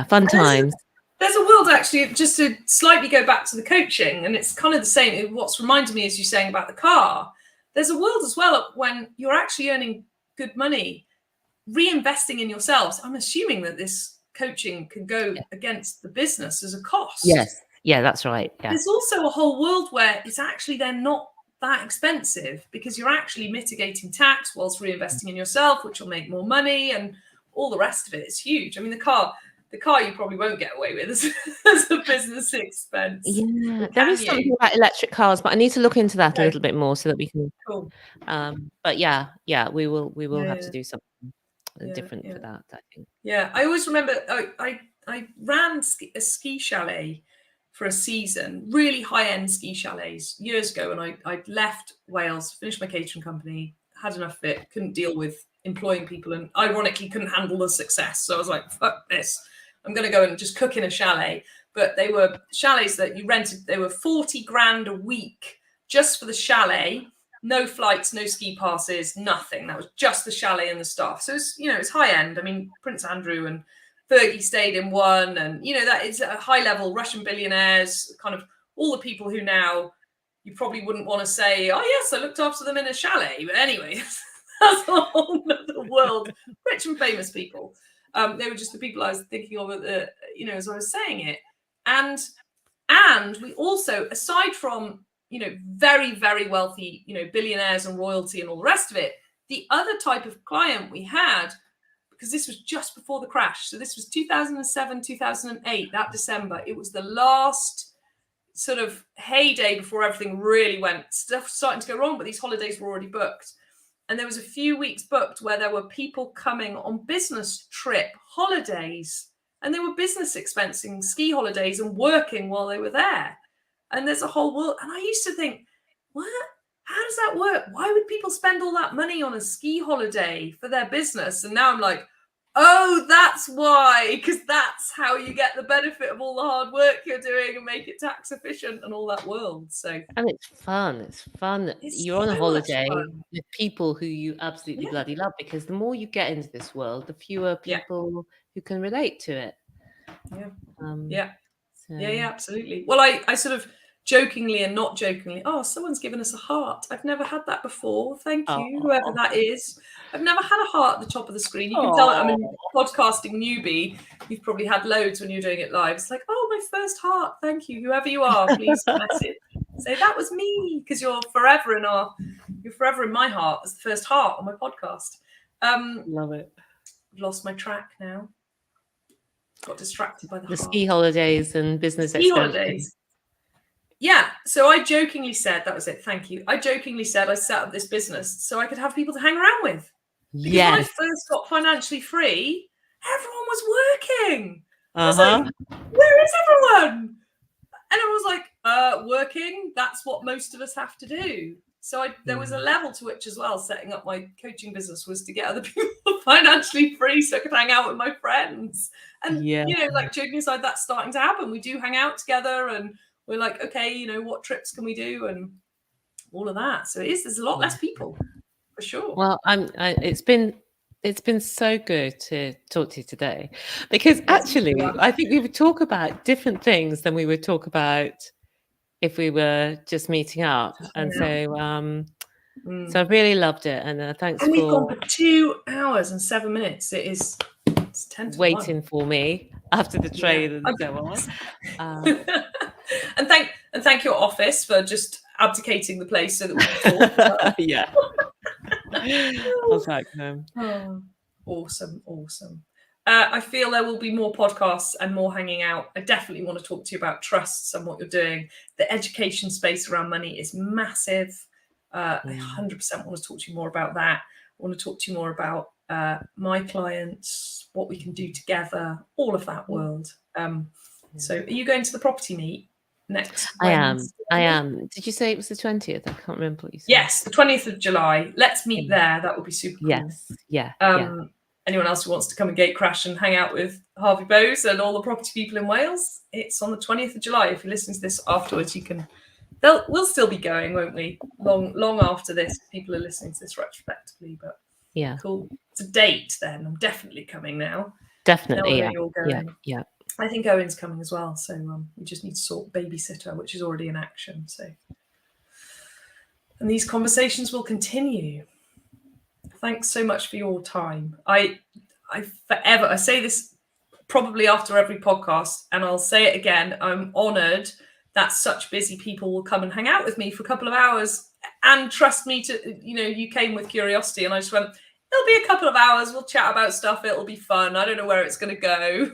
fun times. There's a world, actually, just to slightly go back to the coaching, and it's kind of the same. What's reminded me, as you saying about the car, there's a world as well when you're actually earning good money, reinvesting in yourselves. I'm assuming that this coaching can go against the business as a cost. Yes. Yeah, that's right. Yeah. There's also a whole world where it's actually then not that expensive, because you're actually mitigating tax whilst reinvesting in yourself, which will make more money. And all the rest of it is huge. I mean, the car you probably won't get away with as a business expense. Yeah, there is something about electric cars, but I need to look into that a little bit more so that we can. Cool. But yeah, we will have to do something different for that, I think. Yeah, I always remember I ran a ski chalet for a season, really high-end ski chalets years ago, and I'd left Wales, finished my catering company, had enough of it, couldn't deal with employing people, and ironically couldn't handle the success. So I was like, fuck this. I'm going to go and just cook in a chalet. But they were chalets that you rented. They were 40 grand a week just for the chalet. No flights, no ski passes, nothing. That was just the chalet and the staff. So it's, it's high end. I mean, Prince Andrew and Fergie stayed in one, and that is a high level Russian billionaires, kind of all the people who now you probably wouldn't want to say, oh yes, I looked after them in a chalet. But anyway, that's a whole other world. Rich and famous people. They were just the people I was thinking of as I was saying it. And we also, aside from very, very wealthy, billionaires and royalty and all the rest of it, the other type of client we had, because this was just before the crash. So this was 2007, 2008, that December. It was the last sort of heyday before everything really went, stuff starting to go wrong, but these holidays were already booked. And there was a few weeks booked where there were people coming on business trip holidays, and they were business expensing ski holidays and working while they were there. And there's a whole world. And I used to think, what? How does that work? Why would people spend all that money on a ski holiday for their business? And now I'm like, oh, that's why, because that's how you get the benefit of all the hard work you're doing and make it tax efficient and all that world. So, and it's fun. It's fun. You're on a holiday with people who you absolutely bloody love, because the more you get into this world, the fewer people who can relate to it. Yeah, absolutely. Well, I sort of jokingly and not jokingly, someone's given us a heart. I've never had that before. Thank you, whoever that is. I've never had a heart at the top of the screen. You can tell I'm a podcasting newbie. You've probably had loads when you're doing it live. It's like, my first heart. Thank you, whoever you are. Please message. Say that was me, because you're forever in my heart as the first heart on my podcast. Love it. I've lost my track now. Got distracted by the heart. Ski holidays and business holidays. Yeah. So I jokingly said, that was it. Thank you. I jokingly said I set up this business so I could have people to hang around with. Because when I first got financially free, everyone was working. I was like, where is everyone? And I was like, working. That's what most of us have to do. So there was a level to which as well, setting up my coaching business was to get other people financially free so I could hang out with my friends. And, joking aside, that's starting to happen. We do hang out together and we're like, okay, what trips can we do and all of that. So there's a lot less people for sure. Well, it's been so good to talk to you today, because actually I think we would talk about different things than we would talk about if we were just meeting up. And so I really loved it, and thanks we've gone for 2 hours and 7 minutes. It's 10 to waiting 1. For me after the train and so on. And thank your office for just abdicating the place so that we can talk. Yeah. I'll thank them. Awesome. I feel there will be more podcasts and more hanging out. I definitely want to talk to you about trusts and what you're doing. The education space around money is massive. I 100% want to talk to you more about that. I want to talk to you more about my clients, what we can do together, all of that world. So are you going to the property meet next Wednesday? I am. Did you say it was the 20th? I can't remember what you said. Yes, the 20th of July. Let's meet there. That would be super cool. Yes. Yeah. Anyone else who wants to come and gate crash and hang out with Harvey Bowes and all the property people in Wales, it's on the 20th of July. If you're listening to this afterwards, we'll still be going, won't we? Long after this, people are listening to this retrospectively, but yeah, cool. It's a date then. I'm definitely coming now. Definitely, yeah. I think Owen's coming as well, so we just need to sort babysitter, which is already in action. So, and these conversations will continue. Thanks so much for your time. I say this probably after every podcast, and I'll say it again. I'm honoured that such busy people will come and hang out with me for a couple of hours, and trust me, you came with curiosity, and I just went, It'll be a couple of hours. We'll chat about stuff. It'll be fun. I don't know where it's going to go.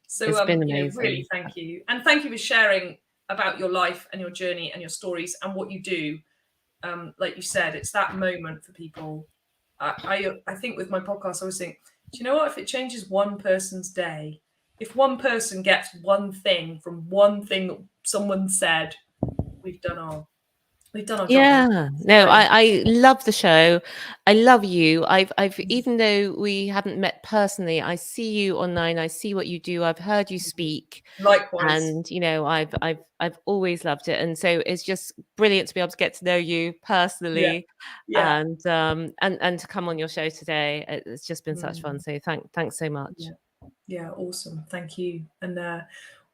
So it's been amazing. Really thank you. And thank you for sharing about your life and your journey and your stories and what you do. Like you said, it's that moment for people. I think with my podcast, I always think, do you know what? If it changes one person's day, if one person gets one thing from one thing that someone said, we've done our job. Yeah, no, I love the show. I love you. I've even though we haven't met personally, I see you online. I see what you do. I've heard you speak. Likewise. And you know, I've always loved it. And so it's just brilliant to be able to get to know you personally. Yeah. And to come on your show today. It's just been such fun. So thanks so much. Yeah, awesome. Thank you. And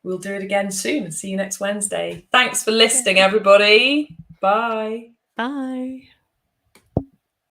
we'll do it again soon. See you next Wednesday. Thanks for listening, everybody. Bye. Bye.